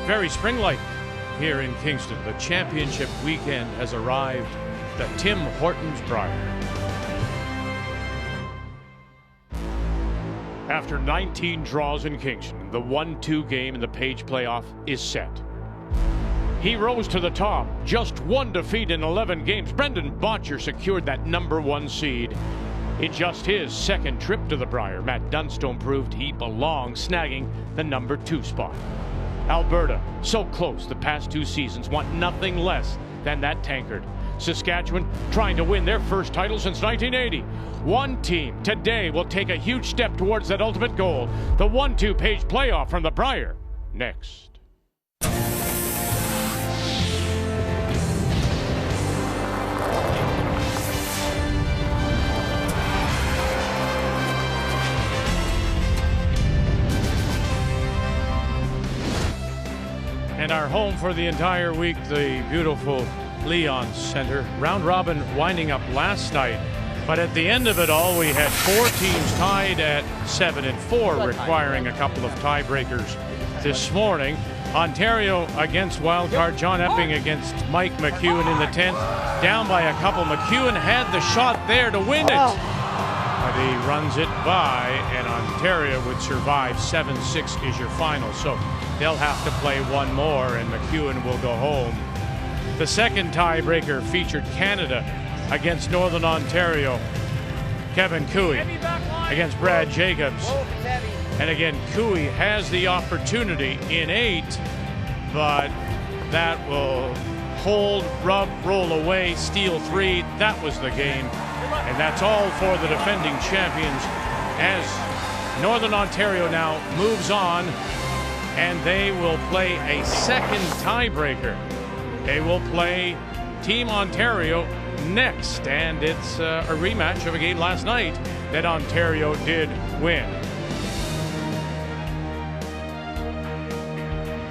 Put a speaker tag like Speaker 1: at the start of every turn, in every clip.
Speaker 1: Very spring-like here in Kingston. The championship weekend has arrived. The Tim Hortons Brier. After 19 draws in Kingston, the 1-2 game in the Page playoff is set. He rose to the top, just one defeat in 11 games. Brendan Bottcher secured that #1 seed. In just his second trip to the Brier, Matt Dunstone proved he belongs, snagging the #2 spot. Alberta, so close the past 2 seasons, want nothing less than that tankard. Saskatchewan trying to win their first title since 1980. One team today will take a huge step towards that ultimate goal. The 1-2 Page playoff from the Brier. Next. And our home for the entire week, the beautiful Leon Center. Round robin winding up last night, but at the end of it all, we had 4 teams tied at 7-4, requiring a couple of tiebreakers this morning. Ontario against wildcard, John Epping against Mike McEwen in the 10th. Down by a couple. McEwen had the shot there to win it, but he runs it by, and Ontario would survive. 7-6 is your final, so they'll have to play one more, and McEwen will go home. The second tiebreaker featured Canada against Northern Ontario. Kevin Cooey against Brad Jacobs. And again, Cooey has the opportunity in 8, but that will hold, rub, roll away, steal 3. That was the game. And that's all for the defending champions as Northern Ontario now moves on, and they will play a second tiebreaker. They will play Team Ontario next, and it's a rematch of a game last night that Ontario did win.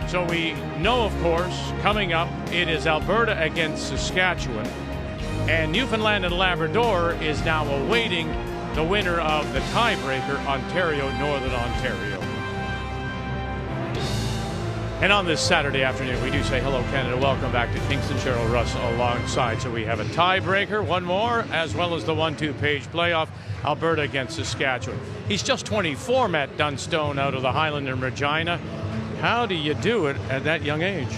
Speaker 1: So we know, of course, coming up, it is Alberta against Saskatchewan, and Newfoundland and Labrador is now awaiting the winner of the tiebreaker, Ontario-Northern Ontario. And on this Saturday afternoon, we do say hello, Canada. Welcome back to Kingston. Cheryl Russ alongside. So we have a tiebreaker, one more, as well as the 1-2 Page playoff, Alberta against Saskatchewan. He's just 24, Matt Dunstone, out of the Highland in Regina. How do you do it at that young age?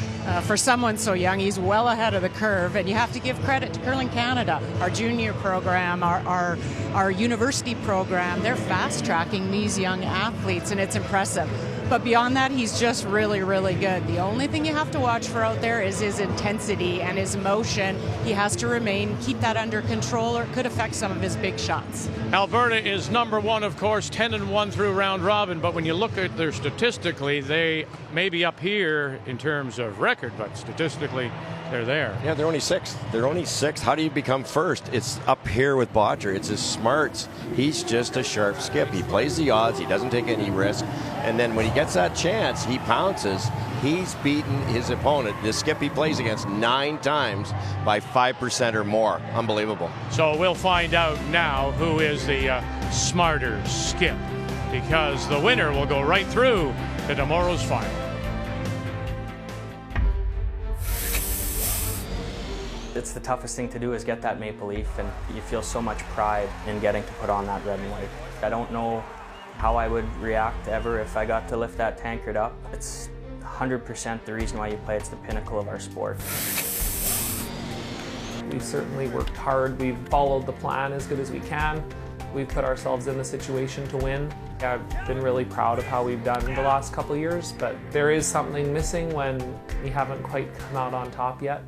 Speaker 2: For someone so young, he's well ahead of the curve, and you have to give credit to Curling Canada, our junior program, our university program. They're fast-tracking these young athletes, and it's impressive. But beyond that, he's just really, really good. The only thing you have to watch for out there is his intensity and his motion. He has to keep that under control, or it could affect some of his big shots.
Speaker 1: Alberta is #1, of course, 10-1 through round robin. But when you look at their statistically, they may be up here in terms of record, but statistically, they're there.
Speaker 3: Yeah, they're only 6th. They're only 6th. How do you become first? It's up here with Bottcher. It's his smarts. He's just a sharp skip. He plays the odds. He doesn't take any risk. And then when he gets that chance, he pounces. He's beaten his opponent, the skip he plays against, 9 times by 5% or more. Unbelievable.
Speaker 1: So we'll find out now who is the smarter skip, because the winner will go right through to tomorrow's final.
Speaker 4: It's the toughest thing to do is get that maple leaf, and you feel so much pride in getting to put on that red and white. I don't know how I would react ever if I got to lift that tankard up. It's 100% the reason why you play. It's the pinnacle of our sport.
Speaker 5: We've certainly worked hard. We've followed the plan as good as we can. We've put ourselves in the situation to win. I've been really proud of how we've done the last couple of years, but there is something missing when we haven't quite come out on top yet.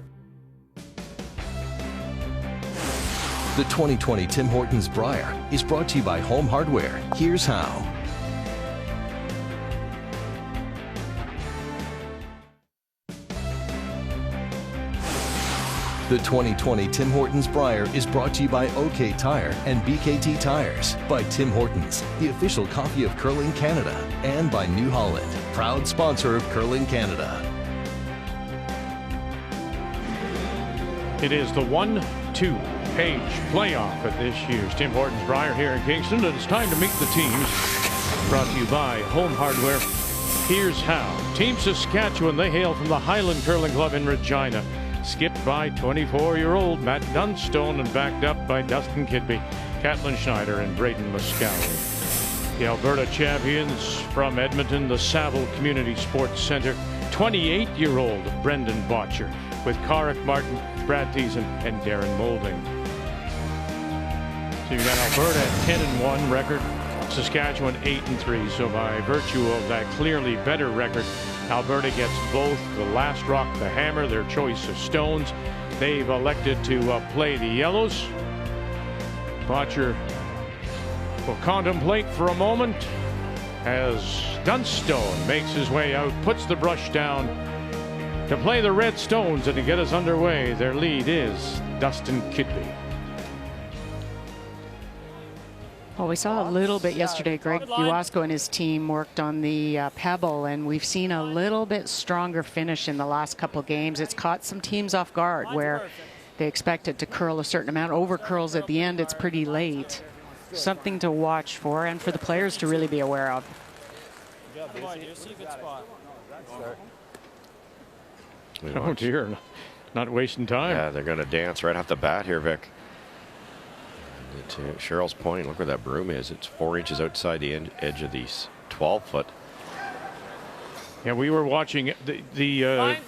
Speaker 6: The 2020 Tim Hortons Brier is brought to you by Home Hardware. Here's how. The 2020 Tim Hortons Brier is brought to you by OK Tire and BKT Tires, by Tim Hortons, the official coffee of Curling Canada, and by New Holland, proud sponsor of Curling Canada.
Speaker 1: It is the 1-2 Page playoff at this year's Tim Hortons Brier here in Kingston, and it's time to meet the teams. Brought to you by Home Hardware Here's how. Team Saskatchewan, they hail from the Highland Curling Club in Regina. Skipped by 24-year-old Matt Dunstone and backed up by Dustin Kidby, Caitlin Schneider, and Braden Muscowie. The Alberta champions from Edmonton, the Saville Community Sports Centre, 28-year-old Brendan Bottcher, with Carrick Martin, Brad Thiessen, and Darren Moulding. So you've got Alberta at 10-1 record, Saskatchewan 8-3. So by virtue of that clearly better record, Alberta gets both the last rock, the hammer, their choice of stones. They've elected to play the yellows. Bottcher will contemplate for a moment as Dunstone makes his way out, puts the brush down to play the red stones and to get us underway. Their lead is Dustin Kidby.
Speaker 2: Well, we saw a little bit yesterday. Greg Uasco and his team worked on the pebble, and we've seen a little bit stronger finish in the last couple games. It's caught some teams off guard where they expect it to curl a certain amount. Over curls at the end, it's pretty late. Something to watch for and for the players to really be aware of.
Speaker 1: Oh dear, not wasting time.
Speaker 3: Yeah, they're going to dance right off the bat here, Vic. To Cheryl's point, look where that broom is. It's 4 inches outside the edge of the 12-foot.
Speaker 1: Yeah, we were watching the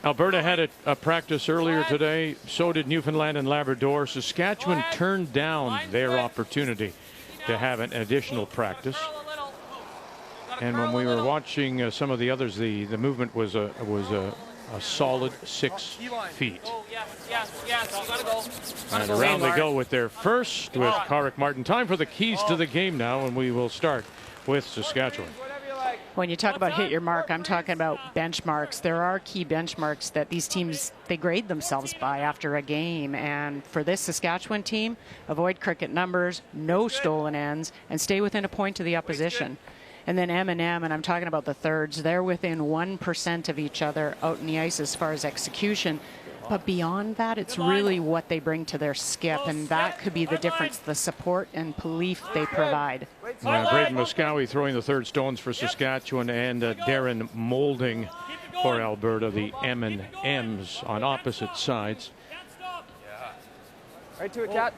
Speaker 1: Alberta had a practice earlier today. So did Newfoundland and Labrador. Saskatchewan turned down their opportunity to have an additional practice. And when we were watching some of the others, the movement was a solid 6 feet. And around they go with their first with Carrick Martin. Time for the keys to the game now, and we will start with Saskatchewan.
Speaker 2: When you talk about hit your mark, I'm talking about benchmarks. There are key benchmarks that these teams, they grade themselves by after a game. And for this Saskatchewan team, avoid cricket numbers, no stolen ends, and stay within a point of the opposition. And then M&M, and I'm talking about the thirds, they're within 1% of each other out in the ice as far as execution. But beyond that, it's really what they bring to their skip, and that could be the difference, the support and belief they provide.
Speaker 1: Braden Muscowie throwing the third stones for Saskatchewan, and Darren Moulding for Alberta, the M&Ms on opposite sides.
Speaker 7: Right to it, Cat.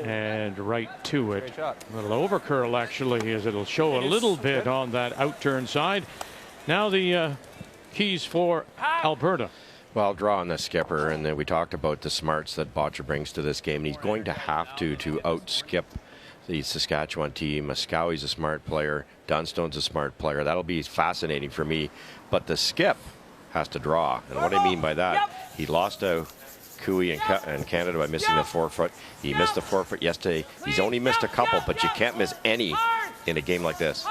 Speaker 1: And right to it. A little over curl, actually, as it'll show a little bit on that outturn side. Now the keys for Alberta.
Speaker 3: Well, draw on the skipper, and then we talked about the smarts that Bottcher brings to this game, and he's going to have to out-skip the Saskatchewan team. Muscowie's a smart player. Dunstone's a smart player. That'll be fascinating for me. But the skip has to draw, and what I mean by that, he lost a Cooey in Canada by missing the 4-foot. He missed the 4-foot yesterday. He's only missed a couple, but you can't miss any in a game like this.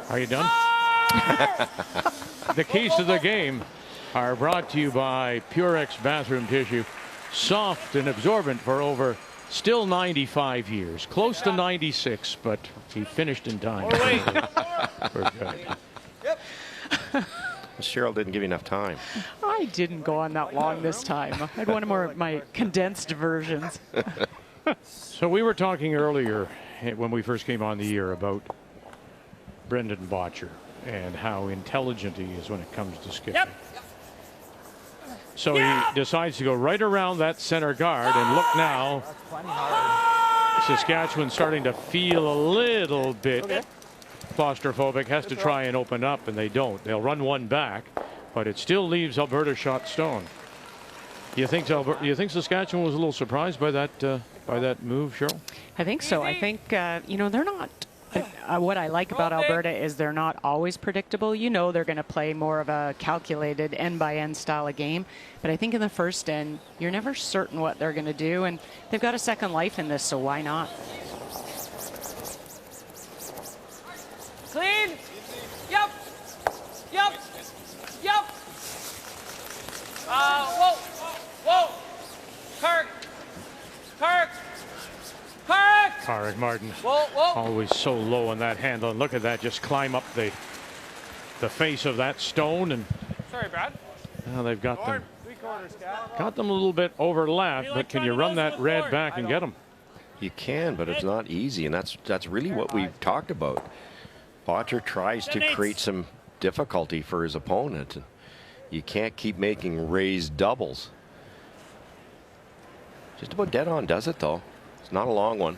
Speaker 1: Are you done? The keys to the game are brought to you by Purex bathroom tissue. Soft and absorbent for over still 95 years. Close to 96, but he finished in time. We're good.
Speaker 3: Cheryl didn't give you enough time.
Speaker 2: I didn't go on that long this time. I had one more of my condensed versions.
Speaker 1: So we were talking earlier when we first came on the year about Brendan Bottcher and how intelligent he is when it comes to skipping. So he decides to go right around that center guard, and look now, Saskatchewan starting to feel a little bit claustrophobic, has to try and open up, and they don't. They'll run one back, but it still leaves Alberta shot stone. You think Saskatchewan was a little surprised by that move, Cheryl?
Speaker 2: I think so. I think you know, they're not. What I like about Alberta is they're not always predictable. You know, they're going to play more of a calculated end-by-end style of game. But I think in the first end, you're never certain what they're going to do, and they've got a second life in this, so why not?
Speaker 7: Clean. Yep. Yep. Yep. Whoa. Whoa. Kirk. Kirk. Kirk.
Speaker 1: Carrick Martin.
Speaker 7: Whoa.
Speaker 1: Always so low on that handle. And look at that, just climb up the face of that stone. And
Speaker 7: sorry, Brad.
Speaker 1: now they've got them a little bit overlapped, but can you run that red back and get them?
Speaker 3: You can, but it's not easy, and that's really what we've talked about. Bottcher tries to create some difficulty for his opponent. You can't keep making raised doubles. Just about dead on does it, though. It's not a long one.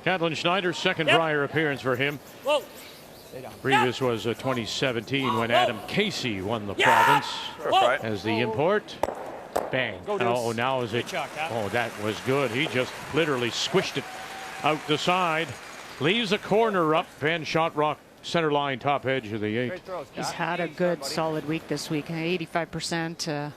Speaker 1: Catlin Schneider's second Brier appearance for him.
Speaker 7: Whoa.
Speaker 1: Previous was 2017 when Adam Casey won the province as the import. Bang. Oh, now is it? Oh, that was good. He just literally squished it out the side. Leaves a corner up and shot rock center line top edge of the 8.
Speaker 2: He's had a good solid week this week. 85%.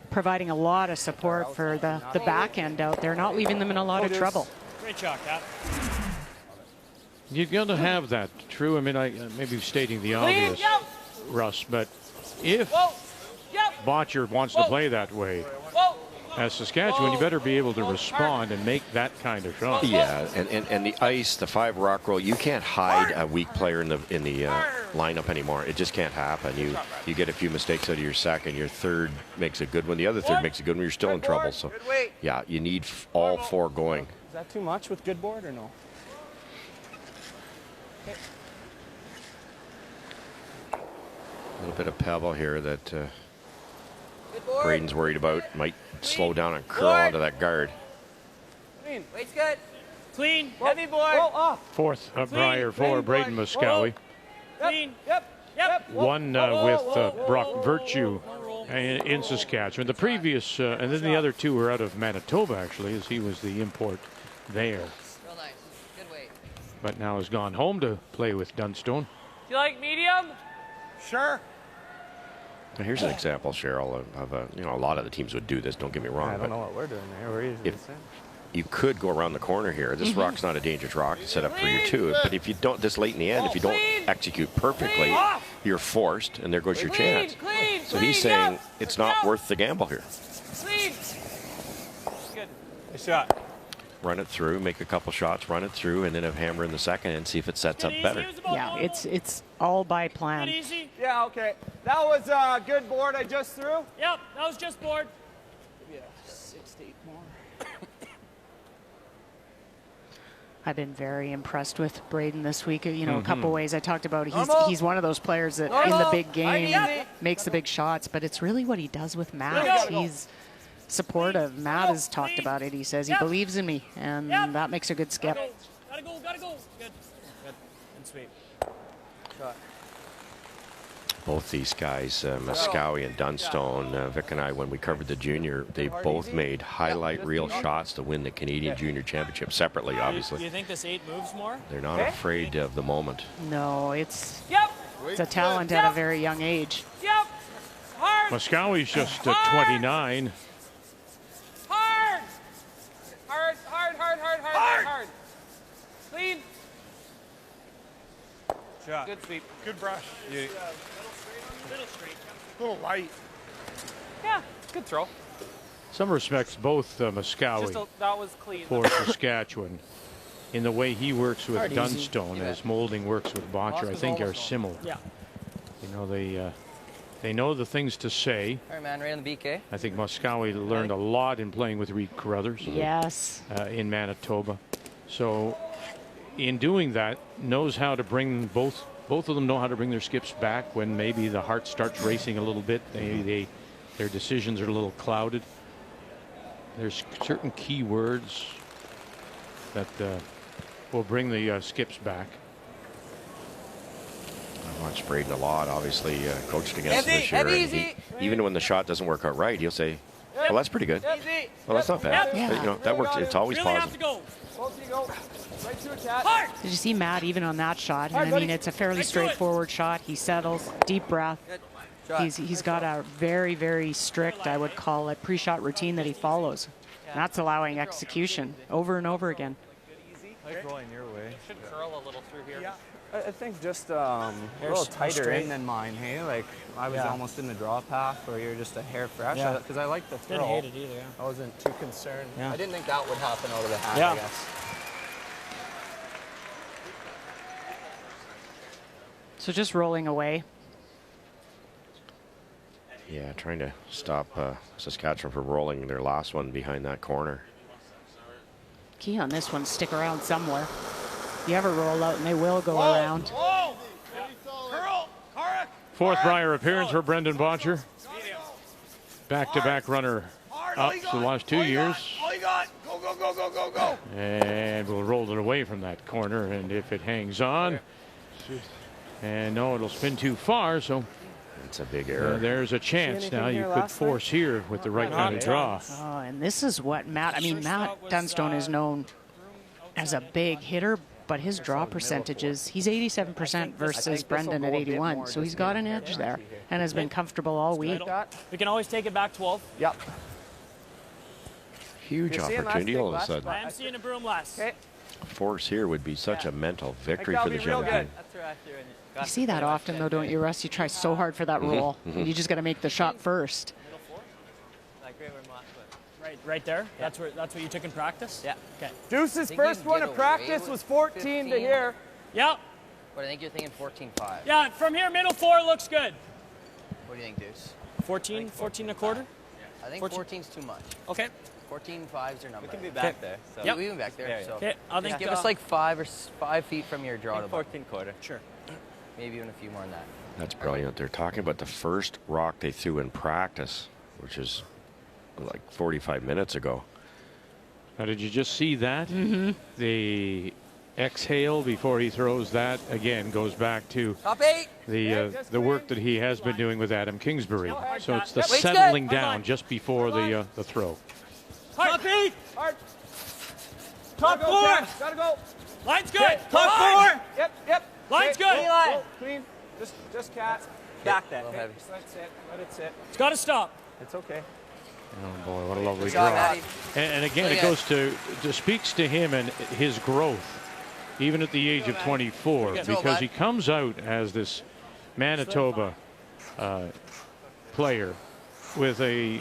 Speaker 2: Providing a lot of support for the back end out there, not leaving them in a lot of trouble.
Speaker 7: Great shot, Cap.
Speaker 1: You've got to have that. True. I mean, I maybe stating the obvious, Russ, but if Bottcher wants to play that way, as Saskatchewan, you better be able to respond and make that kind of shot.
Speaker 3: Yeah, and the ice, the 5 rock roll, you can't hide a weak player in the lineup anymore. It just can't happen. You get a few mistakes out of your second, your third makes a good one, the other third makes a good one, you're still in trouble. So yeah, you need all 4 going.
Speaker 8: Is that too much with good board or no?
Speaker 3: A little bit of pebble here that Braden's worried about. Might slow down and curl onto that guard.
Speaker 7: Clean. Weight's good. Clean. Heavy board.
Speaker 1: Fourth Brier for Braden Moskowy.
Speaker 7: Clean.
Speaker 1: One with Brock Virtue in Saskatchewan. The previous, and then the other 2 were out of Manitoba, actually, as he was the import there.
Speaker 7: Real nice. Good weight.
Speaker 1: But now has gone home to play with Dunstone.
Speaker 7: Do you like medium?
Speaker 8: Sure.
Speaker 3: Now here's an example, Cheryl, of a lot of the teams would do this. Don't get me wrong.
Speaker 8: I don't know what we're doing there. We're usually the same.
Speaker 3: You could go around the corner here. This rock's not a dangerous rock to set up for you too. But if you don't, this late in the end, if you don't execute perfectly, you're forced, and there goes your chance. So he's saying it's not worth the gamble here.
Speaker 7: Clean. Good.
Speaker 8: Nice shot.
Speaker 3: Run it through, make a couple shots, run it through, and then have hammer in the second and see if it sets up better.
Speaker 2: Yeah, it's all by plan.
Speaker 7: Easy.
Speaker 8: Yeah, okay. That was a good board I just threw.
Speaker 7: Yep, that was just board.
Speaker 8: Yeah, 6 to 8 more.
Speaker 2: I've been very impressed with Braden this week. You know, a couple ways I talked about. He's one of those players that in the big game makes the big shots, but it's really what he does with Matt. He's supportive. Matt has talked about it. He says he believes in me, and that makes a good skip.
Speaker 7: Gotta go. Good. And sweet.
Speaker 8: Shot.
Speaker 3: Both these guys, Moskowy and Dunstone, Vic and I, when we covered the junior, they both made highlight reel shots to win the Canadian Junior Championship separately, obviously.
Speaker 7: Do you think this 8 moves more?
Speaker 3: They're not afraid of the moment.
Speaker 2: No, it's
Speaker 7: Yep.
Speaker 2: a talent at a very young age.
Speaker 7: Yep. Hard.
Speaker 1: Moskowy's just 29.
Speaker 7: Hard. Hard. Clean.
Speaker 8: Shot.
Speaker 7: Good sweep.
Speaker 8: Good brush. Yeah.
Speaker 7: Little straight.
Speaker 8: A little light.
Speaker 7: Yeah. Good throw.
Speaker 1: Some respects, both Moskowy
Speaker 7: That was clean.
Speaker 1: for Saskatchewan in the way he works with Dunstone as Moulding works with Bottcher, I think are similar.
Speaker 7: Yeah.
Speaker 1: You know, they know the things to say.
Speaker 7: All right, man. Right on the BK.
Speaker 1: I think Moskowy learned a lot in playing with Reed Carruthers in Manitoba. So in doing that, knows how to bring both of them know how to bring their skips back when maybe the heart starts racing a little bit. Their decisions are a little clouded. There's certain key words that will bring the skips back.
Speaker 3: I watched Braden a lot, obviously coached against him this year. And even when the shot doesn't work out right, he'll say, well, that's pretty good. Well, that's not bad. But, you know, that works. It's always positive.
Speaker 8: Right to attack.
Speaker 2: Did you see Matt even on that shot? I mean, it's a fairly straightforward shot. He settles, deep breath. He's got a very, very strict, I would call it, pre-shot routine that he follows. And that's allowing execution over and over again.
Speaker 8: Like rolling your way.
Speaker 7: Should curl a little through here.
Speaker 8: Yeah. I think just a little tighter in than mine, hey? Like, I was almost in the draw path where you're just a hair fresh. Because I like the throw.
Speaker 7: Didn't hate it either,
Speaker 8: I wasn't too concerned.
Speaker 7: Yeah.
Speaker 8: I didn't think that would happen out of the hat,
Speaker 7: Yeah.
Speaker 8: I guess.
Speaker 2: So just rolling away.
Speaker 3: Yeah, trying to stop Saskatchewan from rolling their last one behind that corner.
Speaker 2: Key on this one, stick around somewhere. You ever roll out and they will go around.
Speaker 7: Whoa! Curl! Correct!
Speaker 1: Fourth Brier appearance for Brendan Bottcher. Back-to-back runner up for the last 2 years.
Speaker 7: All you got! Go, go, go, go, go, go!
Speaker 1: And we'll roll it away from that corner, and if it hangs on, and no, it'll spin too far, so
Speaker 3: it's a big error.
Speaker 1: There's a chance now you could force here with the right kind of draw.
Speaker 2: Oh, and this is what Matt Dunstone is known as a big hitter, but his draw percentages, he's 87% versus Brendan at 81, so he's got an edge there and has been comfortable all week.
Speaker 7: We can always take it back 12.
Speaker 8: Yep.
Speaker 3: Huge opportunity all of a sudden.
Speaker 7: I'm seeing a broom last.
Speaker 8: Okay.
Speaker 3: Force here would be such a mental victory for this young team.
Speaker 2: You see that often, though, don't you, Russ? You try so hard for that roll. You just got to make the shot first.
Speaker 7: Right there? Yeah. That's what you took in practice?
Speaker 9: Yeah.
Speaker 7: Okay.
Speaker 8: Deuce's first one of practice was 14 to here.
Speaker 7: Yeah.
Speaker 9: But I think you're thinking 14-5.
Speaker 7: Yeah, from here, middle 4 looks good.
Speaker 9: What do you think, Deuce?
Speaker 7: 14 and a quarter?
Speaker 9: I think 14's too much.
Speaker 7: Okay.
Speaker 9: 14-5's your number.
Speaker 8: We can be back there. So.
Speaker 9: Yep. We can be back there. So.
Speaker 7: Okay, I'll think
Speaker 9: give us like 5 feet from your draw to
Speaker 8: 14-quarter.
Speaker 7: Sure.
Speaker 9: Maybe even a few more than that.
Speaker 3: That's brilliant. They're talking about the first rock they threw in practice, which is like 45 minutes ago.
Speaker 1: Now, did you just see that? The exhale before he throws that again goes back to
Speaker 9: Top 8.
Speaker 1: the work that he has been doing with Adam Kingsbury. So it's the
Speaker 9: Weight's
Speaker 1: settling
Speaker 9: good.
Speaker 1: down just before the throw.
Speaker 7: Top 8.
Speaker 8: Hard.
Speaker 7: Top 4.
Speaker 8: Gotta go.
Speaker 7: Line's good.
Speaker 8: Top 4. Yep.
Speaker 7: Line's good.
Speaker 8: Whoa, clean. Just cat. Back that.
Speaker 9: little heavy.
Speaker 8: Let it sit. Let it sit.
Speaker 7: It's got to stop.
Speaker 8: It's okay.
Speaker 1: Oh boy, what a lovely
Speaker 9: Good job,
Speaker 1: draw.
Speaker 9: Matty.
Speaker 1: And again, it goes to speaks to him and his growth, even at the age of 24, because he comes out as this Manitoba player with a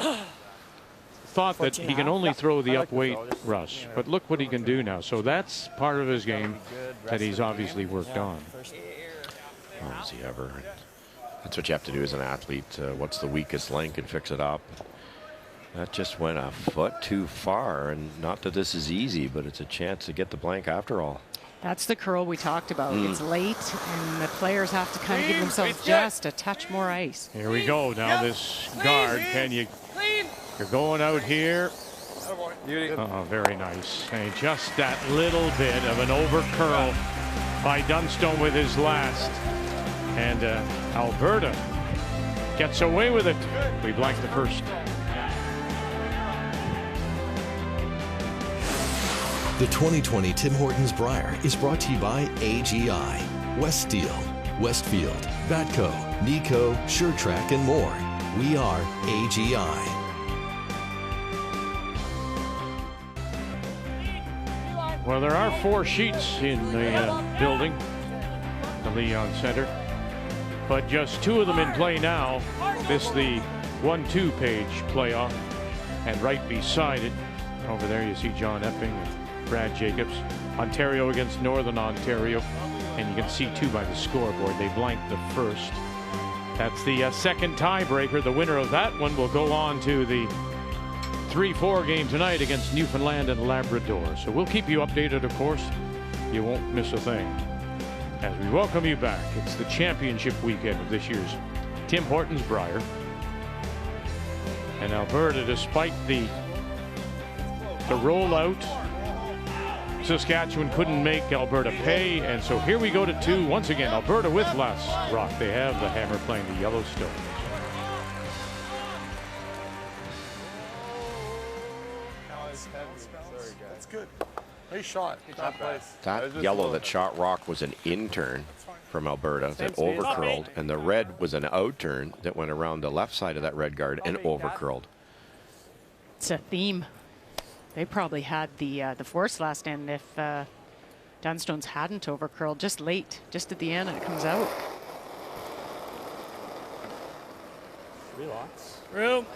Speaker 1: thought that he can only throw the up-weight rush. But look what he can do now. So that's part of his game that he's obviously worked on.
Speaker 3: Oh, has he ever? That's what you have to do as an athlete. What's the weakest link and fix it up. That just went a foot too far, and not that this is easy, but it's a chance to get the blank after all.
Speaker 2: That's the curl we talked about. It's late, and the players have to kind of give themselves just a touch more ice.
Speaker 1: Here we go. Now this guard, can you? You're going out here. Oh, very nice. And just that little bit of an over curl by Dunstone with his last. And Alberta gets away with it. We blank the first.
Speaker 6: The 2020 Tim Hortons Brier is brought to you by AGI, West Steel, Westfield, Batco, Nico, SureTrack, and more. We are AGI.
Speaker 1: Well, there are 4 sheets in the building, the Leon Center, but just 2 of them in play now. This the 1-2 page playoff, and right beside it, over there you see John Epping and Brad Jacobs. Ontario against Northern Ontario, and you can see 2 by the scoreboard. They blanked the first. That's the second tiebreaker. The winner of that one will go on to the 3-4 game tonight against Newfoundland and Labrador. So we'll keep you updated, of course. You won't miss a thing. As we welcome you back, it's the championship weekend of this year's Tim Hortons Brier. And Alberta, despite the rollout, Saskatchewan couldn't make Alberta pay, and so here we go to 2. Once again, Alberta with less rock. They have the hammer playing the Yellowstone.
Speaker 10: That's good. Nice shot.
Speaker 3: That yellow that shot rock was an in-turn from Alberta that overcurled, and the red was an out-turn that went around the left side of that red guard and overcurled.
Speaker 2: It's a theme. They probably had the force last end if Dunstone's hadn't overcurled just late, just at the end, and it comes out.
Speaker 7: 3 lots. Room.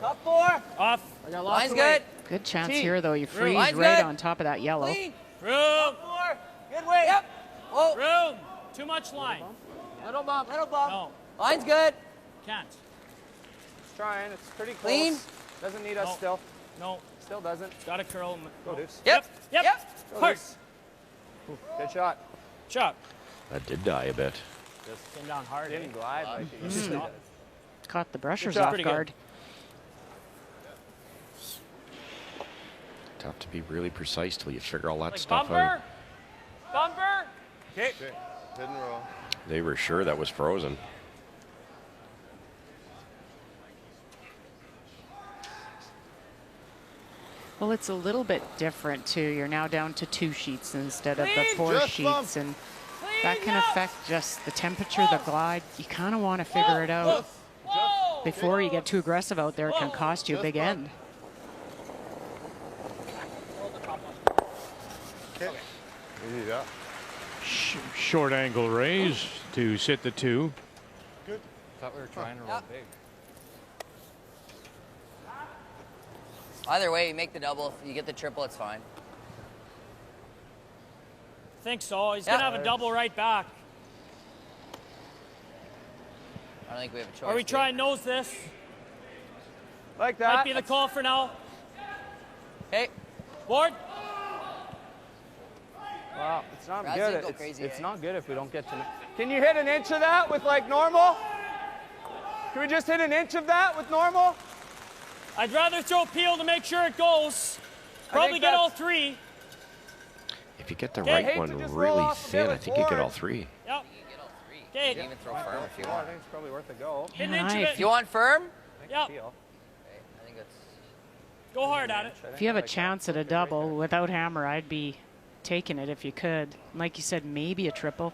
Speaker 8: Top 4.
Speaker 7: Off.
Speaker 9: Line's good.
Speaker 2: Good chance here, though. You freeze
Speaker 9: Line's
Speaker 2: right
Speaker 9: good.
Speaker 2: on top of that yellow.
Speaker 7: Room.
Speaker 8: Top 4. Good way. Yep.
Speaker 9: Oh.
Speaker 7: Room. Too much line.
Speaker 8: Little bump. Little bump.
Speaker 7: No.
Speaker 9: Line's good.
Speaker 7: Can't.
Speaker 8: It's trying. It's pretty close.
Speaker 9: Clean.
Speaker 8: Doesn't need us
Speaker 7: No.
Speaker 8: still.
Speaker 7: No.
Speaker 8: Still doesn't.
Speaker 7: Got to curl.
Speaker 8: Go, Deuce.
Speaker 9: Yep.
Speaker 7: Yep.
Speaker 8: Go,
Speaker 7: Hard.
Speaker 8: Deuce. Good shot.
Speaker 7: Shot.
Speaker 3: That did die a bit.
Speaker 7: Just came down hard.
Speaker 8: Didn't glide like it usually does.
Speaker 2: Caught the brushers
Speaker 8: Good shot.
Speaker 2: off
Speaker 7: Pretty
Speaker 2: guard.
Speaker 3: Tough to be really precise till you figure all that
Speaker 7: Like
Speaker 3: stuff
Speaker 7: bumper.
Speaker 3: out.
Speaker 7: Bumper.
Speaker 8: Okay.
Speaker 10: Didn't roll.
Speaker 3: They were sure that was frozen.
Speaker 2: Well, it's a little bit different too. You're now down to 2 sheets instead of the 4
Speaker 10: Just
Speaker 2: sheets,
Speaker 10: bump.
Speaker 2: and that can affect just the temperature, the glide. You kind of want to figure it out before you get too aggressive out there. It can cost you a big end.
Speaker 10: Okay. Easy, yeah.
Speaker 1: Short angle raise to sit the 2.
Speaker 10: Good.
Speaker 9: Thought we were trying to roll big. Either way, you make the double. If you get the triple, it's fine.
Speaker 7: Think so. He's gonna have a double right back.
Speaker 9: I don't think we have a choice.
Speaker 7: Are we trying nose this?
Speaker 8: Like that.
Speaker 7: Might be the call for now.
Speaker 9: Hey,
Speaker 7: Board.
Speaker 8: Wow, it's not
Speaker 9: Brad's
Speaker 8: good.
Speaker 9: gonna go crazy,
Speaker 8: It's
Speaker 9: eh?
Speaker 8: not good if we don't get to. Can you hit an inch of that with like normal? Can we just hit an inch of that with normal?
Speaker 7: I'd rather throw peel to make sure it goes. Probably get all 3.
Speaker 3: If you get the
Speaker 7: Okay,
Speaker 3: right
Speaker 8: hate to
Speaker 3: one
Speaker 8: just roll
Speaker 3: really
Speaker 8: off a
Speaker 3: thin,
Speaker 8: bit
Speaker 3: I
Speaker 8: with
Speaker 3: think you get all
Speaker 8: board.
Speaker 3: 3.
Speaker 7: Yep.
Speaker 9: you get all 3. You
Speaker 7: Okay.
Speaker 9: can even throw firm if you
Speaker 8: I
Speaker 9: want.
Speaker 8: think it's probably worth a go.
Speaker 7: Hit an inch of
Speaker 2: Nice.
Speaker 7: it.
Speaker 9: You want firm?
Speaker 7: Yep.
Speaker 8: Feel.
Speaker 9: Okay, I think that's.
Speaker 7: Go hard at it.
Speaker 2: If you have a chance at a double without hammer, I'd be taking it if you could. Like you said, maybe a triple.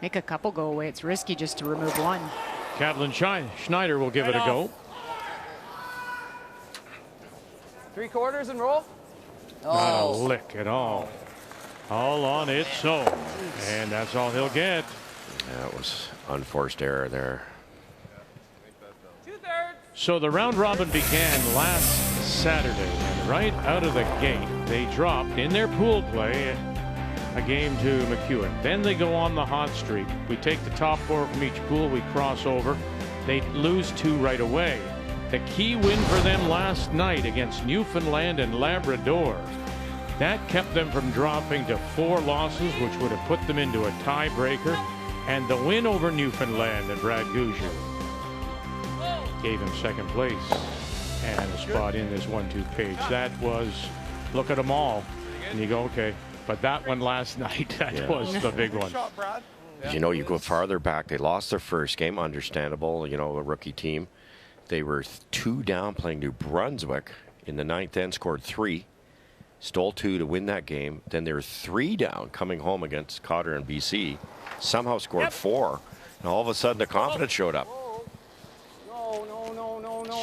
Speaker 2: Make a couple go away. It's risky just to remove one.
Speaker 1: Kathleen Schneider will give
Speaker 7: Right
Speaker 1: it a go.
Speaker 7: off.
Speaker 8: 3/4 and roll.
Speaker 1: Not a
Speaker 9: Oh,
Speaker 1: lick at all. All on its own. And that's all he'll get.
Speaker 3: That was unforced error there.
Speaker 7: 2/3.
Speaker 1: So the round robin began last Saturday, and right out of the gate, they dropped in their pool play a game to McEwen. Then they go on the hot streak. We take the top 4 from each pool, we cross over. They lose 2 right away. The key win for them last night against Newfoundland and Labrador. That kept them from dropping to 4 losses, which would have put them into a tiebreaker. And the win over Newfoundland and Brad Gouger gave him second place and a spot in this 1-2 page. That was, look at them all, and you go, okay. But that one last night, that was the big one.
Speaker 10: Shot, Brad.
Speaker 3: You know, you go farther back. They lost their first game, understandable, you know, a rookie team. They were 2 down playing New Brunswick in the 9th end, scored 3, stole 2 to win that game. Then they were 3 down coming home against Cotter and BC, somehow scored 4, and all of a sudden the confidence showed up.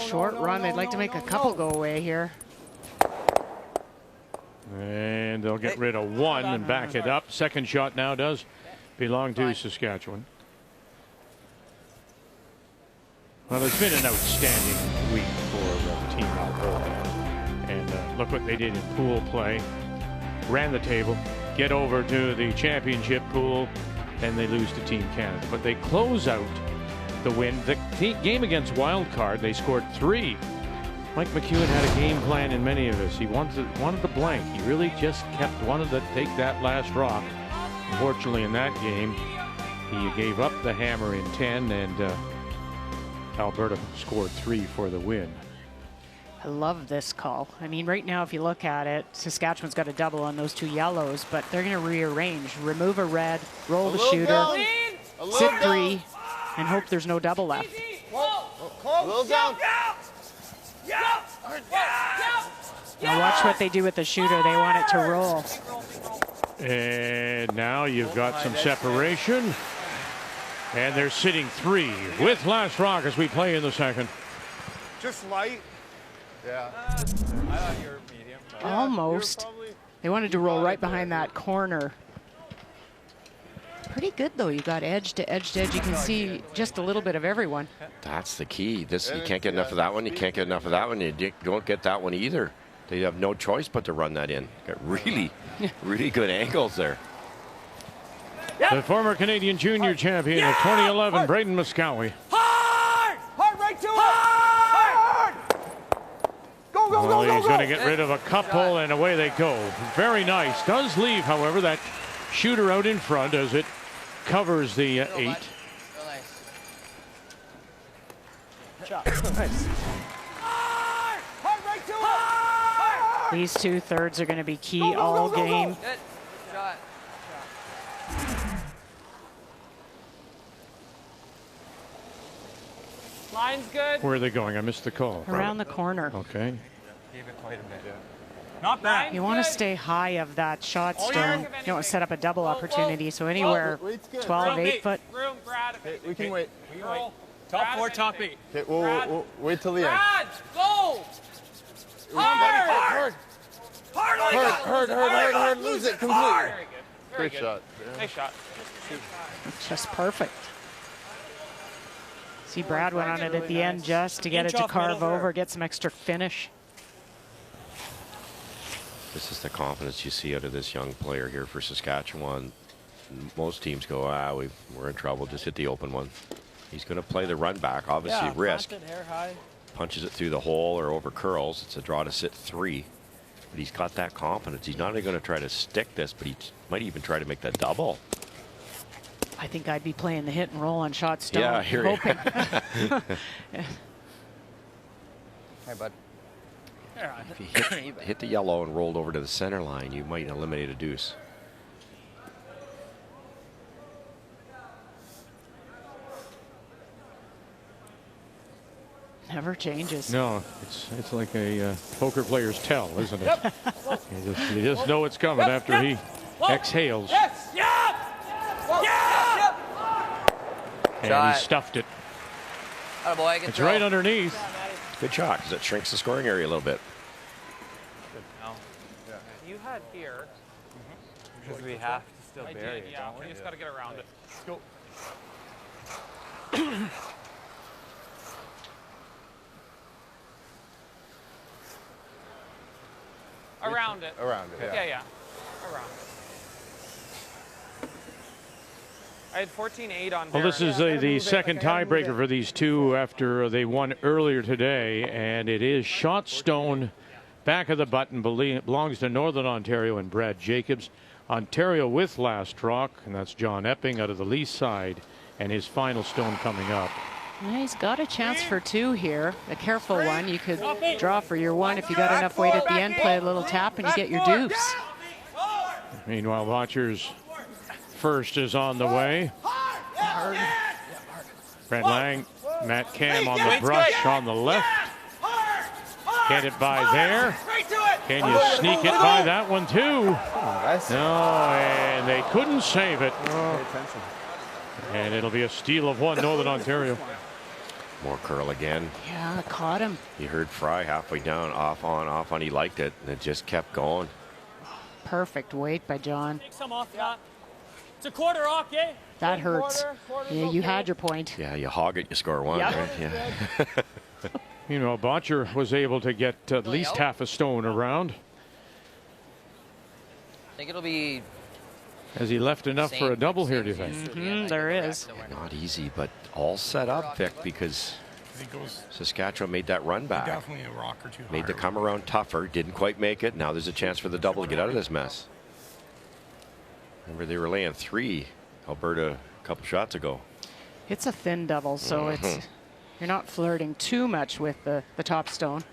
Speaker 2: Short run. They'd like to make a couple go away here.
Speaker 1: And they'll get rid of 1 and back it up. Second shot now does belong to Saskatchewan. Well, it's been an outstanding week for the team on the whole. And look what they did in pool play. Ran the table, get over to the championship pool, and they lose to Team Canada. But they close out the win. The game against Wildcard, they scored 3. Mike McEwen had a game plan in many of us. He wanted the blank. He really just wanted to take that last rock. Unfortunately, in that game, he gave up the hammer in 10, and Alberta scored 3 for the win.
Speaker 2: I love this call. I mean, right now, if you look at it, Saskatchewan's got a double on those 2 yellows, but they're going to rearrange. Remove a red, roll the shooter, sit 3, and hope there's no double left.
Speaker 10: A little down.
Speaker 2: Now watch what they do with the shooter. They want it to roll.
Speaker 1: And now you've got some separation. And they're sitting 3 with last rock as we play in the second.
Speaker 10: Just light. Yeah.
Speaker 8: I thought you were medium.
Speaker 2: Almost. They wanted to roll right behind that corner. Pretty good, though. You got edge to edge to edge. You can see just a little bit of everyone.
Speaker 3: That's the key. You can't get enough of that one. You can't get enough of that one. You don't get that one either. They have no choice but to run that in. Got really, really good angles there.
Speaker 1: The former Canadian junior champion of 2011, Braden Moskowy.
Speaker 8: Hard right to it. Hard. Go.
Speaker 1: He's going to get rid of a couple, and away they go. Very nice. Does leave, however, that shooter out in front as it covers the 8.
Speaker 9: Real
Speaker 11: Nice.
Speaker 2: These 2/3 are going to be key all game.
Speaker 9: Good shot.
Speaker 5: Line's good.
Speaker 1: Where are they going? I missed the call.
Speaker 2: Around the corner.
Speaker 1: Okay.
Speaker 8: Gave it quite a bit.
Speaker 7: Not bad.
Speaker 2: You want to stay high of that shot stone. You don't want to set up a double opportunity, so anywhere 12, 8 foot.
Speaker 5: Room, Brad.
Speaker 10: Okay, we can wait.
Speaker 7: Top 4, top 8.
Speaker 10: Okay, we'll wait till the end.
Speaker 5: Brad, go!
Speaker 10: Hard! Hard! Lose it completely.
Speaker 5: Very
Speaker 10: Great
Speaker 5: good.
Speaker 10: shot.
Speaker 5: Nice shot.
Speaker 2: Just perfect. See, Brad went on it at the end just to get it to carve over, get some extra finish.
Speaker 3: This is the confidence you see out of this young player here for Saskatchewan. Most teams go, we're in trouble, just hit the open one. He's going to play the run back, obviously risk. Punches it through the hole or over curls. It's a draw to sit 3. But he's got that confidence. He's not only going to try to stick this, but he might even try to make that double.
Speaker 2: I think I'd be playing the hit and roll on shot stone.
Speaker 3: Yeah, here you
Speaker 2: hoping.
Speaker 9: Hey, bud.
Speaker 3: If you hit the yellow and rolled over to the center line, you might eliminate a deuce.
Speaker 2: Never changes.
Speaker 1: No, it's like a poker player's tell, isn't it? You just know it's coming after he exhales. And he stuffed it.
Speaker 9: Attaboy, good
Speaker 1: It's
Speaker 9: throw.
Speaker 1: right underneath.
Speaker 3: Good shot, because it shrinks the scoring area a little bit.
Speaker 5: You had here.
Speaker 8: Because we have to still bury it.
Speaker 5: Yeah, we just got to get around it.
Speaker 10: Let's go.
Speaker 5: Around it.
Speaker 10: Around it, yeah.
Speaker 5: Yeah. Around it. I had 14-8 on
Speaker 1: Well, this is the second tiebreaker for these two after they won earlier today, and it is shot stone. Back of the button belongs to Northern Ontario and Brad Jacobs. Ontario with last rock, and that's John Epping out of the Lee side, and his final stone coming up.
Speaker 2: Yeah, he's got a chance for 2 here. A careful one. You could draw for your 1 if you got enough weight at the end, play a little tap, and you get your deuce.
Speaker 1: Meanwhile, Bottcher's first is on the way. Brett Lang, Matt Cam on the brush on the left. Get it by there. Can you sneak it by that one too? No, and they couldn't save it. And it'll be a steal of 1, Northern Ontario.
Speaker 3: More curl again.
Speaker 2: Yeah, caught him.
Speaker 3: You heard Fry halfway down, off on. He liked it, and it just kept going.
Speaker 2: Perfect weight by John.
Speaker 7: Take some off that. It's a quarter off, eh?
Speaker 2: That hurts. Yeah, you had your point.
Speaker 3: Yeah, you hog it, you score 1,
Speaker 2: Yep.
Speaker 3: right? Yeah.
Speaker 1: You know, Bottcher was able to get at least half a stone around.
Speaker 9: I think it'll be.
Speaker 1: Has he left enough for a double here, do you think?
Speaker 2: There is.
Speaker 3: Not easy, but all set up, Vic, because Saskatchewan made that run back.
Speaker 10: Definitely a rock or two.
Speaker 3: Made the come around tougher, didn't quite make it. Now there's a chance for the double to get out of this mess. Remember, they were laying 3, Alberta, a couple shots ago.
Speaker 2: It's a thin double, so it's you're not flirting too much with the top stone.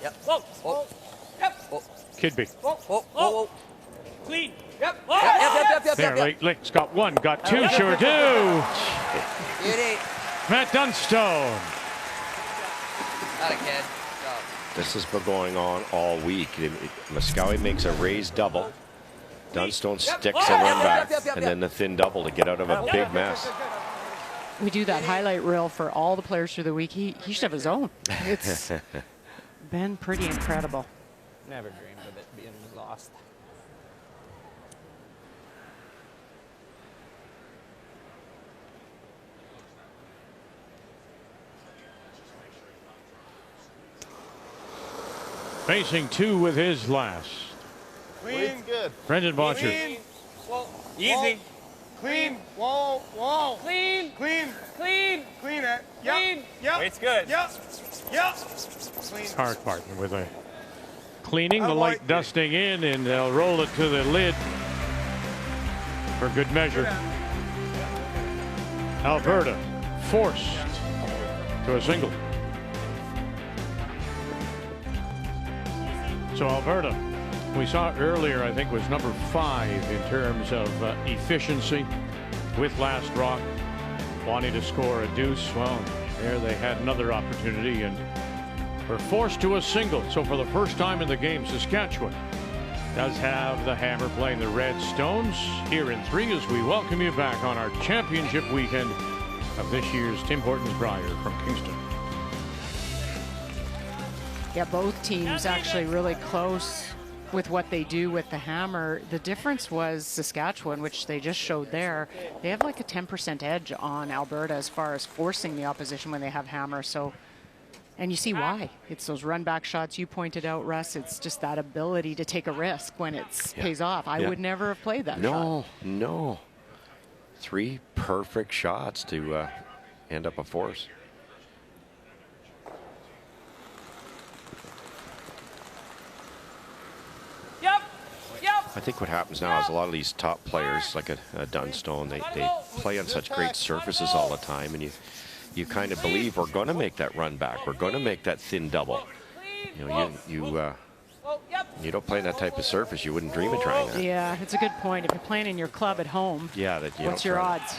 Speaker 7: Yep. Whoa. Yep.
Speaker 1: Kidby.
Speaker 7: Whoa. Clean. Yep.
Speaker 3: There,
Speaker 1: Lake's got 1, got 2, sure do.
Speaker 9: Beauty.
Speaker 1: Matt Dunstone.
Speaker 9: Not a kid.
Speaker 3: This has been going on all week. Muscowie makes a raised double. Dunstone sticks a run back, and then the thin double to get out of a big mess.
Speaker 2: We do that highlight reel for all the players through the week. He should have his own. It's been pretty incredible.
Speaker 8: Never dreamed of it being lost.
Speaker 1: Facing 2 with his last.
Speaker 10: Clean. Good.
Speaker 1: Brendan Bottcher.
Speaker 10: Clean. Whoa.
Speaker 7: Easy.
Speaker 10: Clean. Whoa. Whoa.
Speaker 7: Clean.
Speaker 10: Clean.
Speaker 7: Clean.
Speaker 10: Clean it. Yep.
Speaker 7: Clean.
Speaker 10: Yep.
Speaker 7: Weight's good.
Speaker 10: Yep. Yep. Clean.
Speaker 1: Hard partner with a cleaning, the
Speaker 10: I
Speaker 1: light
Speaker 10: like
Speaker 1: dusting in, and they'll roll it to the lid for good measure. Alberta forced to a single. So Alberta, we saw earlier, I think was number 5 in terms of efficiency with last rock, wanting to score a deuce. Well, there they had another opportunity and were forced to a single. So for the first time in the game, Saskatchewan does have the hammer playing the Red Stones here in 3 as we welcome you back on our championship weekend of this year's Tim Hortons Brier from Kingston.
Speaker 2: Yeah, both teams actually really close with what they do with the hammer. The difference was Saskatchewan, which they just showed there, they have like a 10% edge on Alberta as far as forcing the opposition when they have hammer. So, and you see why. It's those run back shots you pointed out, Russ. It's just that ability to take a risk when it pays off. I would never have played that shot.
Speaker 3: No. 3 perfect shots to end up a force. I think what happens now is a lot of these top players, like a Dunstone, they play on such great surfaces all the time, and you kind of believe we're going to make that run back, we're going to make that thin double. You know, you don't play that type of surface, you wouldn't dream of trying that.
Speaker 2: Yeah, it's a good point. If you're playing in your club at home, what's your odds?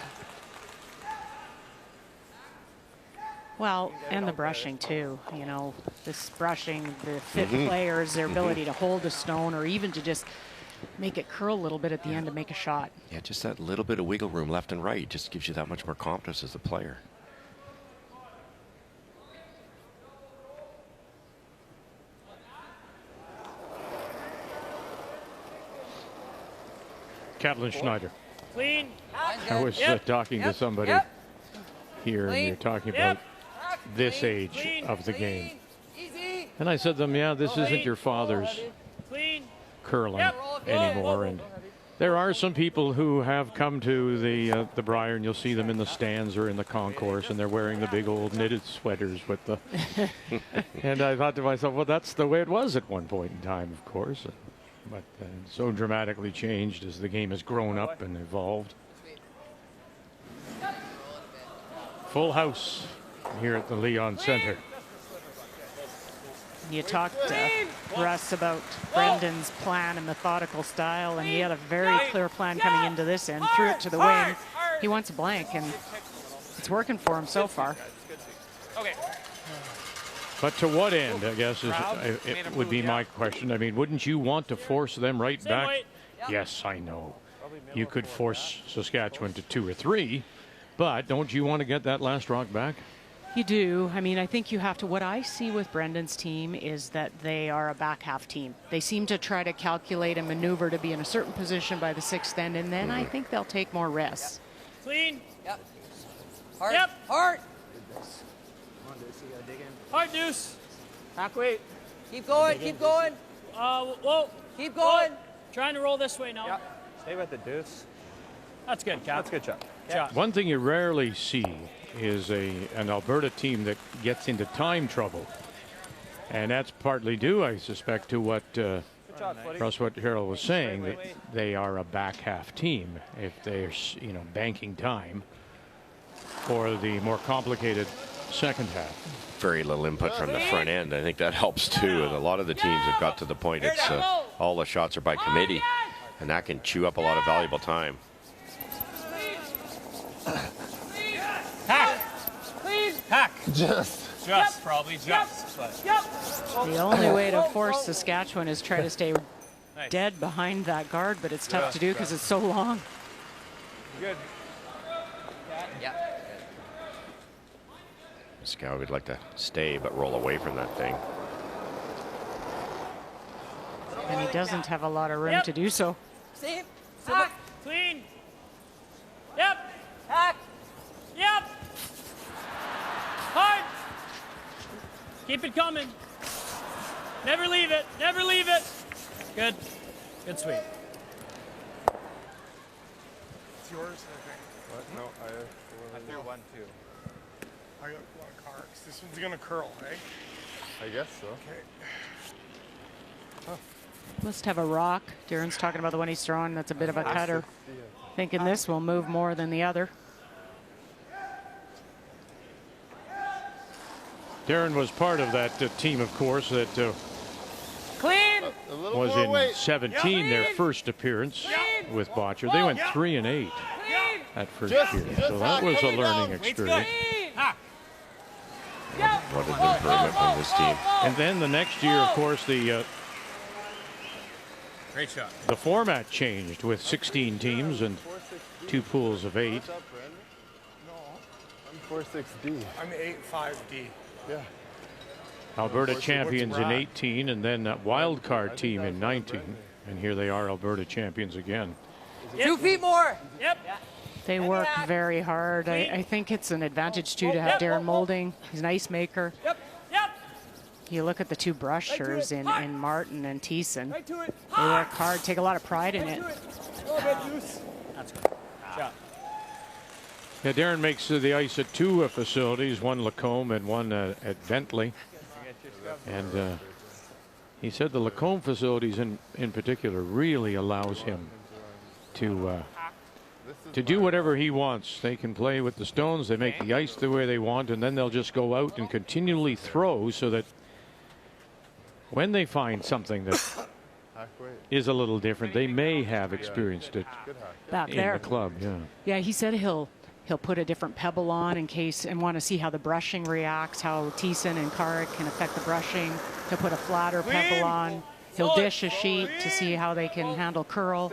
Speaker 2: Well, and the brushing too. You know, this brushing, the fit players, their ability to hold a stone or even to just make it curl a little bit at the end to make a shot.
Speaker 3: Yeah, just that little bit of wiggle room left and right just gives you that much more confidence as a player.
Speaker 1: Katlin Schneider.
Speaker 7: Clean.
Speaker 1: I was talking to somebody here, and you're talking about this age of the game. And I said to them, yeah, this isn't your father's curling anymore. And there are some people who have come to the Brier, and you'll see them in the stands or in the concourse, and they're wearing the big old knitted sweaters with the... And I thought to myself, well, that's the way it was at one point in time, of course. But so dramatically changed as the game has grown up and evolved. Full house here at the Leon Center.
Speaker 2: You talked to Russ about Brendan's plan and methodical style, and he had a very clear plan coming into this end. Threw it to the wing. He wants a blank, and it's working for him so far.
Speaker 7: Okay.
Speaker 1: But to what end, I guess, it would be my question. I mean, wouldn't you want to force them right back? Yes, I know. You could force Saskatchewan to 2 or 3, but don't you want to get that last rock back?
Speaker 2: You do. I mean, I think you have to. What I see with Brendan's team is that they are a back half team. They seem to try to calculate and maneuver to be in a certain position by the 6th end, and then I think they'll take more risks.
Speaker 7: Clean.
Speaker 9: Yep. Hard.
Speaker 7: Yep.
Speaker 9: Hard.
Speaker 7: Hard deuce.
Speaker 10: Back weight.
Speaker 9: Keep going. Keep going.
Speaker 7: Whoa.
Speaker 9: Keep going.
Speaker 7: Whoa. Trying to roll this way now.
Speaker 8: Yep. Stay with the deuce.
Speaker 7: That's good, Cap.
Speaker 8: That's a good shot.
Speaker 7: Yeah.
Speaker 1: One thing you rarely see is an Alberta team that gets into time trouble. And that's partly due, I suspect, to what what Harold was saying, that they are a back half team. If they're, banking time for the more complicated second half.
Speaker 3: Very little input from the front end. I think that helps too. And a lot of the teams have got to the point it's all the shots are by committee, and that can chew up a lot of valuable time.
Speaker 7: Hack. Hack.
Speaker 10: Just
Speaker 7: probably just.
Speaker 2: The only way to force Saskatchewan is try to stay dead behind that guard, but it's tough to do because it's so long.
Speaker 10: good.
Speaker 9: Yeah.
Speaker 3: Scout would like to stay but roll away from that thing.
Speaker 2: And he doesn't have a lot of room to do so.
Speaker 9: Steve.
Speaker 7: Hack. Clean. Yep.
Speaker 9: Hack.
Speaker 7: Yep. Hard. Keep it coming. Never leave it. Never leave it. Good. Good sweep.
Speaker 10: It's yours, I think.
Speaker 8: What? No, I threw one too.
Speaker 10: I got one cards. This one's gonna curl, eh?
Speaker 8: I guess so.
Speaker 10: Okay.
Speaker 2: Must have a rock. Darren's talking about the one he's throwing. That's a bit of a cutter. Thinking this will move more than the other.
Speaker 1: Darren was part of that team, of course, that
Speaker 7: Clean.
Speaker 1: was in 17, their first appearance with Bottcher. They went 3 and 8 that first year, so that was a learning experience.
Speaker 3: What an improvement from this team.
Speaker 1: And then the next year, of course, the
Speaker 10: Great shot.
Speaker 1: the format changed with 16 teams and 2 pools of 8.
Speaker 8: What's up, Brandon? No. I'm 4-6D.
Speaker 10: I'm 8-5D.
Speaker 8: Yeah.
Speaker 1: Alberta champions in
Speaker 10: Brad?
Speaker 1: 18, and then that wild card team in 19. And here they are, Alberta champions again.
Speaker 9: 2 feet more.
Speaker 7: Yep.
Speaker 2: They work very hard. I think it's an advantage, too, to have Darren Molding. He's an ice maker.
Speaker 7: Yep. Yep.
Speaker 2: You look at the 2 brushers in Martin and Thiessen.
Speaker 7: Right to it.
Speaker 2: They work hard, take a lot of pride in it.
Speaker 7: That's good. Shot.
Speaker 1: Yeah, Darren makes the ice at 2 facilities, one Lacombe and one at Bentley. And he said the Lacombe facilities in particular really allows him to do whatever he wants. They can play with the stones, they make the ice the way they want, and then they'll just go out and continually throw so that when they find something that is a little different, they may have experienced it
Speaker 2: Back
Speaker 1: in
Speaker 2: there.
Speaker 1: the club. Yeah.
Speaker 2: Yeah, he said he'll put a different pebble on in case and want to see how the brushing reacts, how Thiessen and Carrick can affect the brushing. He'll put a flatter pebble on. He'll dish a sheet to see how they can handle curl.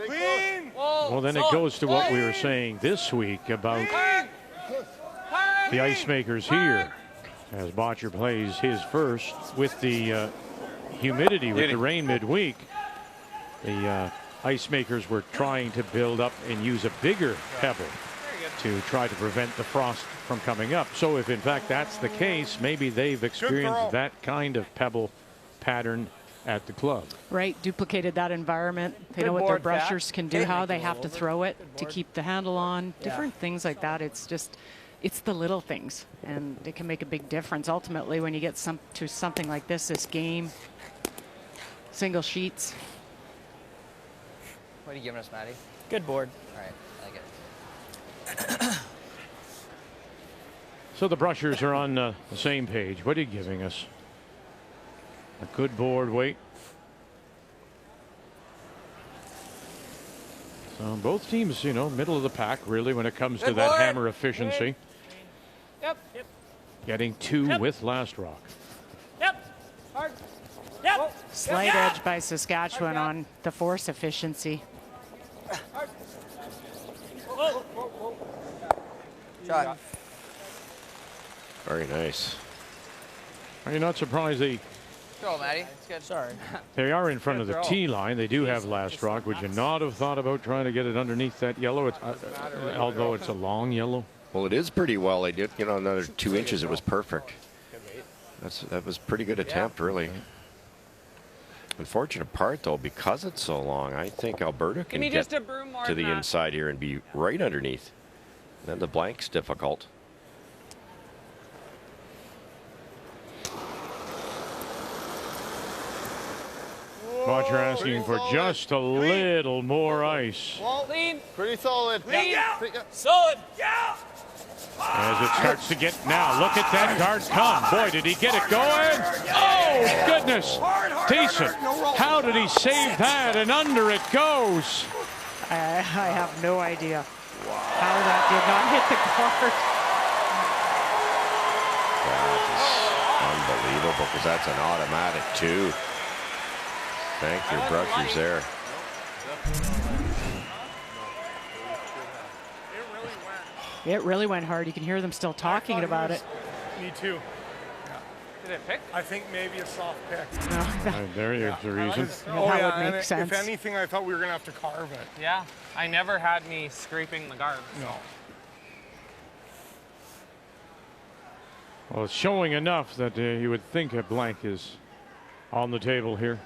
Speaker 1: Well, then it goes to what we were saying this week about the ice makers here, as Bottcher plays his first with the humidity, with the rain midweek. The ice makers were trying to build up and use a bigger pebble to try to prevent the frost from coming up. So if in fact that's the case, maybe they've experienced that kind of pebble pattern at the club.
Speaker 2: Right, duplicated that environment. They know what their brushers can do, how they have to throw it to keep the handle on, different things like that. It's just, it's the little things, and it can make a big difference ultimately when you get to something like this game, single sheets.
Speaker 9: What are you giving us, Maddie?
Speaker 7: Good board.
Speaker 9: All right, I like it.
Speaker 1: So the brushers are on the same page. What are you giving us? A good board weight. So both teams, you know, middle of the pack really when it comes to that hammer efficiency.
Speaker 7: Yep. Yep.
Speaker 1: Getting 2 with last rock.
Speaker 7: Yep. Hard. Yep.
Speaker 2: Slight edge by Saskatchewan on the force efficiency.
Speaker 9: Shot.
Speaker 3: Very nice.
Speaker 1: Are you not surprised
Speaker 9: Throw, Maddie. It's good.
Speaker 7: Sorry.
Speaker 1: they are in front of the tee line? They do have last rock. Would you not have thought about trying to get it underneath that yellow? Although it's a long yellow.
Speaker 3: Well, it is pretty well. They did get on another 2 inches. It was perfect. That was pretty good attempt, really. Unfortunate part, though, because it's so long, I think Alberta can get to the inside here and be right underneath. Then the blank's difficult.
Speaker 1: Bottcher asking for just a little more ice.
Speaker 7: Clean.
Speaker 8: Pretty solid.
Speaker 7: Clean. Solid.
Speaker 1: As it starts to get now, look at that guard come. Boy, did he get it going. Oh, goodness. Thiessen, how did he save that? And under it goes.
Speaker 2: I have no idea how that did not hit the guard.
Speaker 3: That is unbelievable, because that's an automatic, too. Thank your brushers there.
Speaker 2: It really went hard. You can hear them still talking about it.
Speaker 10: Me too.
Speaker 7: Did it pick?
Speaker 10: I think maybe a soft pick.
Speaker 1: There's the reason.
Speaker 2: That would make
Speaker 10: and
Speaker 2: sense.
Speaker 10: If anything, I thought we were going to have to carve it.
Speaker 5: Yeah, I never had me scraping the guard.
Speaker 10: No.
Speaker 1: Well, it's showing enough that you would think a blank is on the table here.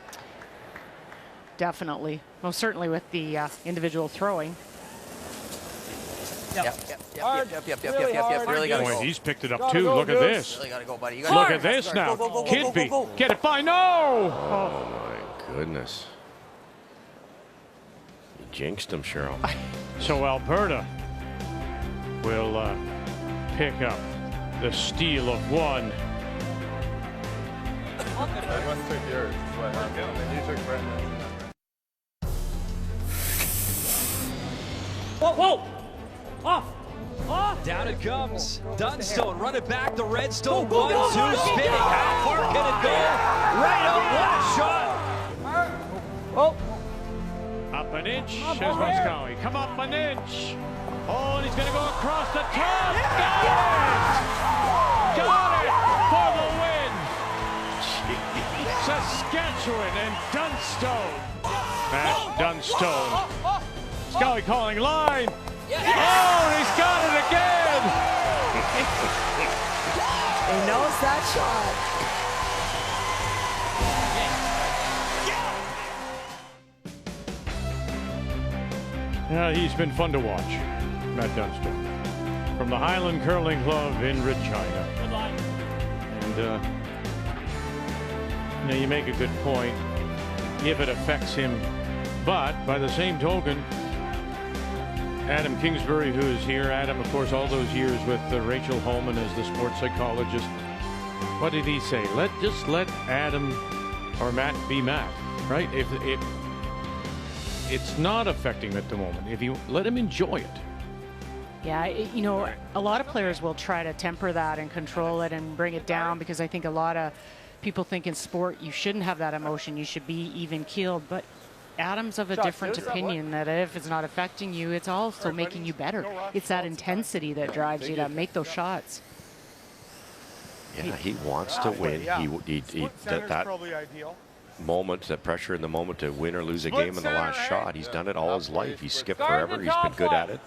Speaker 2: definitely. Most certainly with the individual throwing.
Speaker 9: Yep. Really gotta
Speaker 1: Boy,
Speaker 9: go.
Speaker 1: he's picked it up too. Look at this.
Speaker 9: Really gotta go, buddy.
Speaker 1: Look at this now. Kidby, get it by. No!
Speaker 3: Oh my goodness. You jinxed him, Cheryl.
Speaker 1: So Alberta will pick up the steal of one.
Speaker 8: I must take yours. Is what happened. And you took Brendan's.
Speaker 7: Whoa! Off!
Speaker 11: Down it comes. Dunstone run it back. The Redstone 1-2 spinning. How far can it go? Right up. What a shot.
Speaker 1: Up an inch, says Moskowy. Come up an inch. Oh, and he's going to go across the top. Got it! Got it for the win. Saskatchewan and Dunstone. Matt Dunstone. Skowy calling line. Oh, and he's got it again.
Speaker 12: He knows that shot.
Speaker 1: Yeah, he's been fun to watch, Matt Dunstone, from the Highland Curling Club in Regina. And you make a good point if it affects him, but by the same token, Adam Kingsbury, who is here, Adam, of course, all those years with Rachel Holman as the sports psychologist. What did he say? Just let Adam or Matt be Matt, right? If it's not affecting him at the moment, if you let him enjoy it.
Speaker 2: Yeah, you know, a lot of players will try to temper that and control it and bring it down, because I think a lot of people think in sport you shouldn't have that emotion. You should be even keeled. But Adam's of a different opinion, that if it's not affecting you, it's also making you better. It's that intensity that drives you to make those shots.
Speaker 3: Yeah, he wants to win. That moment, that pressure in the moment to win or lose a game in the last shot, he's done it all his life. He's skipped forever. He's been good at it.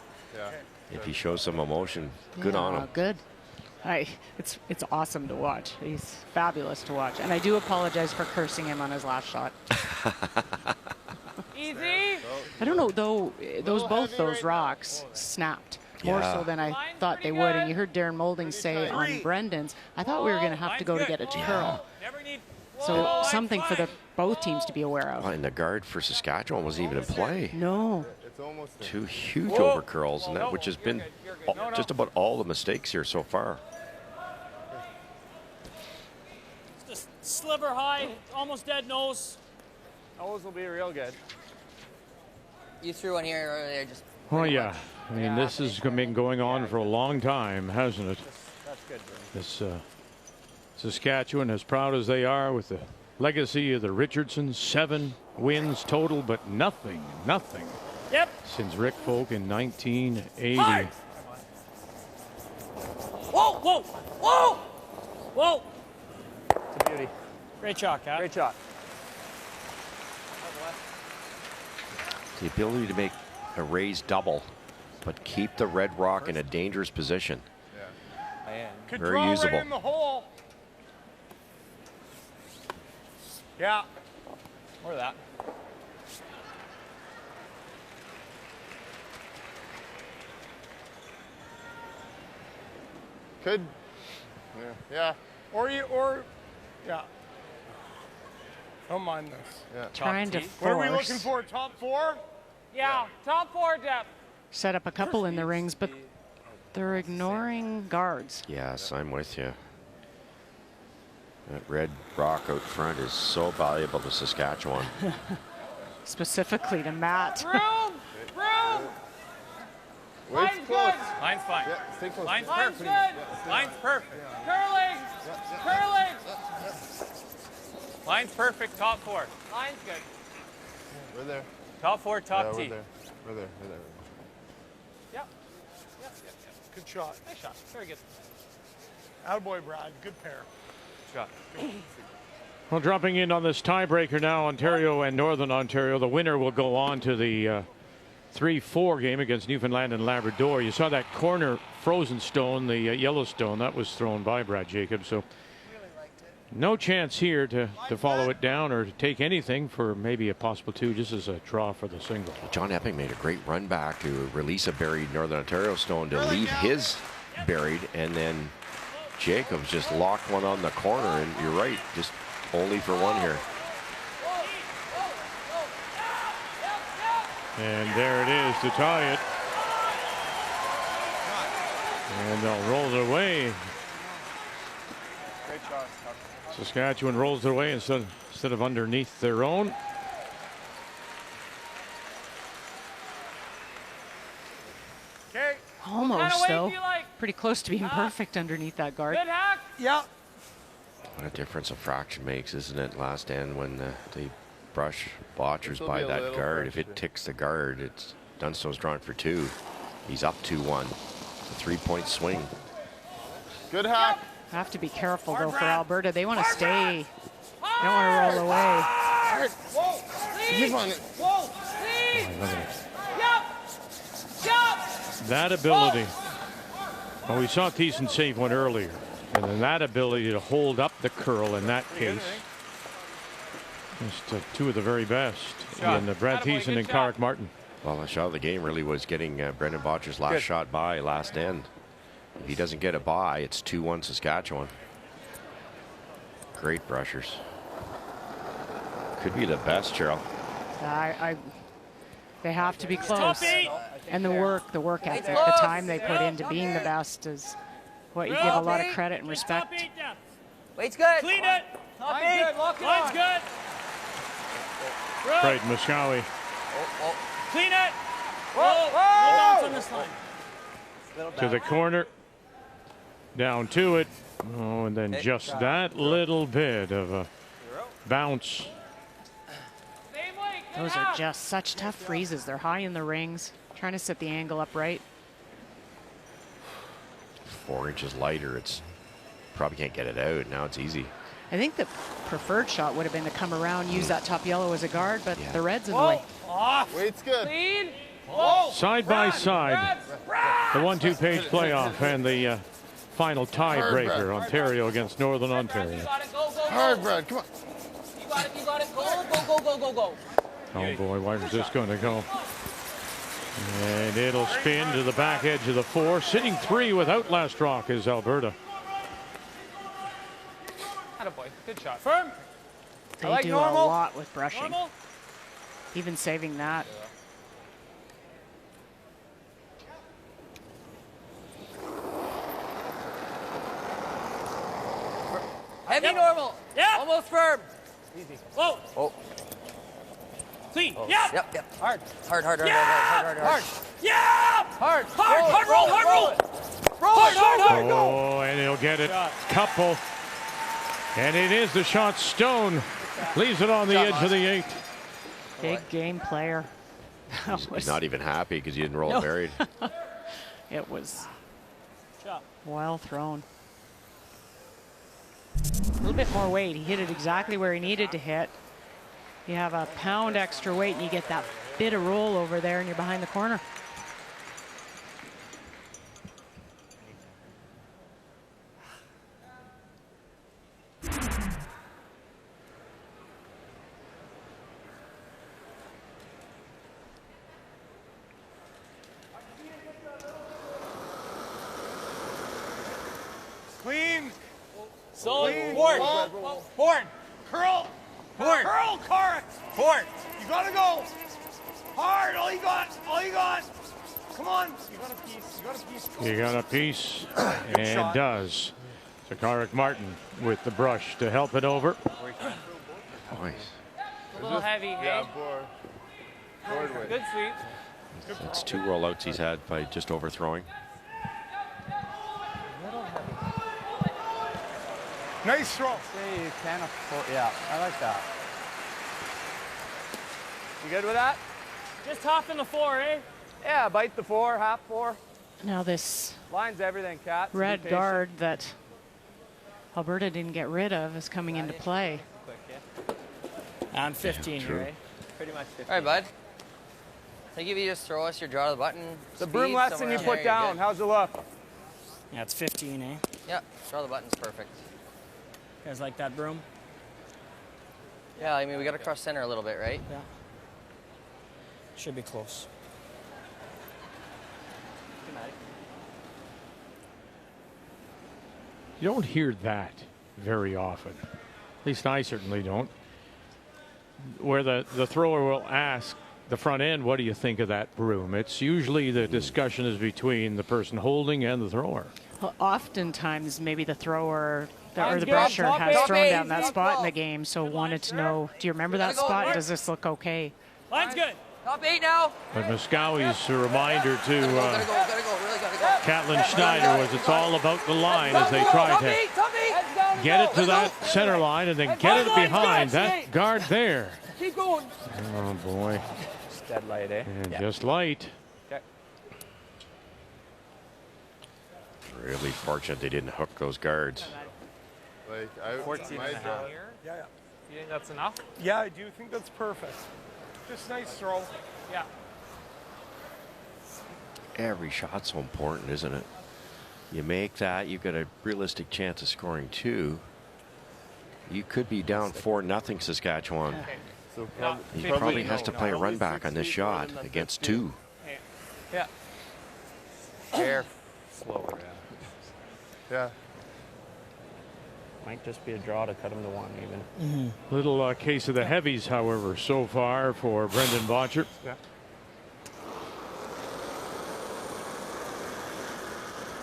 Speaker 3: If he shows some emotion, good on him.
Speaker 2: Good. It's awesome to watch. He's fabulous to watch. And I do apologize for cursing him on his last shot.
Speaker 7: Easy.
Speaker 2: I don't know, though, both those rocks snapped more so than I thought they would. And you heard Darren Moulding say on Brendan's, I thought we were going to have to go to get a curl. So something for both teams to be aware of.
Speaker 3: Well, and the guard for Saskatchewan wasn't even in play.
Speaker 2: No.
Speaker 3: Two huge over curls, and which has been just about all the mistakes here so far.
Speaker 7: Just sliver high, almost dead nose.
Speaker 8: Nose will be real good.
Speaker 9: You threw one here earlier. Just.
Speaker 1: Oh yeah, I mean this has been going on for a long time, hasn't it?
Speaker 8: That's good.
Speaker 1: This Saskatchewan, as proud as they are with the legacy of the Richardsons, 7 wins total, but nothing since Rick Folk in 1980.
Speaker 7: Whoa!
Speaker 8: It's a beauty.
Speaker 7: Great shot, Cat.
Speaker 8: Great shot.
Speaker 3: The ability to make a raised double, but keep the red rock in a dangerous position. Very usable.
Speaker 10: Right in the hole. Yeah.
Speaker 8: More of that. Could. Yeah.
Speaker 10: Yeah. Don't mind this.
Speaker 8: Yeah.
Speaker 2: Trying to
Speaker 10: What are we
Speaker 2: force.
Speaker 10: looking for? Top 4?
Speaker 7: Yeah, top 4 depth.
Speaker 2: Set up a couple in the rings, but they're ignoring guards.
Speaker 3: Yes, I'm with you. That red rock out front is so valuable to Saskatchewan.
Speaker 2: Specifically to Matt.
Speaker 7: Room!
Speaker 8: Line's close.
Speaker 7: Line's fine.
Speaker 8: Yeah, stay close.
Speaker 7: Line's
Speaker 8: Line's
Speaker 7: perfect.
Speaker 8: good.
Speaker 7: Line's perfect. Curling! Line's perfect, top 4. Line's good.
Speaker 8: We're there.
Speaker 7: Top 4, top
Speaker 8: We're
Speaker 7: T.
Speaker 8: there. We're there.
Speaker 7: Yep.
Speaker 10: Good shot.
Speaker 7: Nice shot. Very good.
Speaker 10: Attaboy, Brad. Good pair.
Speaker 7: Shot.
Speaker 1: Well, dropping in on this tiebreaker now, Ontario and Northern Ontario. The winner will go on to the 3-4 game against Newfoundland and Labrador. You saw that corner frozen stone, the Yellowstone, that was thrown by Brad Jacobs. So No chance here to follow it down or to take anything for maybe a possible 2, just as a draw for the single.
Speaker 3: John Epping made a great run back to release a buried Northern Ontario stone to leave his buried, and then Jacobs just locked one on the corner, and you're right, just only for 1 here.
Speaker 1: And there it is to tie it. And they'll roll it away. Saskatchewan rolls it away instead of underneath their own.
Speaker 2: Almost, though. Pretty close to being perfect underneath that guard.
Speaker 12: Yeah.
Speaker 3: What a difference a fraction makes, isn't it? Last end when they brush Bottcher's by that guard. If it ticks the guard, it's Dunstone's drawn for 2. He's up 2-1. A 3-point swing.
Speaker 10: Good hack.
Speaker 2: Have to be careful, though, for Alberta. They want to stay. They don't want to roll away.
Speaker 1: That ability. Well, we saw Thiessen save one earlier. And then that ability to hold up the curl in that case. Just 2 of the very best in Brad Thiessen and Carrick Martin.
Speaker 3: Well, the shot of the game really was getting Brendan Bottcher's last shot by last end. If he doesn't get a bye, it's 2-1 Saskatchewan. Great brushers. Could be the best, Cheryl.
Speaker 2: They have to be close. And the work ethic, the time they put into being the best is what you give a lot of credit and respect.
Speaker 9: Weight's good.
Speaker 7: Clean it.
Speaker 9: Line's good. Lock it on.
Speaker 7: Line's good.
Speaker 1: Right, Muscowie.
Speaker 7: Clean it. Whoa. Bounce on this line.
Speaker 1: To the corner. Down to it. Oh, and then just that little bit of a bounce.
Speaker 2: Those are just such tough freezes. They're high in the rings, trying to set the angle up right.
Speaker 3: 4 inches lighter. It's probably can't get it out. Now it's easy.
Speaker 2: I think the preferred shot would have been to come around, use that top yellow as a guard, but the red's in the way.
Speaker 10: Weight's good.
Speaker 7: Clean.
Speaker 1: Side by side, the 1-2 page playoff and the final tiebreaker, Ontario against Northern Ontario.
Speaker 10: Hard, Brad. Come on.
Speaker 9: You got it. Go.
Speaker 1: Oh boy, where's this going to go? And it'll spin to the back edge of the 4. Sitting 3 without last rock is Alberta.
Speaker 5: Attaboy. Good shot.
Speaker 7: Firm.
Speaker 2: They do a lot with brushing.
Speaker 7: Normal.
Speaker 2: Even saving that.
Speaker 9: Heavy normal.
Speaker 7: Yeah.
Speaker 9: Almost firm.
Speaker 5: Easy.
Speaker 7: Whoa.
Speaker 9: Oh.
Speaker 7: Clean.
Speaker 9: Oh.
Speaker 7: Yeah.
Speaker 9: Yep.
Speaker 5: Hard.
Speaker 9: Hard.
Speaker 7: Yeah.
Speaker 9: Hard.
Speaker 7: Roll.
Speaker 1: Oh, and he'll get it. Couple. And it is the shot. Stone leaves it on the edge of the 8.
Speaker 2: Big game player.
Speaker 3: He's not even happy because he didn't roll it buried.
Speaker 2: It was well thrown. A little bit more weight. He hit it exactly where he needed to hit. You have a pound extra weight and you get that bit of roll over there and you're behind the corner.
Speaker 10: Clean.
Speaker 7: So, Horn.
Speaker 10: Curl.
Speaker 7: Horn.
Speaker 10: Curl, Carrick.
Speaker 7: Horn.
Speaker 10: You gotta go. Hard. All you got. Come on. You got a piece.
Speaker 1: And does. So Carrick Martin with the brush to help it over.
Speaker 3: Nice.
Speaker 7: A little heavy, hey? Good sweep.
Speaker 3: That's 2 rollouts he's had by just overthrowing.
Speaker 10: Nice throw.
Speaker 8: Yeah, you can afford. Yeah, I like that. You good with that?
Speaker 7: Just half in the 4, eh?
Speaker 8: Yeah, bite the 4, half 4.
Speaker 2: Now this
Speaker 8: Line's everything, Kat.
Speaker 2: red guard that Alberta didn't get rid of is coming into play.
Speaker 7: I'm 15 here, eh? Pretty much 15.
Speaker 9: All right, bud. I think if you just throw us your draw to the button.
Speaker 8: The broom lesson you put down, how's it look?
Speaker 7: Yeah, it's 15, eh?
Speaker 9: Yeah, draw the button's perfect.
Speaker 7: You guys like that broom?
Speaker 9: Yeah, I mean, we got to cross center a little bit, right?
Speaker 7: Yeah. Should be close.
Speaker 1: You don't hear that very often. At least I certainly don't. Where the thrower will ask the front end, what do you think of that broom? It's usually the discussion is between the person holding and the thrower.
Speaker 2: Well, oftentimes, maybe the thrower or the
Speaker 7: good.
Speaker 2: brusher
Speaker 7: Top
Speaker 2: has
Speaker 7: eight.
Speaker 2: thrown down that
Speaker 9: Top
Speaker 2: spot in
Speaker 9: ball.
Speaker 2: the game, so wanted to know, do you remember that spot? Does this look okay?
Speaker 7: Line's good.
Speaker 9: Top 8 now.
Speaker 1: But Muskowie's reminder to
Speaker 9: Gotta go, really gotta go.
Speaker 1: Catlin Schneider was it's all about the line as they try
Speaker 9: Top
Speaker 1: to
Speaker 9: 8, top 8.
Speaker 1: get it to that center line and then get it behind that guard there.
Speaker 9: Keep going.
Speaker 1: Oh boy.
Speaker 8: Just dead light, eh?
Speaker 1: And just light.
Speaker 8: Okay.
Speaker 3: Really fortunate they didn't hook those guards.
Speaker 13: Like, I
Speaker 8: 14 and a half.
Speaker 10: Yeah,
Speaker 5: You think that's enough?
Speaker 10: yeah, I do think that's perfect. Just nice throw.
Speaker 5: Yeah.
Speaker 3: Every shot's so important, isn't it? You make that, you've got a realistic chance of scoring 2. You could be down 4-0 Saskatchewan.
Speaker 13: So
Speaker 3: He probably has to play a run back on this shot against 2.
Speaker 8: Yeah. Air slower.
Speaker 13: Yeah.
Speaker 8: Might just be a draw to cut him to 1 even.
Speaker 1: Little case of the heavies, however, so far for Brendan Bottcher.
Speaker 8: Yeah.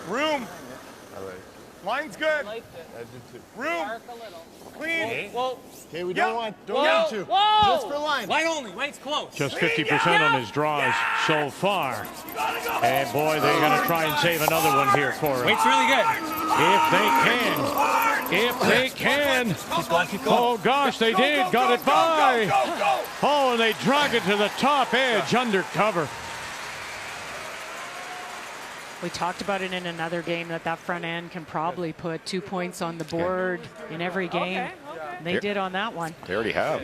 Speaker 10: Room.
Speaker 13: All right.
Speaker 10: Line's good.
Speaker 13: I did too.
Speaker 10: Room. Clean.
Speaker 7: Whoa.
Speaker 13: Okay, we
Speaker 10: Yeah.
Speaker 13: don't want. Don't
Speaker 7: Whoa.
Speaker 13: need to.
Speaker 7: Whoa.
Speaker 13: Just for line.
Speaker 7: Line only. Line's close.
Speaker 1: Just 50% on his draws so far. And boy, they're going to try and save another one here for him.
Speaker 7: Weight's really good.
Speaker 1: If they can. If they can.
Speaker 7: Keep going, keep going.
Speaker 1: Oh, gosh, they did. Got it by. Oh, and they drag it to the top edge under cover.
Speaker 2: We talked about it in another game that front end can probably put 2 points on the board in every game.
Speaker 7: Okay, okay.
Speaker 2: They did on that one.
Speaker 3: They already have.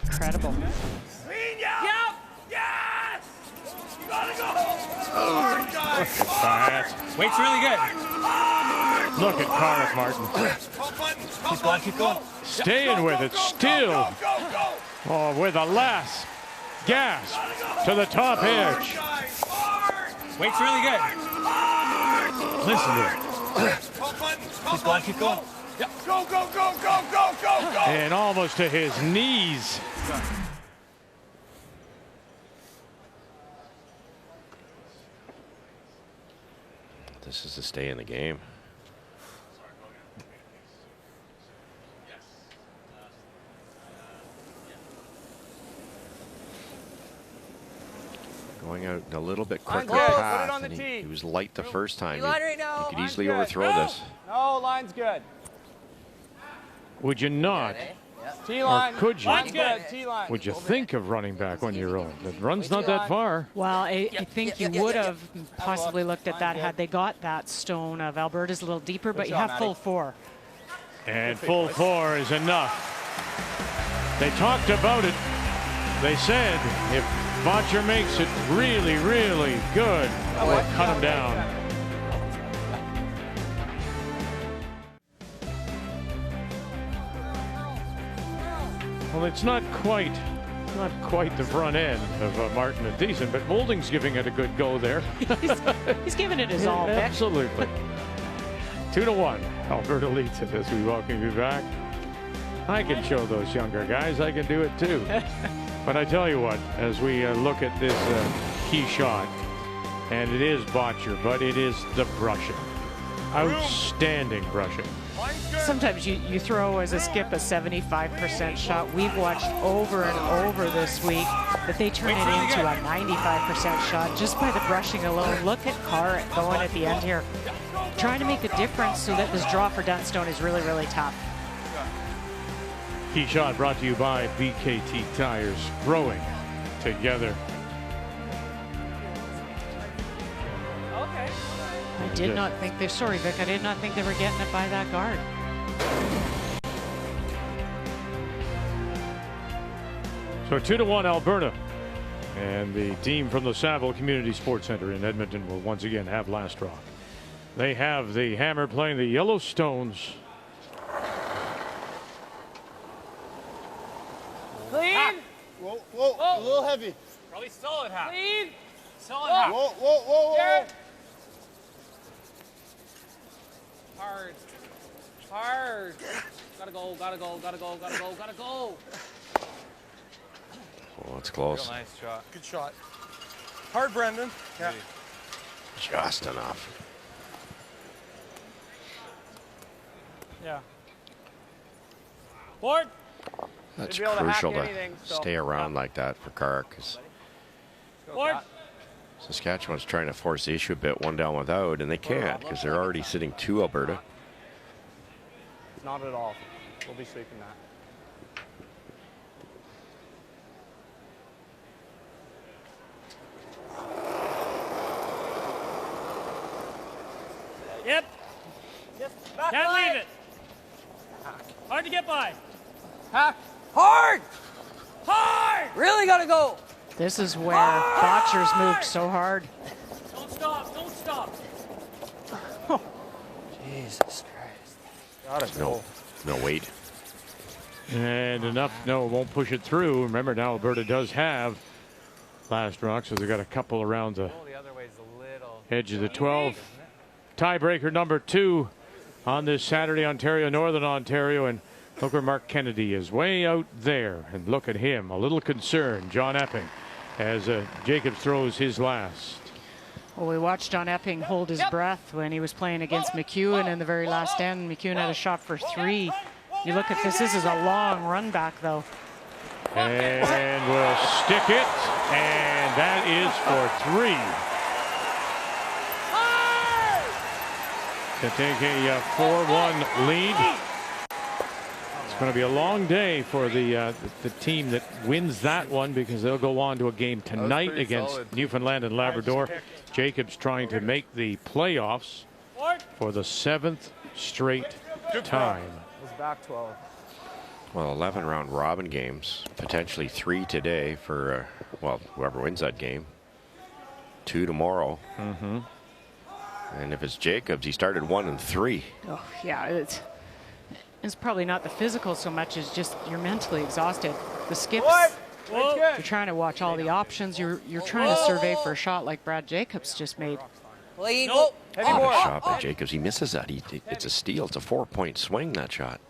Speaker 2: Incredible.
Speaker 10: Clean, yeah.
Speaker 7: Yep.
Speaker 10: Yes. You gotta go.
Speaker 7: Weight's really good.
Speaker 1: Look at Carrick Martin.
Speaker 7: Keep going, keep going.
Speaker 1: Staying with it still.
Speaker 10: Go, go, go.
Speaker 1: Oh, with a last gasp to the top edge.
Speaker 7: Weight's really good.
Speaker 1: Listen to it.
Speaker 7: Keep going, keep going.
Speaker 10: Go, go, go, go, go, go, go.
Speaker 1: And almost to his knees.
Speaker 3: This is to stay in the game. Going out a little bit quicker
Speaker 8: Good. Put it
Speaker 3: path.
Speaker 8: on the
Speaker 3: And
Speaker 8: tee.
Speaker 3: he was light the first time.
Speaker 9: Line right now.
Speaker 3: He could
Speaker 8: Line's
Speaker 3: easily
Speaker 8: good.
Speaker 3: overthrow this.
Speaker 8: No, line's good.
Speaker 1: Would you not?
Speaker 8: T
Speaker 1: Or
Speaker 8: line.
Speaker 1: could you?
Speaker 8: Line's good. T line.
Speaker 1: Would you think of running back on your own? The run's not that far.
Speaker 2: Well, I think you would have possibly looked at that had they got that stone of Alberta's a little deeper, but you have full 4.
Speaker 1: And full 4 is enough. They talked about it. They said if Bottcher makes it really, really good, we'll cut him down. Well, it's not quite the front end of Martin and Thiessen, but Molding's giving it a good go there.
Speaker 2: He's giving it his all, Vic.
Speaker 1: Absolutely. 2-1. Alberta leads it as we welcome you back. I can show those younger guys. I can do it too. But I tell you what, as we look at this key shot, and it is Bottcher, but it is the brushing. Outstanding brushing.
Speaker 2: Sometimes you throw as a skip a 75% shot. We've watched over and over this week that they turn it into a 95% shot just by the brushing alone. Look at Carr going at the end here. Trying to make a difference so that this draw for Dunstone is really, really tough.
Speaker 1: Key shot brought to you by BKT Tires. Growing together.
Speaker 7: Okay.
Speaker 2: I did not think they, sorry Vic, I did not think they were getting it by that guard.
Speaker 1: So 2-1 Alberta. And the team from the Saville Community Sports Center in Edmonton will once again have last draw. They have the Hammer playing the Yellowstones
Speaker 10: Whoa, a little heavy.
Speaker 7: Probably solid half.
Speaker 10: Clean.
Speaker 7: Solid half.
Speaker 10: Whoa, whoa, whoa, whoa.
Speaker 7: Garrett.
Speaker 5: Hard. Hard. Gotta go, gotta go, gotta go, gotta go, gotta go.
Speaker 3: Oh, it's close.
Speaker 8: Real nice shot.
Speaker 10: Good shot. Hard, Brendan. Yeah.
Speaker 3: Just enough.
Speaker 7: Yeah. Board.
Speaker 3: That's
Speaker 7: Should be able to hack
Speaker 3: crucial to
Speaker 7: anything, so-
Speaker 3: stay around like that for Carr, because
Speaker 7: Board.
Speaker 3: Saskatchewan's trying to force the issue a bit, one down without, and they can't because they're already sitting 2 Alberta.
Speaker 8: Not at all. We'll be sweeping that.
Speaker 7: Yep. Can't leave it. Hard to get by.
Speaker 9: Hack. Hard.
Speaker 7: Hard.
Speaker 9: Really gotta go.
Speaker 2: This is where Bottcher's moved so hard.
Speaker 7: Don't stop. Don't stop.
Speaker 9: Jesus Christ.
Speaker 8: Gotta go.
Speaker 3: No weight.
Speaker 1: And enough. No, it won't push it through. Remember, now Alberta does have last rock, so they've got a couple around the
Speaker 8: The other way's a little.
Speaker 1: edge of the 12. Tiebreaker number 2 on this Saturday, Ontario, Northern Ontario. And look where Mark Kennedy is, way out there. And look at him, a little concerned, John Epping, as Jacobs throws his last.
Speaker 2: Well, we watched John Epping hold his breath when he was playing against McEwen in the very last end. McEwen had a shot for 3. You look at this. This is a long run back, though.
Speaker 1: And we'll stick it. And that is for 3. To take a 4-1 lead. It's going to be a long day for the team that wins that one, because they'll go on to a game tonight against
Speaker 13: solid.
Speaker 1: Newfoundland and Labrador. Jacobs trying to make the playoffs for the 7th straight time.
Speaker 8: It was back 12.
Speaker 3: Well, 11 round robin games, potentially 3 today for, well, whoever wins that game. 2 tomorrow.
Speaker 1: Mm-hmm.
Speaker 3: And if it's Jacobs, he started 1 and 3.
Speaker 2: Oh, yeah, it's probably not the physical so much as just you're mentally exhausted. The skips, you're trying to watch all the options. You're trying to survey for a shot like Brad Jacobs just made.
Speaker 9: Clean.
Speaker 3: What a shot by Jacobs. He misses that. It's a steal. It's a 4-point swing, that shot.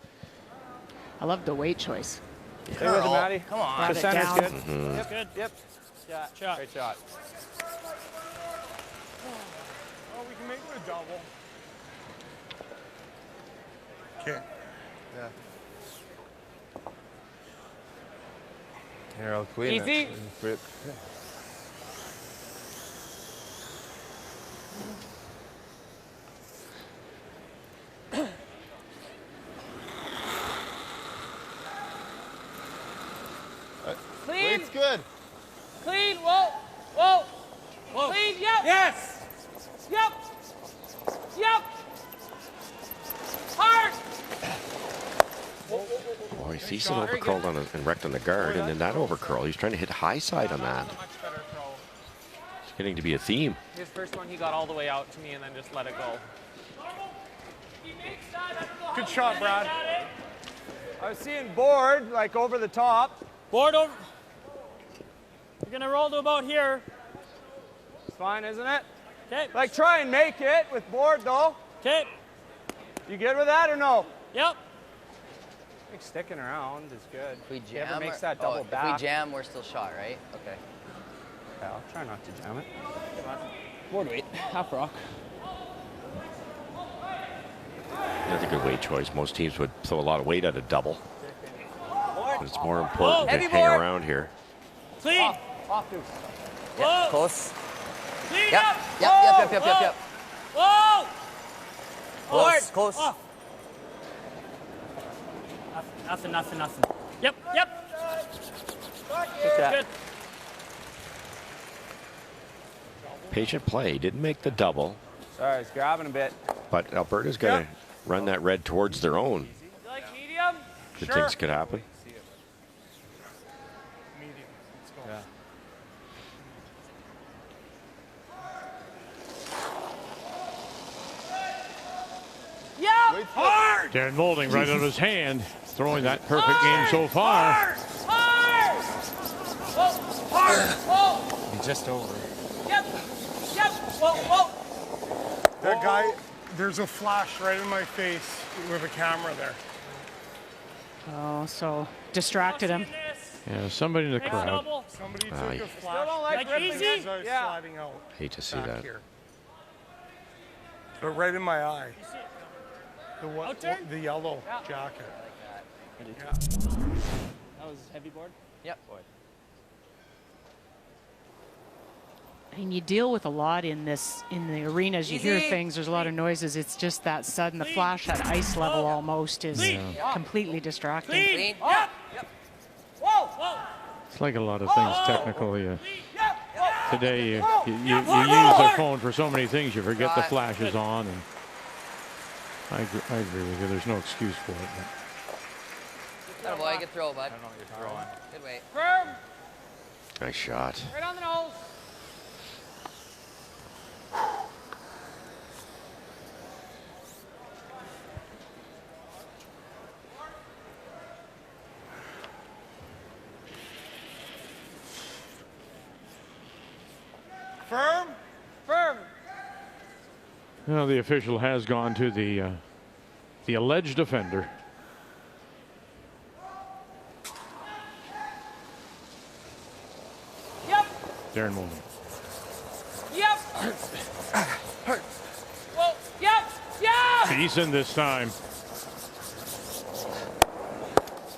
Speaker 2: I love the weight choice.
Speaker 8: Stay with it, Matty.
Speaker 9: Come on.
Speaker 2: Brought it
Speaker 8: Percent is
Speaker 2: down.
Speaker 8: good.
Speaker 3: Mm-hmm.
Speaker 8: Yep.
Speaker 7: Good.
Speaker 8: Yep.
Speaker 7: Shot.
Speaker 8: Great shot.
Speaker 10: Oh, we can make it a double. Okay.
Speaker 13: Yeah. Here, I'll clean
Speaker 7: Easy.
Speaker 13: it. Flip.
Speaker 7: Clean.
Speaker 10: Weight's good.
Speaker 7: Clean. Whoa. Whoa.
Speaker 10: Whoa.
Speaker 7: Clean. Yep.
Speaker 10: Yes.
Speaker 7: Yep. Yep. Hard.
Speaker 3: Oh, he sees it overcurled on and wrecked on the guard, and then that overcurl. He's trying to hit high side on that.
Speaker 5: Much better throw.
Speaker 3: It's getting to be a theme.
Speaker 5: His first one, he got all the way out to me and then just let it go.
Speaker 10: Good shot, Brad.
Speaker 8: I was seeing board, like over the top.
Speaker 7: Board over. You're gonna roll to about here.
Speaker 8: It's fine, isn't it?
Speaker 7: Okay.
Speaker 8: Like, try and make it with board, though.
Speaker 7: Okay.
Speaker 8: You good with that or no?
Speaker 7: Yep.
Speaker 8: I think sticking around is good.
Speaker 9: If we
Speaker 8: He ever
Speaker 9: jam,
Speaker 8: makes that double
Speaker 9: if
Speaker 8: back.
Speaker 9: we jam, we're still shot, right? Okay.
Speaker 8: Yeah, I'll try not to jam it.
Speaker 5: Board weight, half rock.
Speaker 3: That's a good weight choice. Most teams would throw a lot of weight at a double. But it's more important to
Speaker 9: Heavy
Speaker 3: hang
Speaker 9: board.
Speaker 3: around here.
Speaker 7: Clean.
Speaker 8: Off to.
Speaker 9: Yep, close.
Speaker 7: Clean
Speaker 9: Yep.
Speaker 7: up.
Speaker 9: Yep.
Speaker 7: Whoa.
Speaker 9: Close. Close.
Speaker 7: Oh. Nothing. Yep. Good.
Speaker 3: Patient play. He didn't make the double,
Speaker 8: Sorry, it's grabbing a bit.
Speaker 3: but Alberta's going to run that red towards their own.
Speaker 7: You like medium?
Speaker 3: Good things could happen.
Speaker 10: Medium. Let's go.
Speaker 8: Yeah.
Speaker 7: Yep. Hard.
Speaker 1: Darren Moulding right out of his hand, throwing that perfect game so far.
Speaker 7: Hard.
Speaker 10: Hard.
Speaker 3: He's just over.
Speaker 10: Yep. Yep. Whoa, whoa.
Speaker 14: That guy, there's a flash right in my face with a camera there.
Speaker 2: Oh, so distracted him.
Speaker 1: Yeah, somebody in the crowd.
Speaker 14: Somebody
Speaker 3: Ah,
Speaker 14: took
Speaker 3: yeah.
Speaker 14: a flash.
Speaker 10: don't like
Speaker 14: right
Speaker 10: easy?
Speaker 14: as I was sliding out.
Speaker 3: Hate to see
Speaker 14: back
Speaker 3: that.
Speaker 14: Here. But right in my eye. The yellow jacket.
Speaker 7: That was heavy board?
Speaker 9: Yep.
Speaker 2: And you deal with a lot in the arenas. You hear things, there's a lot of noises. It's just that sudden. The flash at ice level almost is completely distracting.
Speaker 9: Clean.
Speaker 10: Yep. Yep. Whoa. Whoa.
Speaker 1: It's like a lot of things technical. Today you use the phone for so many things, you forget the flash is on. And I agree with you. There's no excuse for it.
Speaker 9: That boy, good throw, bud.
Speaker 8: I don't know what you're throwing.
Speaker 9: Good weight.
Speaker 10: Firm.
Speaker 3: Nice shot.
Speaker 10: Right on the nose.
Speaker 14: Firm?
Speaker 10: Firm.
Speaker 1: Well, the official has gone to the alleged offender.
Speaker 10: Yep.
Speaker 1: Darren Mullen.
Speaker 10: Yep. Whoa. Yep. Yeah.
Speaker 1: Decent this time.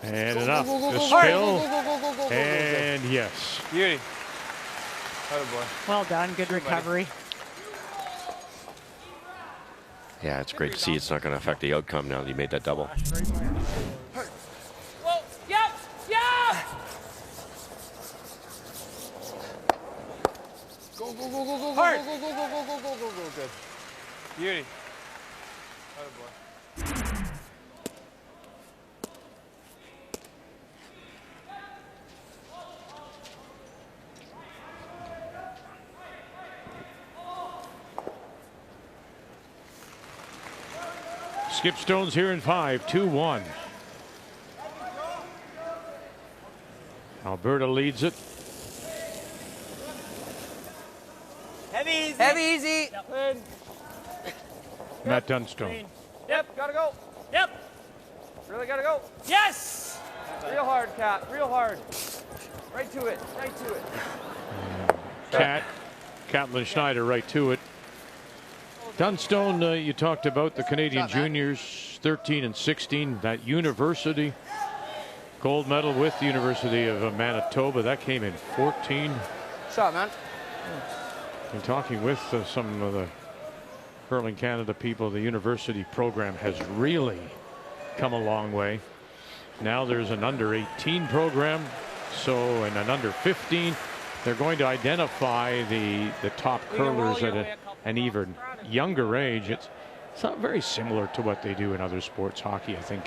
Speaker 1: And enough to
Speaker 10: Hard.
Speaker 1: spill. And yes.
Speaker 8: Beauty. Boy.
Speaker 2: Well done. Good recovery.
Speaker 3: Yeah, it's great to see. It's not going to affect the outcome now that you made that double.
Speaker 10: Whoa. Yep. Yeah.
Speaker 8: Go, go, go, go, go,
Speaker 10: Hard.
Speaker 8: go, go, go, go, go, go, go, go, good. Beauty. Boy.
Speaker 1: Skip Stone's here in 5, 2-1. Alberta leads it.
Speaker 10: Heavy easy.
Speaker 9: Heavy easy.
Speaker 10: Yep.
Speaker 1: Matt Dunstone.
Speaker 8: Yep, gotta go.
Speaker 10: Yep.
Speaker 8: Really gotta go.
Speaker 10: Yes.
Speaker 8: Real hard, Cat. Real hard. Right to it. Right to it.
Speaker 1: Catlin Schneider right to it. Dunstone, you talked about the Canadian juniors, 13 and 16, that university gold medal with the University of Manitoba. That came in 14.
Speaker 9: Shot, man.
Speaker 1: And talking with some of the Curling Canada people, the university program has really come a long way. Now there's an under 18 program, and an under 15. They're going to identify the top curlers at an even younger age. It's not very similar to what they do in other sports. Hockey, I think,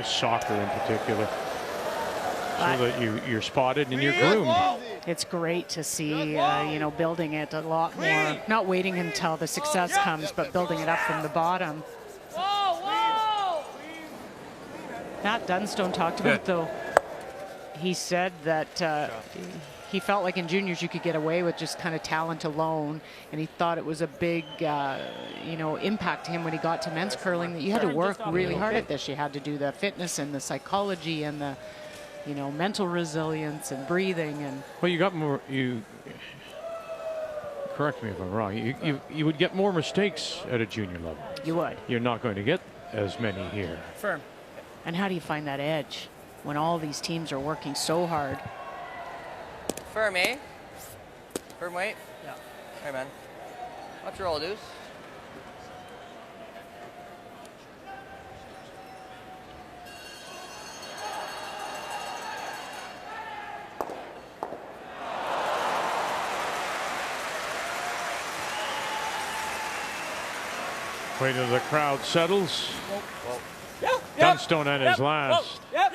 Speaker 1: soccer in particular, so that you're spotted and you're groomed.
Speaker 2: It's great to see, building it a lot more, not waiting until the success comes, but building it up from the bottom. Matt Dunstone talked about, though, he said that he felt like in juniors you could get away with just kind of talent alone, and he thought it was a big, impact to him when he got to men's curling, that you had to work really hard at this. You had to do the fitness and the psychology and the mental resilience and breathing. And
Speaker 1: well, you got more. You correct me if I'm wrong. You would get more mistakes at a junior level.
Speaker 2: You would.
Speaker 1: You're not going to get as many here.
Speaker 10: Firm.
Speaker 2: And how do you find that edge when all these teams are working so hard?
Speaker 9: Firm, eh? Firm weight?
Speaker 10: Yeah.
Speaker 9: Hey, man. Watch your roll, Deuce.
Speaker 1: Wait till the crowd settles.
Speaker 10: Yep.
Speaker 1: Dunstone on his last.
Speaker 10: Yep.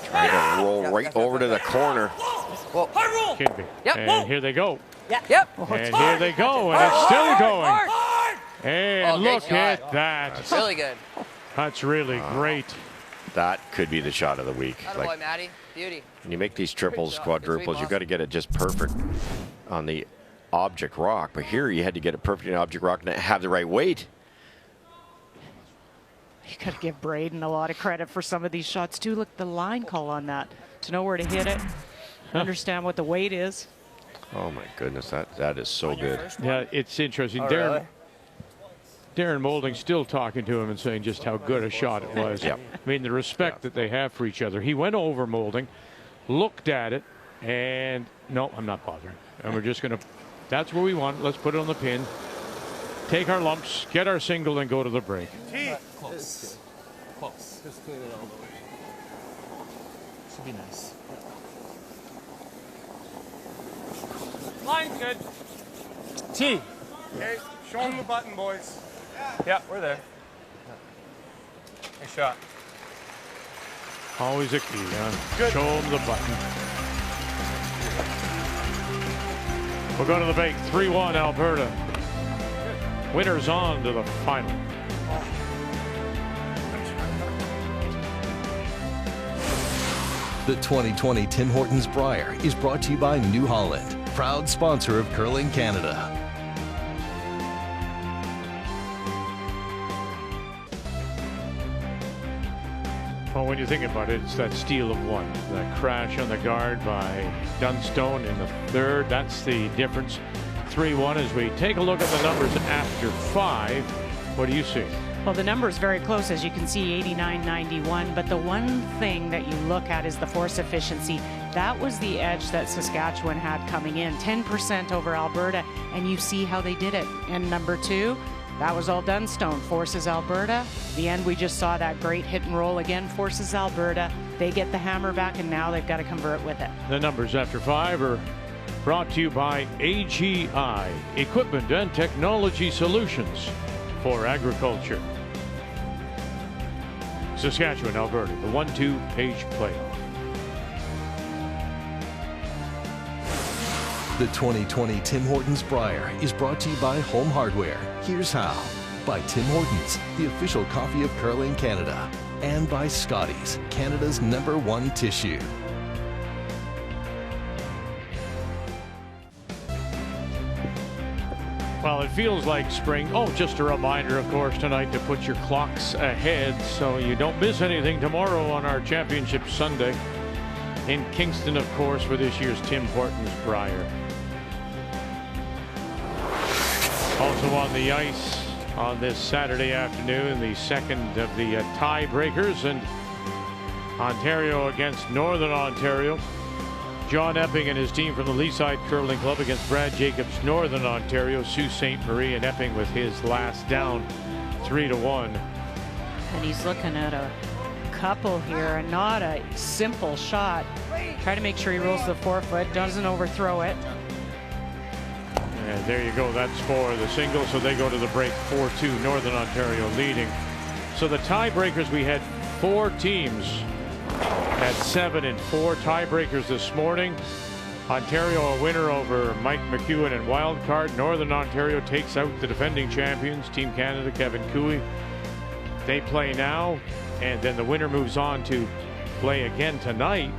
Speaker 3: Trying to roll right over to the corner.
Speaker 10: Hard roll.
Speaker 1: Kidby.
Speaker 9: Yep.
Speaker 1: And here they go.
Speaker 9: Yep.
Speaker 1: And here they go, and it's still going.
Speaker 10: Hard.
Speaker 1: And
Speaker 9: Oh, great
Speaker 1: look
Speaker 9: shot.
Speaker 1: at that.
Speaker 9: Really good.
Speaker 1: That's really great.
Speaker 3: That could be the shot of the week.
Speaker 9: Attaboy,
Speaker 3: Like,
Speaker 9: Maddie. Beauty.
Speaker 3: when you make these triples,
Speaker 9: Good
Speaker 3: quadruples,
Speaker 9: sweep,
Speaker 3: you've got to get it just perfect on the object rock. But here you had to get it perfect on the object rock and have the right weight.
Speaker 2: You got to give Braden a lot of credit for some of these shots too. Look, the line call on that, to know where to hit it, understand what the weight is.
Speaker 3: Oh my goodness, that is so good.
Speaker 1: Yeah, it's interesting.
Speaker 8: Oh,
Speaker 1: Darren Moulding still talking to him and saying just how good a shot it was.
Speaker 3: Yep.
Speaker 1: I mean, the respect that they have for each other. He went over Moulding, looked at it, and no, I'm not bothering. And we're just going to, that's where we want. Let's put it on the pin. Take our lumps, get our single, and go to the break.
Speaker 5: Close. Close. Just clean it all the way. Should be nice.
Speaker 10: Line's good.
Speaker 14: T. Okay, show them the button, boys.
Speaker 8: Yeah, we're there. Nice shot.
Speaker 1: Always a key, huh?
Speaker 14: Good.
Speaker 1: Show them the button. We'll go to the break. 3-1 Alberta. Winners on to the final.
Speaker 6: The 2020 Tim Hortons Brier is brought to you by New Holland, proud sponsor of Curling Canada.
Speaker 1: Well, when you think about it, it's that steal of one. That crash on the guard by Dunstone in the third. That's the difference. 3-1 as we take a look at the numbers after 5. What do you see?
Speaker 2: Well, the number is very close, as you can see, 89-91. But the one thing that you look at is the force efficiency. That was the edge that Saskatchewan had coming in, 10% over Alberta. And you see how they did it. And number 2, that was all Dunstone. Forces Alberta. The end, we just saw that great hit and roll again. Forces Alberta. They get the hammer back, and now they've got to convert with it.
Speaker 1: The numbers after 5 are brought to you by AGI, Equipment and Technology Solutions for Agriculture. Saskatchewan, Alberta, the 1-2 page playoff.
Speaker 6: The 2020 Tim Hortons Brier is brought to you by Home Hardware. Here's how. By Tim Hortons, the official coffee of Curling Canada. And by Scotties, Canada's #1 tissue.
Speaker 1: Well, it feels like spring. Oh, just a reminder, of course, tonight to put your clocks ahead so you don't miss anything tomorrow on our Championship Sunday in Kingston, of course, for this year's Tim Hortons Brier. Also on the ice on this Saturday afternoon, the second of the tiebreakers, and Ontario against Northern Ontario. John Epping and his team from the Leaside Curling Club against Brad Jacobs, Northern Ontario. Sault Ste. Marie, and Epping with his last down, 3-1.
Speaker 2: And he's looking at a couple here, and not a simple shot. Try to make sure he rolls the forefoot, doesn't overthrow it.
Speaker 1: And there you go. That's for the single. So they go to the break 4-2. Northern Ontario leading. So the tiebreakers, we had 4 teams at 7 and 4. Tiebreakers this morning. Ontario a winner over Mike McEwen and Wildcard. Northern Ontario takes out the defending champions, Team Canada, Kevin Cooey. They play now, and then the winner moves on to play again tonight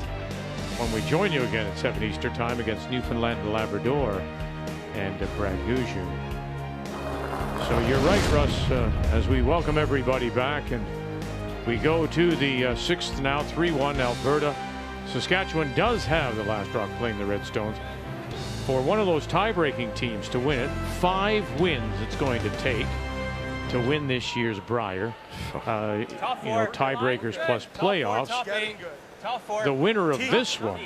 Speaker 1: when we join you again at 7 Eastern Time against Newfoundland and Labrador and Brad Goujon. So you're right, Russ, as we welcome everybody back, and we go to the 6th now, 3-1 Alberta. Saskatchewan does have the last rock playing the Redstones. For one of those tie-breaking teams to win it, 5 wins it's going to take to win this year's Brier. Tiebreakers plus playoffs. The winner of this one,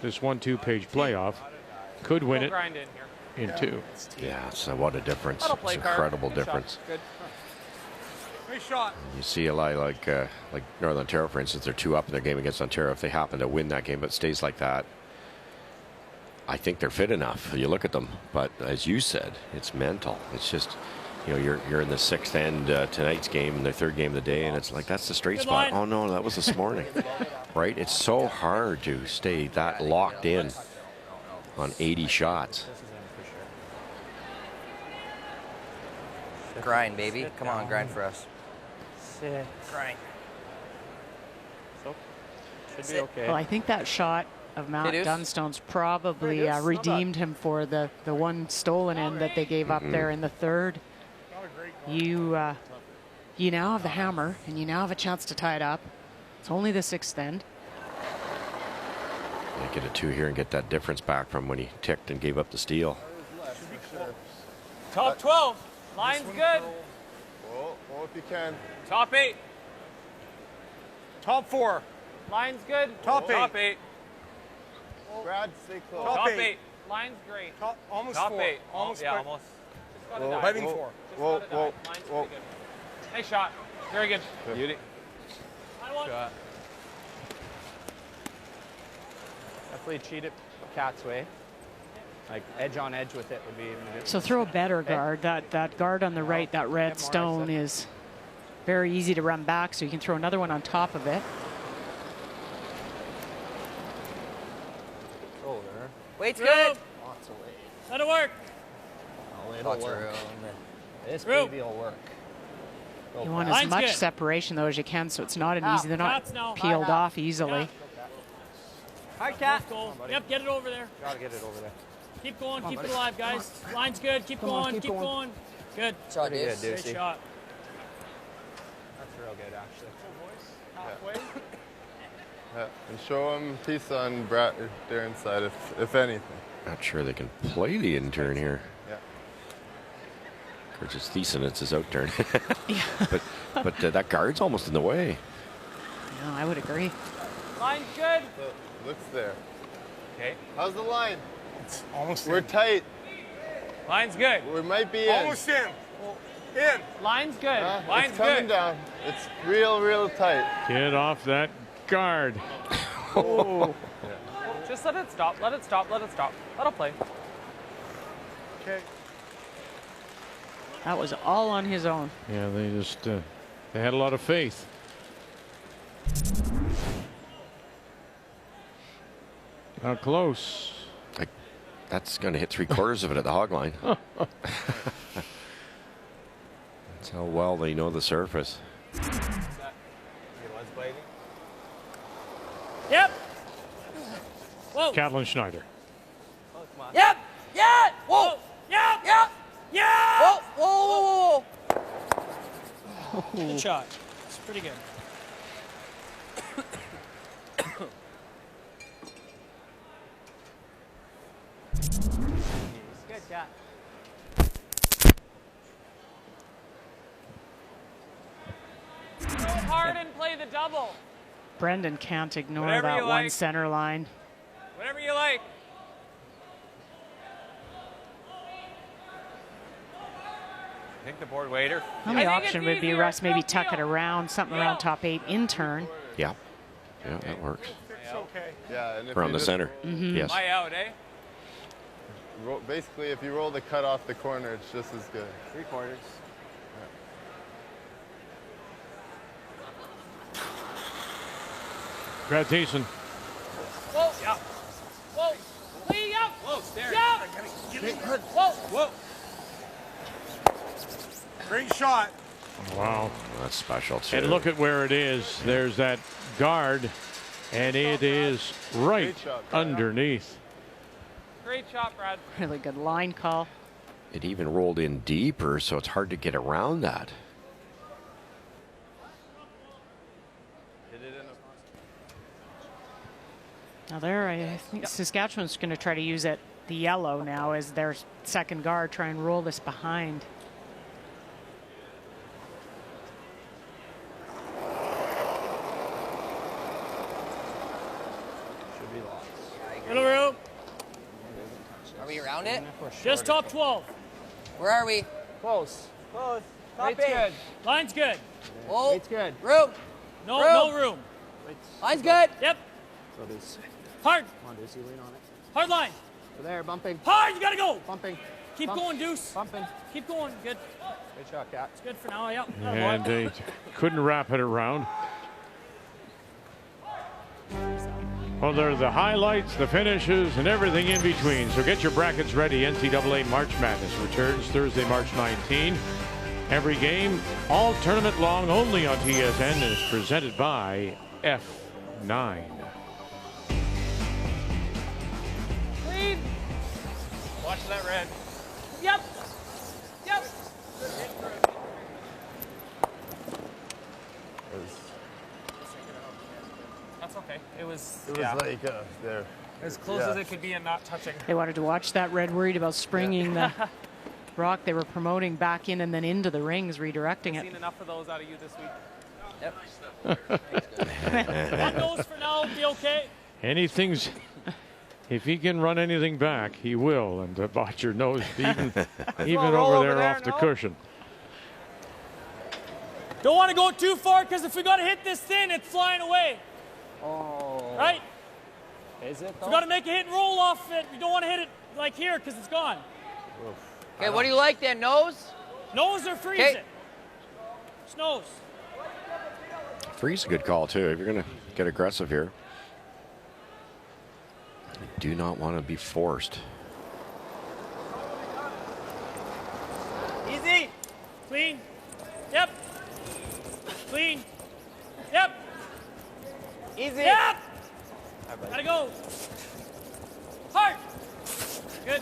Speaker 1: this 1-2 page playoff, could win it in 2.
Speaker 3: Yeah, so what a difference. It's incredible difference.
Speaker 14: Shot.
Speaker 3: You see a lot like Northern Ontario, for instance, they're 2 up in their game against Ontario. If they happen to win that game, but it stays like that, I think they're fit enough. You look at them, but as you said, it's mental. It's just, you're in the 6th end tonight's game and the 3rd game of the day, and it's like that's the straight spot. Oh no, that was this morning, right? It's so hard to stay that locked in on 80 shots.
Speaker 9: Grind, baby. Come on, grind for us.
Speaker 12: Grind.
Speaker 8: So should be okay.
Speaker 2: Well, I think that shot of Matt Dunstone's probably redeemed him for the one stolen end that they gave up there in the third. You now have the hammer, and you now have a chance to tie it up. It's only the sixth end.
Speaker 3: Yeah, get a 2 here and get that difference back from when he ticked and gave up the steal.
Speaker 7: Top 12. Line's good.
Speaker 13: Oh, if you can.
Speaker 7: Top 8.
Speaker 10: Top 4.
Speaker 7: Line's good.
Speaker 10: Top 8.
Speaker 7: Top 8.
Speaker 13: Brad, stay close.
Speaker 7: Top 8. Line's great.
Speaker 10: Almost
Speaker 7: Top
Speaker 10: 4.
Speaker 7: 8.
Speaker 10: Almost.
Speaker 7: Yeah, almost. Just gotta dive.
Speaker 10: Heading 4.
Speaker 7: Just gotta dive. Line's pretty good. Nice shot. Very good.
Speaker 8: Beauty.
Speaker 7: Shot.
Speaker 8: Definitely cheat it Cat's way. Like edge on edge with it would be even good.
Speaker 2: So throw a better guard. That guard on the right, that red stone, is very easy to run back, so you can throw another one on top of it.
Speaker 9: Weight's good.
Speaker 8: Lots of weight.
Speaker 7: Let it work.
Speaker 8: Oh, it'll work. This
Speaker 7: Room.
Speaker 8: baby will work.
Speaker 2: You want as
Speaker 7: Line's
Speaker 2: much
Speaker 7: good.
Speaker 2: separation, though, as you can, so it's not an easy. They're not
Speaker 7: Cats now.
Speaker 2: peeled off easily.
Speaker 8: Hi, Cat.
Speaker 7: Go. Yep, get it over there.
Speaker 8: Gotta get it over there.
Speaker 7: Keep going, keep it alive, guys. Line's good. Keep going, keep going. Good.
Speaker 9: Shot,
Speaker 8: Pretty good,
Speaker 9: Deuce.
Speaker 8: Deucey.
Speaker 7: Great shot.
Speaker 8: That's real good, actually.
Speaker 13: Yeah. And show him piece on Brad there inside, if anything.
Speaker 3: Not sure they can play the in turn here.
Speaker 13: Yeah.
Speaker 3: Of course, it's decent. It's his out turn. but that guard's almost in the way.
Speaker 2: No, I would agree.
Speaker 7: Line's good.
Speaker 13: So, looks there.
Speaker 7: Okay.
Speaker 13: How's the line?
Speaker 14: It's almost
Speaker 13: We're
Speaker 14: in.
Speaker 13: tight.
Speaker 7: Line's good.
Speaker 13: We might be in.
Speaker 14: Almost in. In.
Speaker 7: Line's good. Line's
Speaker 13: it's coming
Speaker 7: good.
Speaker 13: down. It's real tight.
Speaker 1: Get off that guard.
Speaker 8: Oh.
Speaker 5: Just let it stop. Let it stop. Let it stop. Let it play.
Speaker 14: Okay.
Speaker 2: That was all on his own.
Speaker 1: Yeah, they just they had a lot of faith. How close?
Speaker 3: Like, that's going to hit 3/4 of it at the hog line. That's how well they know the surface.
Speaker 7: Yep. Whoa.
Speaker 1: Catlin Schneider.
Speaker 9: Yep. Yeah.
Speaker 7: Whoa. Yep.
Speaker 9: Yeah.
Speaker 7: Yeah.
Speaker 9: Whoa. Whoa. Whoa.
Speaker 7: Good shot. It's pretty good.
Speaker 8: Good, Cat.
Speaker 7: Throw it hard and play the double.
Speaker 2: Brendan can't ignore
Speaker 7: Whatever
Speaker 2: that
Speaker 7: you
Speaker 2: one
Speaker 7: like.
Speaker 2: center line.
Speaker 7: Whatever you like.
Speaker 8: I think the board waiter.
Speaker 2: Well, the
Speaker 7: I think
Speaker 2: option
Speaker 7: it's
Speaker 2: would be
Speaker 7: easier.
Speaker 2: Russ maybe
Speaker 7: Go
Speaker 2: tuck it
Speaker 7: peel.
Speaker 2: around, something around top 8 in turn.
Speaker 3: Yeah. Yeah, that works.
Speaker 14: It's okay.
Speaker 13: Yeah. And if
Speaker 3: Around
Speaker 13: you
Speaker 3: the
Speaker 13: just
Speaker 3: center. Yes.
Speaker 7: My out, eh?
Speaker 13: Basically, if you roll the cut off the corner, it's just as good.
Speaker 8: 3/4.
Speaker 1: Brad Thiessen.
Speaker 7: Whoa. Yeah. Whoa. Lee, up. Whoa. There. Yeah. Whoa.
Speaker 14: Great shot.
Speaker 1: Wow.
Speaker 3: That's special, too.
Speaker 1: And look at where it is. There's that guard, and it is right
Speaker 13: Great shot, Brad.
Speaker 1: underneath.
Speaker 7: Great shot, Brad.
Speaker 2: Really good line call.
Speaker 3: It even rolled in deeper, so it's hard to get around that.
Speaker 2: Now there, I think Saskatchewan's going to try to use it, the yellow now, as their second guard, try and roll this behind.
Speaker 8: Should be lost.
Speaker 7: Middle room.
Speaker 9: Are we around it?
Speaker 7: Just top 12.
Speaker 9: Where are we?
Speaker 8: Close. Close. Top
Speaker 7: Weight's
Speaker 8: 8.
Speaker 7: good. Line's good.
Speaker 9: Whoa.
Speaker 8: It's good.
Speaker 9: Room.
Speaker 7: No room.
Speaker 9: Line's good.
Speaker 7: Yep.
Speaker 8: So Deuce.
Speaker 7: Hard.
Speaker 8: Come on, Deuce. You lean on it.
Speaker 7: Hard line.
Speaker 8: So there, bumping.
Speaker 7: Hard. You gotta go.
Speaker 8: Bumping.
Speaker 7: Keep
Speaker 8: Bump.
Speaker 7: going, Deuce.
Speaker 8: Bumping.
Speaker 7: Keep going. Good.
Speaker 8: Good shot, Cat.
Speaker 7: It's good for now. Yep.
Speaker 1: And they couldn't wrap it around. Well, there are the highlights, the finishes, and everything in between. So get your brackets ready. NCAA March Madness returns Thursday, March 19. Every game, all tournament long, only on TSN, is presented by 9.
Speaker 7: Clean.
Speaker 10: Watch that red.
Speaker 7: Yep. Yep. That's okay. It was
Speaker 13: like there.
Speaker 7: as close as it could be and not touching.
Speaker 2: They wanted to watch that red, worried about springing the rock they were promoting back in and then into the rings, redirecting
Speaker 7: Seen
Speaker 2: it.
Speaker 7: enough of those out of you this week.
Speaker 9: Yep.
Speaker 7: One goes for now. Be okay.
Speaker 1: Anything's. If he can run anything back, he will. And Bottcher knows even over there off the cushion.
Speaker 7: Don't want to go too far because if we got to hit this thin, it's flying away.
Speaker 8: Oh.
Speaker 7: Right?
Speaker 8: Is it?
Speaker 7: We got to make a hit and roll off it. You don't want to hit it like here because it's gone.
Speaker 9: Okay, what do you like then? Nose?
Speaker 7: Nose or freeze
Speaker 9: Okay.
Speaker 7: it? Just nose.
Speaker 3: Freeze a good call, too, if you're going to get aggressive here. You do not want to be forced.
Speaker 7: Easy. Clean. Yep. Clean. Yep.
Speaker 9: Easy.
Speaker 7: Yep. Gotta go. Hard. Good.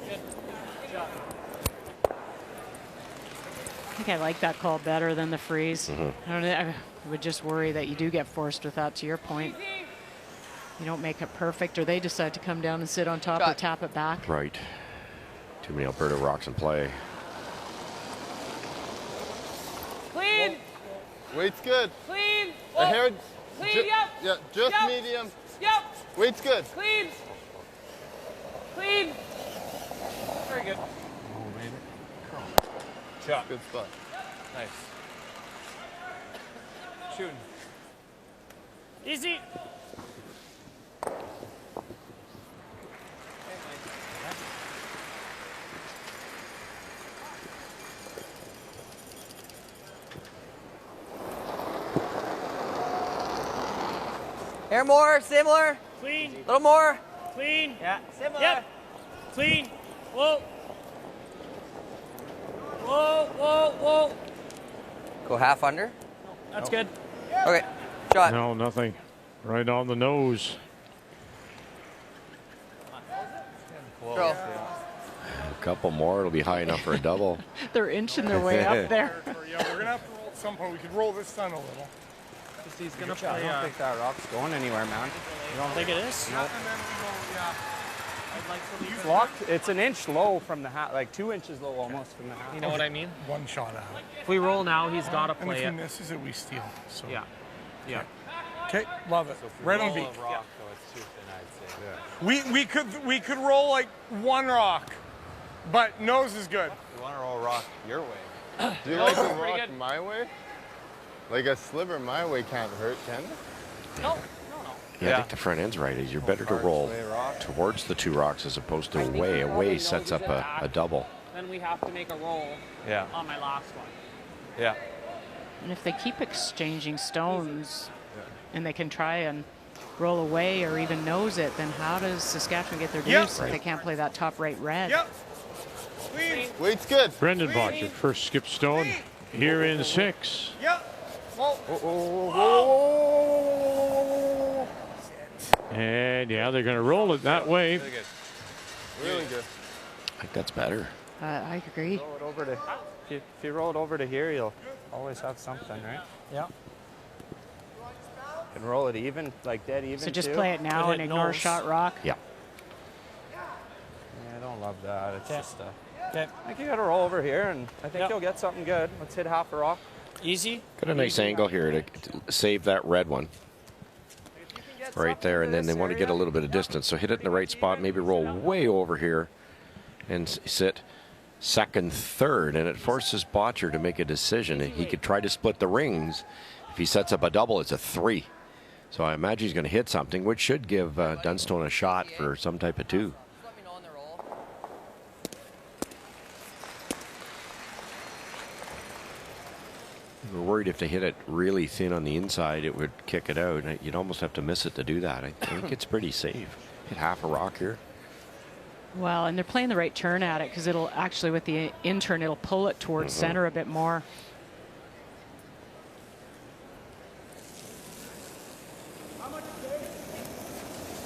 Speaker 7: Good. Good job.
Speaker 2: I think I like that call better than the freeze. I don't know, I would just worry that you do get forced with that, to your point. You don't make it perfect, or they decide to come down and sit on top or tap it back.
Speaker 3: Right. Too many Alberta rocks in play.
Speaker 7: Clean.
Speaker 13: Weight's good.
Speaker 7: Clean.
Speaker 13: I heard.
Speaker 7: Clean. Yep.
Speaker 13: Yeah, just
Speaker 7: Yep.
Speaker 13: medium.
Speaker 7: Yep.
Speaker 13: Weight's good.
Speaker 7: Clean. Clean. Very good.
Speaker 13: Oh, baby.
Speaker 10: Shot.
Speaker 13: Good spot.
Speaker 10: Nice. Shooting.
Speaker 7: Easy.
Speaker 9: Hair more, similar.
Speaker 7: Clean.
Speaker 9: A little more.
Speaker 7: Clean.
Speaker 9: Yeah, similar.
Speaker 7: Yep. Clean. Whoa. Whoa, whoa, whoa.
Speaker 9: Go half under.
Speaker 7: That's good.
Speaker 9: Okay, shot.
Speaker 1: No, nothing. Right on the nose.
Speaker 9: Throw.
Speaker 3: A couple more, it'll be high enough for a double.
Speaker 2: They're inching their way up there.
Speaker 14: Yeah, we're gonna have to roll at some point. We could roll this down a little.
Speaker 7: He's gonna
Speaker 8: I
Speaker 7: play.
Speaker 8: don't think that rock's going anywhere, man.
Speaker 7: You don't think it is?
Speaker 14: And then we go, yeah.
Speaker 7: I'd like to leave
Speaker 8: It's locked. It's an inch low from the hat, like 2 inches low almost from the hat.
Speaker 7: You know what I mean?
Speaker 14: One shot out.
Speaker 7: If we roll now, he's got to
Speaker 14: And
Speaker 7: play
Speaker 14: if he
Speaker 7: it.
Speaker 14: misses it, we steal. So.
Speaker 7: Yeah. Yeah.
Speaker 14: Okay, love it. Right on beat.
Speaker 10: Rock, so it's too thin, I'd say.
Speaker 14: We could roll like one rock, but nose is good.
Speaker 10: You want to roll rock your way.
Speaker 13: Do you like to rock my way? Like a sliver my way can't hurt, can it?
Speaker 7: No.
Speaker 3: Yeah, I think the front end's right. You're better to roll towards the two rocks as opposed to away. Away sets up a double.
Speaker 7: Then we have to make a roll on my last one.
Speaker 10: Yeah.
Speaker 2: And if they keep exchanging stones and they can try and roll away or even nose it, then how does Saskatchewan get their deuce if they can't play that top right red?
Speaker 14: Yep. Clean.
Speaker 13: Weight's good.
Speaker 1: Brendan Bottcher, first skip stone here in 6.
Speaker 14: Yep. Whoa.
Speaker 1: And yeah, they're going to roll it that way.
Speaker 10: Really good.
Speaker 13: Really good.
Speaker 3: I think that's better.
Speaker 2: I agree.
Speaker 8: Roll it over to, if you roll it over to here, you'll always have something, right?
Speaker 7: Yeah.
Speaker 8: And roll it even, like dead even.
Speaker 2: So just
Speaker 8: too.
Speaker 2: play it now
Speaker 7: But
Speaker 2: and
Speaker 7: it
Speaker 2: ignore
Speaker 7: knows.
Speaker 2: shot rock.
Speaker 3: Yeah.
Speaker 8: Yeah, I don't love that. It's just
Speaker 7: Okay.
Speaker 8: I think you got to roll over here, and I think you'll get something good. Let's hit half a rock.
Speaker 7: Easy.
Speaker 3: Got a nice angle here to save that red one. Right there, and then they want to get a little bit of distance. So hit it in the right spot, maybe roll way over here and sit second, third, and it forces Bottcher to make a decision. He could try to split the rings. If he sets up a double, it's a 3. So I imagine he's going to hit something, which should give Dunstone a shot for some type of 2.
Speaker 9: Let me know on the roll.
Speaker 3: We're worried if they hit it really thin on the inside, it would kick it out. You'd almost have to miss it to do that. I think it's pretty safe. Hit half a rock here.
Speaker 2: Well, and they're playing the right turn at it because it'll actually, with the in-turn, it'll pull it towards center a bit more.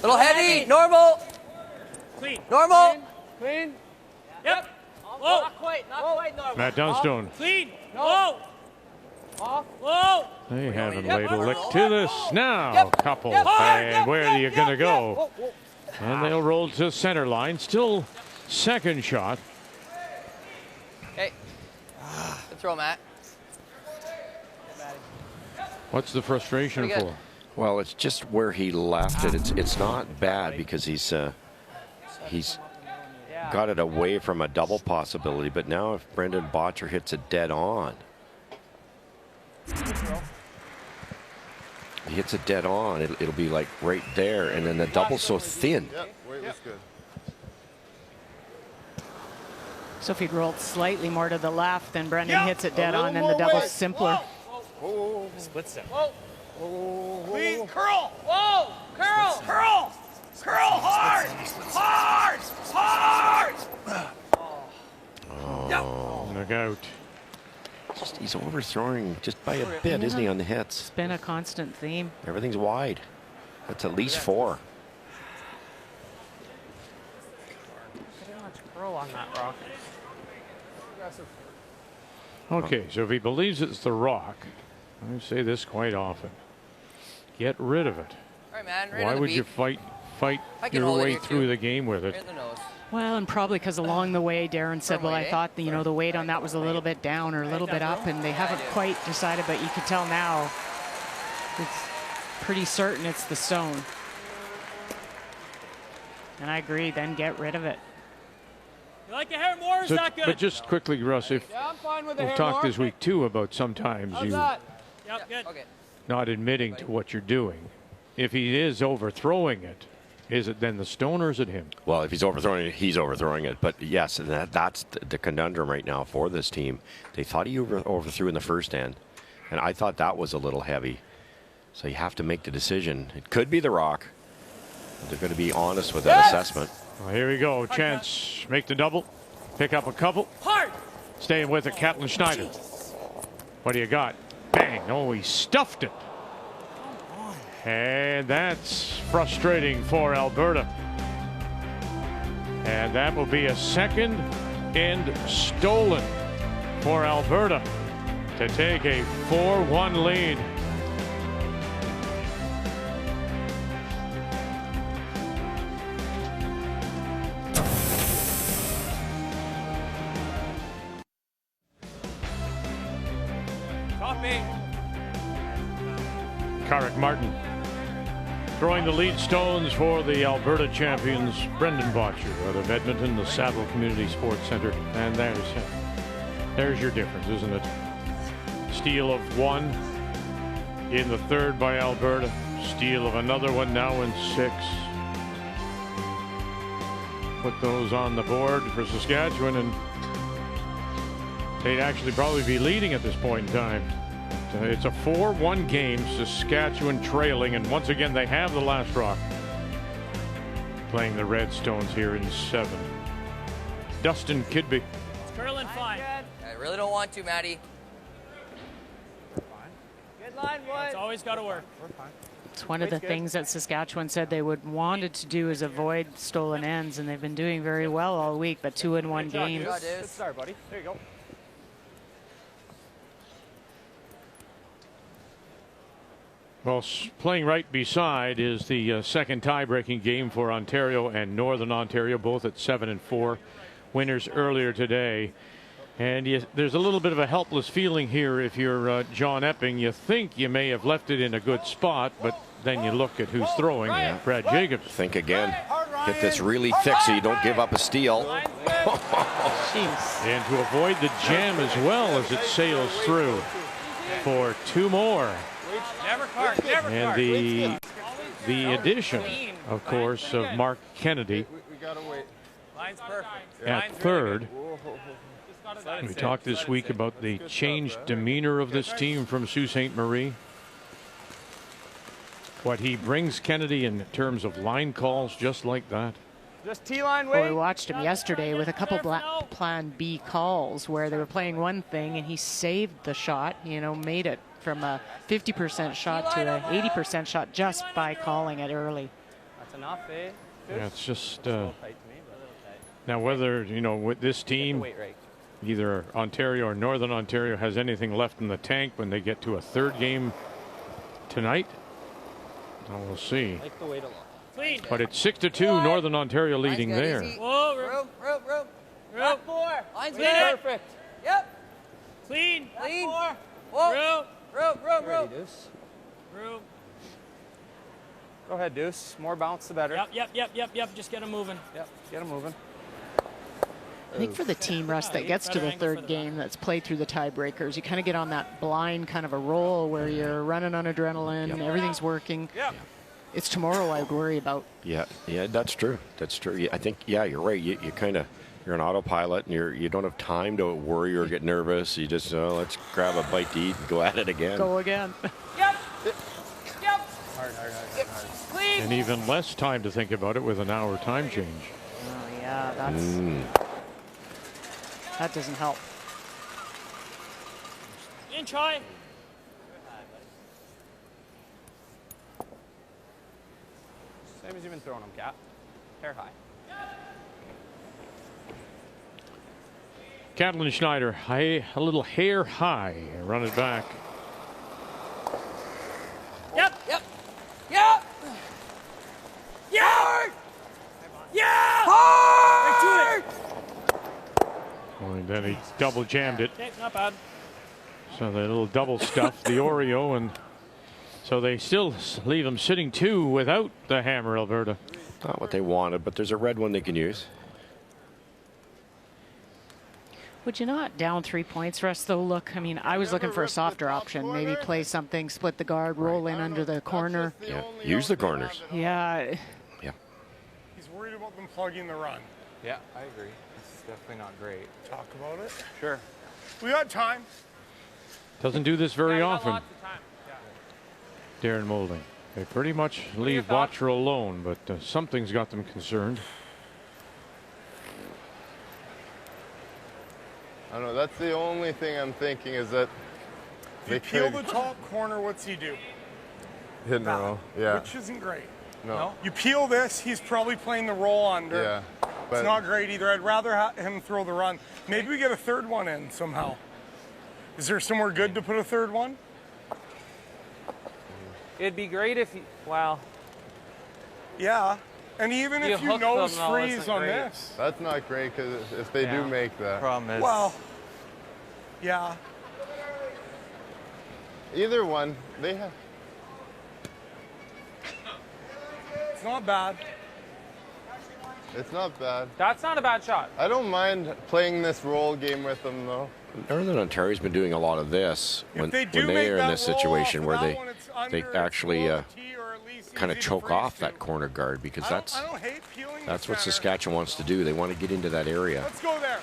Speaker 9: Little heavy. Normal.
Speaker 7: Clean.
Speaker 9: Normal.
Speaker 10: Clean.
Speaker 7: Yep. Whoa. Not quite normal.
Speaker 1: Matt Dunstone.
Speaker 7: Clean. Whoa.
Speaker 10: Off.
Speaker 7: Whoa.
Speaker 1: They haven't laid a lick to this now. Couple. And where are you going to go? And they'll roll to center line. Still second shot.
Speaker 9: Okay. Good throw, Matt.
Speaker 1: What's the frustration for?
Speaker 3: Well, it's just where he left it. It's not bad because he's got it away from a double possibility. But now if Brendan Bottcher hits it dead on, he hits it dead on, it'll be like right there, and then the double's so thin.
Speaker 13: Yep, weight was good.
Speaker 2: So if he'd rolled slightly more to the left, then Brendan hits it dead on, and the double's simpler.
Speaker 11: Split step.
Speaker 10: Please, curl. Whoa. Curl. Curl. Curl hard. Hard. Hard.
Speaker 1: Oh, look out.
Speaker 3: He's overthrowing just by a bit, isn't he, on the hits?
Speaker 2: It's been a constant theme.
Speaker 3: Everything's wide. That's at least 4.
Speaker 5: Pretty much curl on that rock.
Speaker 1: Okay, so if he believes it's the rock, I say this quite often, get rid of it.
Speaker 9: All right, man. Right
Speaker 1: Why
Speaker 9: on the
Speaker 1: would you
Speaker 9: beat.
Speaker 1: fight your way through the game with it?
Speaker 9: Right in the nose.
Speaker 2: Well, and probably because along the way, Darren said, well, I thought, you know, the weight on that was a little bit down or a little bit up, and they haven't quite decided, but you can tell now it's pretty certain it's the stone. And I agree, then get rid of it.
Speaker 7: You like the hair more? Or is
Speaker 1: So,
Speaker 7: that good?
Speaker 1: but just quickly, Russ, if
Speaker 10: Yeah, I'm fine with the
Speaker 1: we've
Speaker 10: hair
Speaker 1: talked
Speaker 10: more.
Speaker 1: this week too about sometimes
Speaker 10: How's
Speaker 1: you
Speaker 10: that?
Speaker 7: Yep, good.
Speaker 9: Okay.
Speaker 1: not admitting to what you're doing. If he is overthrowing it, is it then the stone or is it him?
Speaker 3: Well, if he's overthrowing it, he's overthrowing it. But yes, and that's the conundrum right now for this team. They thought he overthrew in the first end, and I thought that was a little heavy. So you have to make the decision. It could be the rock. But they're going to be honest with that assessment.
Speaker 1: Well, here we go. Chance, make the double. Pick up a couple.
Speaker 7: Hard.
Speaker 1: Staying with it, Kaplan Schneider. What do you got? Bang. Oh, he stuffed it. And that's frustrating for Alberta. And that will be a second end stolen for Alberta to take a 4-1 lead.
Speaker 7: Copy.
Speaker 1: Carrick Martin throwing the lead stones for the Alberta champions, Brendan Bottcher out of Edmonton, the Saddle Community Sports Centre. And there's your difference, isn't it? Steal of 1 in the third by Alberta. Steal of another one now in 6. Put those on the board for Saskatchewan, and they'd actually probably be leading at this point in time. It's a 4-1 game, Saskatchewan trailing, and once again they have the last rock. Playing the Redstones here in 7. Dustin Kidby.
Speaker 7: It's curling fine.
Speaker 9: I really don't want to, Matty.
Speaker 10: Good line, Wood.
Speaker 7: It's always got to work.
Speaker 2: It's one of the things that Saskatchewan said they would wanted to do is avoid stolen ends, and they've been doing very well all week, but 2-in-1 games.
Speaker 10: Good start, buddy. There you go.
Speaker 1: Well, playing right beside is the second tie-breaking game for Ontario and Northern Ontario, both at 7 and 4. Winners earlier today. And there's a little bit of a helpless feeling here if you're John Epping. You think you may have left it in a good spot, but then you look at who's throwing. Brad Jacobs.
Speaker 3: Think again. Hit this really thick so you don't give up a steal.
Speaker 1: And to avoid the jam as well as it sails through for 2 more.
Speaker 7: Never card. Never
Speaker 1: And
Speaker 7: card.
Speaker 1: the addition, of course, of Mark Kennedy
Speaker 13: We gotta wait.
Speaker 7: Line's perfect.
Speaker 1: at third. We talked this week about the changed demeanor of this team from Sault Ste. Marie. What he brings Kennedy in terms of line calls just like that.
Speaker 10: Just T-line
Speaker 2: Well,
Speaker 10: way.
Speaker 2: we watched him yesterday with a couple plan B calls where they were playing one thing and he saved the shot, you know, made it from a 50% shot to an 80% shot just by calling it early.
Speaker 8: enough, eh?
Speaker 1: Yeah, it's just
Speaker 8: A little tight to me, but a little tight.
Speaker 1: now whether with this team, either Ontario or Northern Ontario has anything left in the tank when they get to a third game tonight. Well, we'll see.
Speaker 8: Like the weight a lot.
Speaker 7: Clean.
Speaker 1: But it's 6-2, Northern Ontario leading there.
Speaker 7: Whoa, room.
Speaker 9: Room. 4. Line's
Speaker 7: Clean.
Speaker 9: good. Perfect. Yep.
Speaker 7: Clean.
Speaker 9: Clean.
Speaker 7: 4.
Speaker 9: Whoa. Room.
Speaker 8: Ready, Deuce?
Speaker 7: Room.
Speaker 8: Go ahead, Deuce. More bounce, the better.
Speaker 7: Yep. Just get him moving.
Speaker 8: Yep, get him moving.
Speaker 2: I think for the team, Russ, that gets to the third game that's played through the tiebreakers, you kind of get on that blind kind of a roll where you're running on adrenaline, everything's working.
Speaker 7: Yeah.
Speaker 2: It's tomorrow I worry about.
Speaker 3: Yeah, that's true. That's true. Yeah, I think, you're right. You kind of, you're an autopilot, and you don't have time to worry or get nervous. You just, let's grab a bite to eat and go at it again.
Speaker 2: Go again.
Speaker 7: Yep.
Speaker 8: Hard.
Speaker 7: Clean.
Speaker 1: And even less time to think about it with an hour time change.
Speaker 2: Oh, yeah, that doesn't help.
Speaker 7: Inch high.
Speaker 8: Same as you've been throwing them, Cap. Hair high.
Speaker 1: Catalin Schneider, a little hair high. Run it back.
Speaker 7: Yep.
Speaker 9: Hard.
Speaker 1: And then he double jammed it.
Speaker 7: Okay, not bad.
Speaker 1: So the little double stuff, the Oreo, and so they still leave them sitting 2 without the hammer, Alberta.
Speaker 3: Not what they wanted, but there's a red one they can use.
Speaker 2: Would you not down 3 points, Russ, though? Look, I mean, I was looking for a softer option. Maybe play something, split the guard, roll in under the corner.
Speaker 3: Yeah, use the corners.
Speaker 2: Yeah.
Speaker 14: He's worried about them plugging the run.
Speaker 8: Yeah, I agree. It's definitely not great.
Speaker 14: Talk about it.
Speaker 8: Sure.
Speaker 14: We got time.
Speaker 1: Doesn't do this very
Speaker 7: Yeah, you got
Speaker 1: often.
Speaker 7: lots of time.
Speaker 1: Darren Moulding. They pretty much leave Bottcher alone, but something's got them concerned.
Speaker 13: I don't know. That's the only thing I'm thinking is that
Speaker 14: If you peel the top corner, what's he do?
Speaker 13: hit in a row. Yeah.
Speaker 14: Which isn't great.
Speaker 13: No.
Speaker 14: You peel this, he's probably playing the roll under.
Speaker 13: Yeah.
Speaker 14: It's not great either. I'd rather him throw the run. Maybe we get a third one in somehow. Is there somewhere good to put a third one?
Speaker 8: It'd be great if well.
Speaker 14: Yeah. And even if you
Speaker 8: hook
Speaker 14: nose
Speaker 8: them, though,
Speaker 14: freeze
Speaker 8: isn't
Speaker 14: on
Speaker 8: great.
Speaker 14: this.
Speaker 13: That's not great because if they do make that.
Speaker 8: Problem is.
Speaker 14: Well, yeah.
Speaker 13: Either one, they have.
Speaker 14: It's not bad.
Speaker 13: It's not bad.
Speaker 8: That's not a bad shot.
Speaker 13: I don't mind playing this roll game with them though.
Speaker 3: Northern Ontario's been doing a lot of this when they are in this situation where they actually kind of choke off that corner guard because that's what Saskatchewan wants to do. They want to get into that area.
Speaker 14: Let's go there.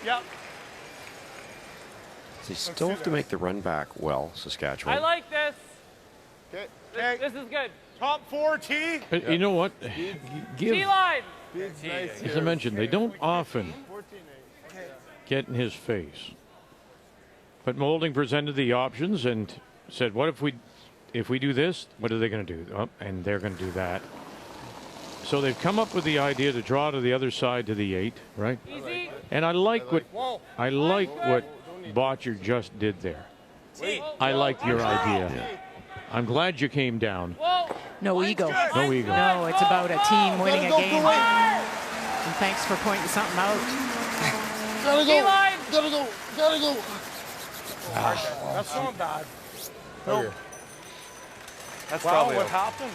Speaker 14: Yep.
Speaker 3: They still have to make the run back well, Saskatchewan.
Speaker 7: I like this.
Speaker 13: Okay.
Speaker 7: This is good.
Speaker 14: Top 4 T.
Speaker 1: But you know what? Give,
Speaker 7: T-line.
Speaker 1: as I mentioned, they don't often get in his face. But Moulding presented the options and said, what if we do this, what are they going to do? Oh, and they're going to do that. So they've come up with the idea to draw to the other side to the 8, right?
Speaker 7: Easy.
Speaker 1: And I like what Bottcher just did there. I like your idea. I'm glad you came down.
Speaker 2: No ego.
Speaker 1: No ego.
Speaker 2: No, it's about a team winning a game. And thanks for pointing something out.
Speaker 14: Gotta go.
Speaker 7: T-line.
Speaker 14: Gotta go. That's not bad. No.
Speaker 8: That's
Speaker 14: Wow,
Speaker 8: probably
Speaker 14: what happened?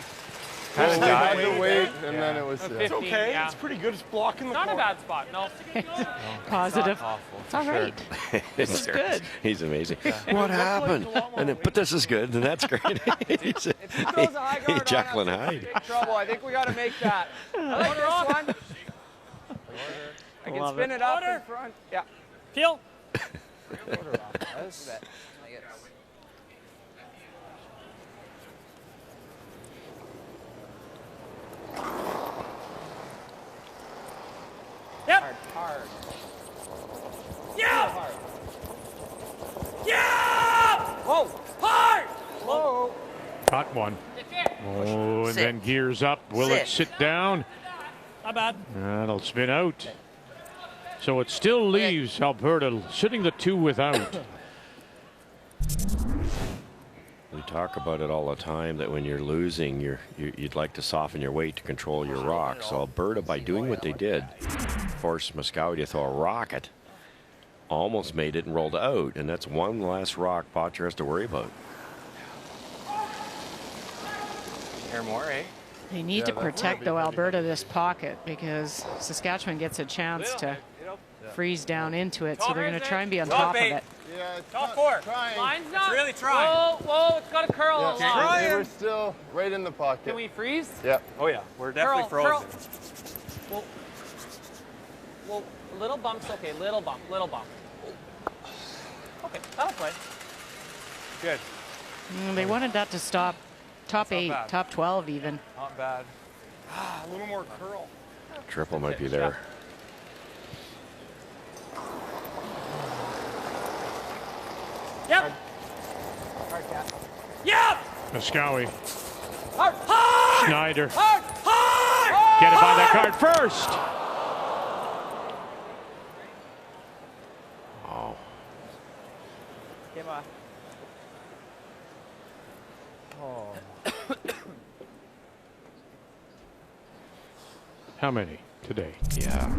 Speaker 13: Well, they had to wait, and then it was.
Speaker 14: It's okay.
Speaker 7: Yeah.
Speaker 14: It's pretty good. It's blocking the
Speaker 7: Not a
Speaker 14: corner.
Speaker 7: bad spot. No.
Speaker 2: Positive.
Speaker 8: awful.
Speaker 2: It's all right. This is good.
Speaker 3: He's amazing. What happened? And then, but this is good, and that's great.
Speaker 8: If he throws a high guard on
Speaker 3: Jekyll and
Speaker 8: us,
Speaker 3: Hyde.
Speaker 8: it's big trouble. I think we got to make that. I like this one. I can
Speaker 2: Love
Speaker 8: spin
Speaker 2: it.
Speaker 8: it up in front. Yeah.
Speaker 7: Peel. Yep.
Speaker 8: Hard.
Speaker 7: Yeah. Yeah.
Speaker 8: Whoa.
Speaker 7: Hard.
Speaker 8: Whoa.
Speaker 1: Got one. Oh, and then gears up. Will it sit down?
Speaker 7: Not bad.
Speaker 1: That'll spin out. So it still leaves Alberta sitting the 2 without.
Speaker 3: We talk about it all the time that when you're losing, you'd like to soften your weight to control your rock. So Alberta, by doing what they did, forced Moskowy to throw a rocket, almost made it and rolled out. And that's one less rock Bottcher has to worry about.
Speaker 8: More, eh?
Speaker 2: They need to protect, though, Alberta, this pocket, because Saskatchewan gets a chance to freeze down into it, so they're going to try and be on top of it.
Speaker 13: Yeah,
Speaker 7: Top 4. Line's not. It's really trying. Whoa, it's got to curl a lot.
Speaker 13: We're still right in the pocket.
Speaker 7: Can we freeze?
Speaker 13: Yeah.
Speaker 8: Oh yeah, we're definitely frozen.
Speaker 7: Well, little bumps, okay, little bump. Okay, that'll play.
Speaker 8: Good.
Speaker 2: They wanted that to stop top 8, top 12 even.
Speaker 8: Not bad.
Speaker 14: A little more curl.
Speaker 3: Triple might be there.
Speaker 7: Yep.
Speaker 8: Hard cat.
Speaker 7: Yep.
Speaker 1: Moskowy.
Speaker 7: Hard.
Speaker 1: Schneider.
Speaker 7: Hard.
Speaker 1: Get it by that card first. Oh.
Speaker 7: Give a.
Speaker 1: How many today?
Speaker 3: Yeah.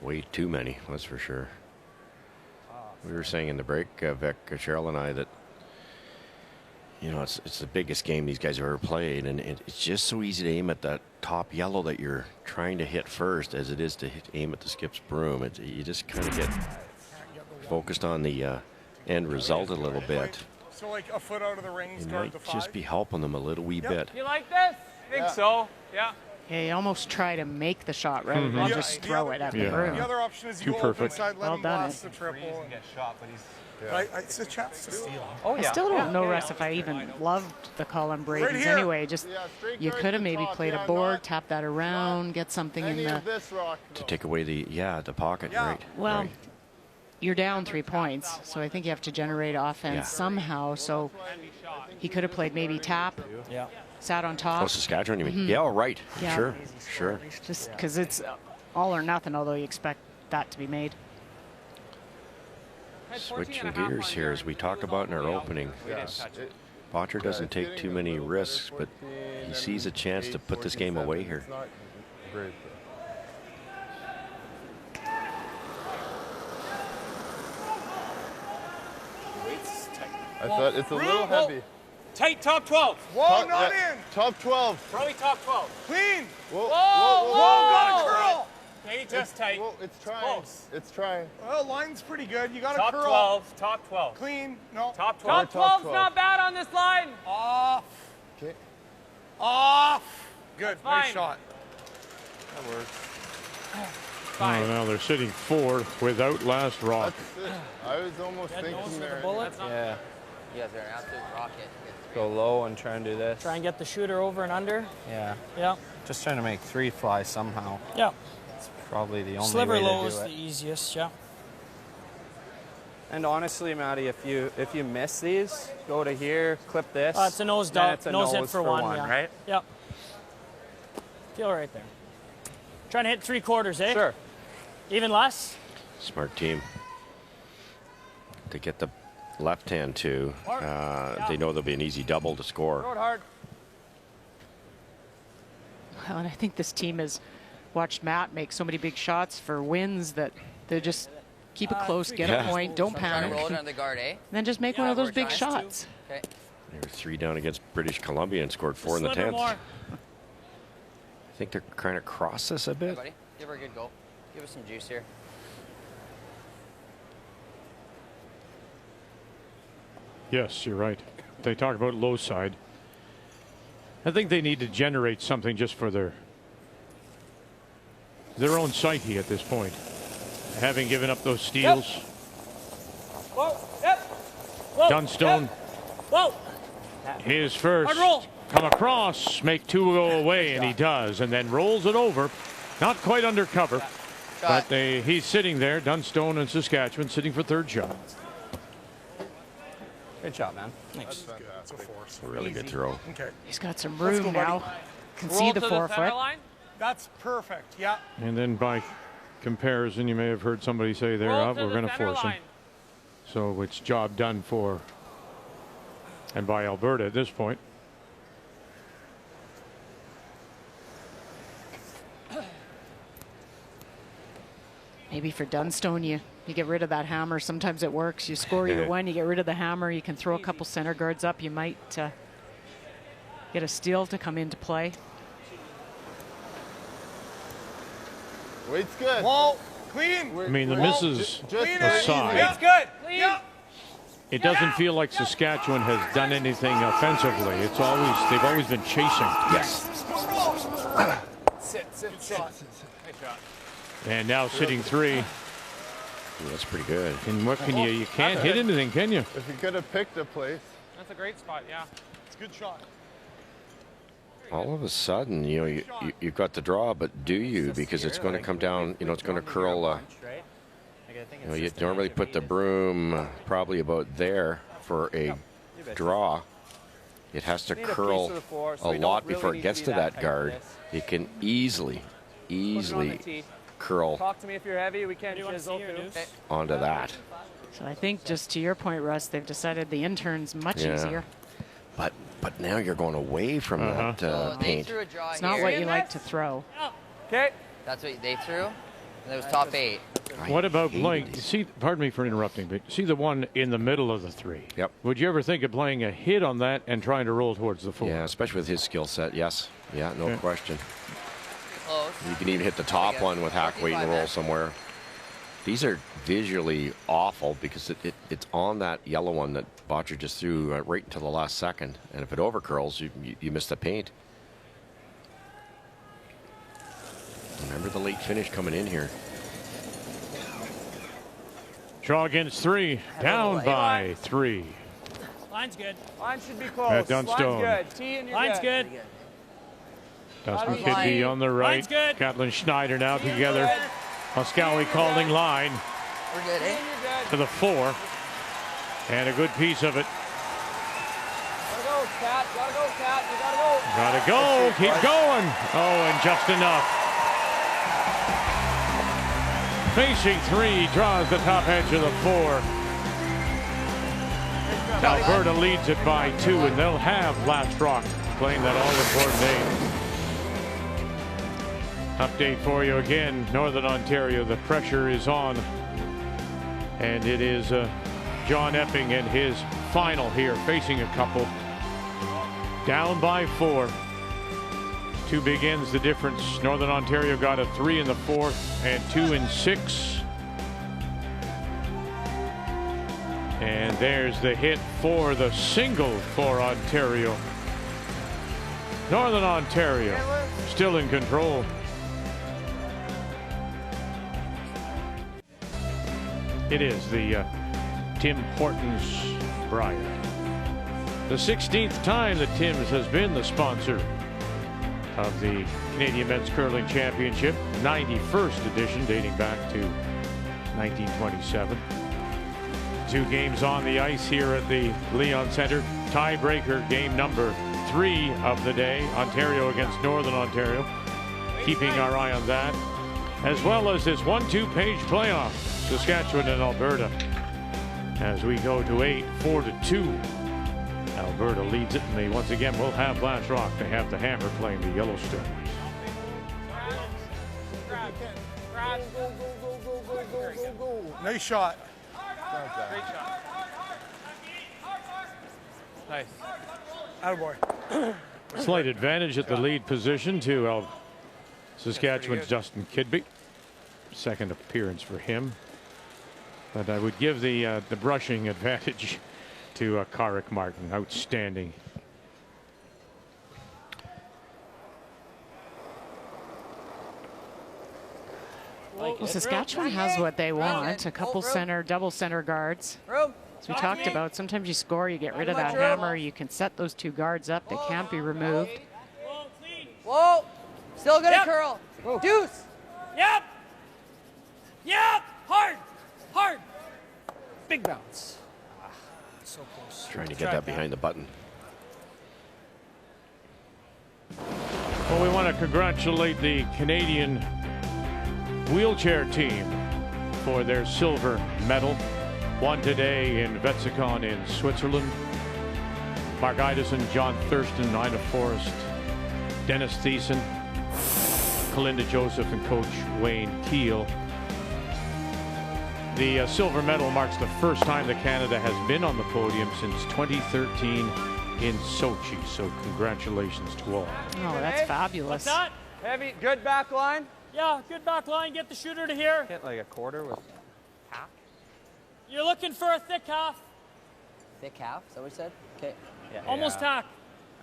Speaker 3: Way too many, that's for sure. We were saying in the break, Vic, Cheryl and I, that it's the biggest game these guys have ever played, and it's just so easy to aim at that top yellow that you're trying to hit first as it is to aim at the skip's broom. You just kind of get focused on the end result a little bit.
Speaker 14: So like a foot out of the rings,
Speaker 3: It
Speaker 14: guard
Speaker 3: might
Speaker 14: to 5.
Speaker 3: just be helping them a little wee bit.
Speaker 7: You like this? I think so. Yeah.
Speaker 2: Yeah, you almost try to make the shot rather than just throw it at the broom.
Speaker 14: The other option is you
Speaker 1: Too
Speaker 14: go
Speaker 1: perfect.
Speaker 14: inside, let
Speaker 2: Well
Speaker 14: him
Speaker 2: done
Speaker 14: blast the triple.
Speaker 8: And get shot, but he's.
Speaker 14: It's a chance to steal.
Speaker 2: I still don't know, Russ, if I even loved the Colin Brady's
Speaker 14: here.
Speaker 2: anyway. Just you could have maybe played a board, tap that around, get something in the.
Speaker 3: To take away the pocket, right?
Speaker 2: Well,
Speaker 3: right.
Speaker 2: you're down 3 points, so I think you have to generate offense somehow. So he could have played maybe tap.
Speaker 7: Yeah.
Speaker 2: Sat on top.
Speaker 3: Oh, Saskatchewan, you mean? Yeah, right.
Speaker 2: Yeah.
Speaker 3: Sure.
Speaker 2: Just because it's all or nothing, although you expect that to be made.
Speaker 3: Switching gears here, as we talked about in our opening. Bottcher doesn't take too many risks, but he sees a chance to put this game away here.
Speaker 13: I thought it's a little heavy.
Speaker 7: Tight top 12.
Speaker 14: Whoa, not in.
Speaker 13: Top 12.
Speaker 7: Probably top 12.
Speaker 14: Clean.
Speaker 13: Whoa,
Speaker 14: Got a curl.
Speaker 7: Maybe just tight.
Speaker 13: Whoa, it's trying.
Speaker 7: Close.
Speaker 13: It's trying.
Speaker 14: Well, line's pretty good. You got a
Speaker 7: Top
Speaker 14: curl.
Speaker 7: 12. Top 12.
Speaker 14: Clean. No.
Speaker 7: Top 12. Top 12's not bad on this line.
Speaker 14: Off.
Speaker 13: Okay.
Speaker 14: Off. Good.
Speaker 7: fine.
Speaker 14: Nice shot.
Speaker 13: That works.
Speaker 1: Oh, now they're sitting 4 without last rock.
Speaker 13: That's it. I was almost thinking there.
Speaker 8: Yeah.
Speaker 9: You guys are an absolute rocket.
Speaker 8: Go low and try and do this.
Speaker 7: Try and get the shooter over and under.
Speaker 8: Yeah.
Speaker 7: Yeah.
Speaker 8: Just trying to make 3 fly somehow.
Speaker 7: Yeah.
Speaker 8: It's probably the only
Speaker 7: Sliver
Speaker 8: way to
Speaker 7: low
Speaker 8: do
Speaker 7: is
Speaker 8: it.
Speaker 7: the easiest. Yeah.
Speaker 8: And honestly, Matty, if you miss these, go to here, clip this.
Speaker 7: It's a nose
Speaker 8: then
Speaker 7: dog.
Speaker 8: it's a
Speaker 7: Nose hit for one. Yeah.
Speaker 8: right?
Speaker 7: Yep. Feel right there. Trying to hit 3/4, eh?
Speaker 8: Sure.
Speaker 7: Even less?
Speaker 3: Smart team. To get the left hand too. They know there'll be an easy double to score.
Speaker 7: Throw it hard.
Speaker 2: Well, and I think this team has watched Matt make so many big shots for wins that they just keep it close, get a point, don't panic.
Speaker 9: Roll it under the guard, eh?
Speaker 2: And then just make one of those big shots.
Speaker 9: Okay.
Speaker 3: They were 3 down against British Columbia and scored 4 in the 10th. I think they're trying to cross this a bit.
Speaker 9: Hey, buddy. Give her a good goal. Give us some juice here.
Speaker 1: Yes, you're right. They talk about low side. I think they need to generate something just for their own psyche at this point. Having given up those steals.
Speaker 7: Yep. Whoa. Yep. Whoa.
Speaker 1: Dunstone.
Speaker 7: Yep. Whoa.
Speaker 1: His first.
Speaker 7: Hard roll.
Speaker 1: Come across, make 2 go away, and he does, and then rolls it over. Not quite under cover, but he's sitting there, Dunstone and Saskatchewan, sitting for third shot.
Speaker 8: Good shot, man.
Speaker 14: Thanks. That's a force.
Speaker 3: A really good throw.
Speaker 14: Okay.
Speaker 2: He's got some
Speaker 14: Let's
Speaker 2: room
Speaker 14: go, buddy.
Speaker 2: now. Can see the 4-foot.
Speaker 14: That's perfect. Yeah.
Speaker 1: And then by comparison, you may have heard somebody say there, we're going to force him. So it's job done for, and by Alberta at this point.
Speaker 2: Maybe for Dunstone, you get rid of that hammer. Sometimes it works. You score your one, you get rid of the hammer. You can throw a couple center guards up. You might get a steal to come into play.
Speaker 13: Weight's good.
Speaker 14: Wall, clean.
Speaker 1: I mean, the misses aside,
Speaker 14: It's good. Yeah.
Speaker 1: it doesn't feel like Saskatchewan has done anything offensively. It's always, they've always been chasing.
Speaker 3: Yes.
Speaker 10: Sit. Nice shot.
Speaker 1: And now sitting 3.
Speaker 3: Ooh, that's pretty good.
Speaker 1: And what can you can't hit anything, can you?
Speaker 13: If you could have picked a place.
Speaker 10: That's a great spot, yeah.
Speaker 14: It's a good shot.
Speaker 3: All of a sudden, you know, you've got the draw, but do you? Because it's going to come down, you know, it's going to curl. You know, you normally put the broom probably about there for a draw. It has to curl a lot before it gets to that guard. It can easily curl
Speaker 8: Talk to me if you're heavy. We can't chisel
Speaker 3: onto that.
Speaker 2: So I think just to your point, Russ, they've decided the intern's much easier.
Speaker 3: But now you're going away from that paint.
Speaker 2: It's not what you like to throw.
Speaker 8: Okay.
Speaker 9: That's what they threw? And it was top 8.
Speaker 1: What about playing? See, pardon me for interrupting, but see the one in the middle of the 3.
Speaker 3: Yep.
Speaker 1: Would you ever think of playing a hit on that and trying to roll towards the 4?
Speaker 3: Yeah, especially with his skill set. Yes. Yeah, no
Speaker 1: Okay.
Speaker 3: question.
Speaker 9: Close.
Speaker 3: You can even hit the top one with hack weight and roll somewhere. These are visually awful because it's on that yellow one that Bottcher just threw right until the last second. And if it overcurls, you miss the paint. Remember the late finish coming in here.
Speaker 1: Draw against 3. Down by 3.
Speaker 10: Line's good.
Speaker 8: Line should be close.
Speaker 1: At Dunstone.
Speaker 8: Line's good. Tee and you're
Speaker 10: Line's good.
Speaker 1: Dustin Kidby on the right.
Speaker 10: Line's good.
Speaker 1: Catlin Schneider now together. Moskowy calling line
Speaker 9: We're good, eh?
Speaker 1: to the 4. And a good piece of it.
Speaker 8: Gotta go, Cat. Gotta go, Cat. You gotta go.
Speaker 1: Gotta go. Keep going. Oh, and just enough. Facing 3, draws the top edge of the 4. Alberta leads it by 2, and they'll have Last Rock playing that all-important 8. Update for you again, Northern Ontario, the pressure is on. And it is John Epping and his final here, facing a couple. Down by 4. 2 big ends the difference. Northern Ontario got a 3 in the 4th and 2 in 6. And there's the hit for the single for Ontario. Northern Ontario still in control. It is the Tim Hortons Brier. The 16th time that Tim's has been the sponsor of the Canadian Men's Curling Championship, 91st edition dating back to 1927. 2 games on the ice here at the Leon Centre. Tiebreaker game number 3 of the day. Ontario against Northern Ontario. Keeping our eye on that. As well as this 1-2 playoff. Saskatchewan and Alberta. As we go to 8, 4-2. Alberta leads it, and they once again will have Last Rock. They have the hammer playing the Yellowstone.
Speaker 14: Nice shot.
Speaker 10: Great shot. Nice.
Speaker 14: Attaboy.
Speaker 1: Slight advantage at the lead position to Saskatchewan's Dustin Kidby. Second appearance for him. But I would give the brushing advantage to Carrick Martin. Outstanding.
Speaker 2: Well, Saskatchewan has what they want. A couple center, double center guards. As we talked about, sometimes you score, you get rid of that hammer. You can set those 2 guards up. They can't be removed.
Speaker 9: Whoa! Still gonna curl. Deuce!
Speaker 10: Yep! Yep! Hard! Hard!
Speaker 5: Big bounce.
Speaker 15: So close.
Speaker 3: Trying to get that behind the button.
Speaker 1: Well, we want to congratulate the Canadian wheelchair team for their silver medal. Won today in Wetzikon in Switzerland. Mark Idison, John Thurston, Ina Forrest, Dennis Thiessen, Kalinda Joseph, and Coach Wayne Keel. The silver medal marks the first time that Canada has been on the podium since 2013 in Sochi. So congratulations to all.
Speaker 2: Oh, that's fabulous.
Speaker 7: What's that?
Speaker 8: Heavy, good back line.
Speaker 7: Yeah, good back line. Get the shooter to here.
Speaker 8: Hit like a quarter with half.
Speaker 7: You're looking for a thick half.
Speaker 9: Thick half, is that what you said? Okay.
Speaker 8: Yeah,
Speaker 7: Almost tack.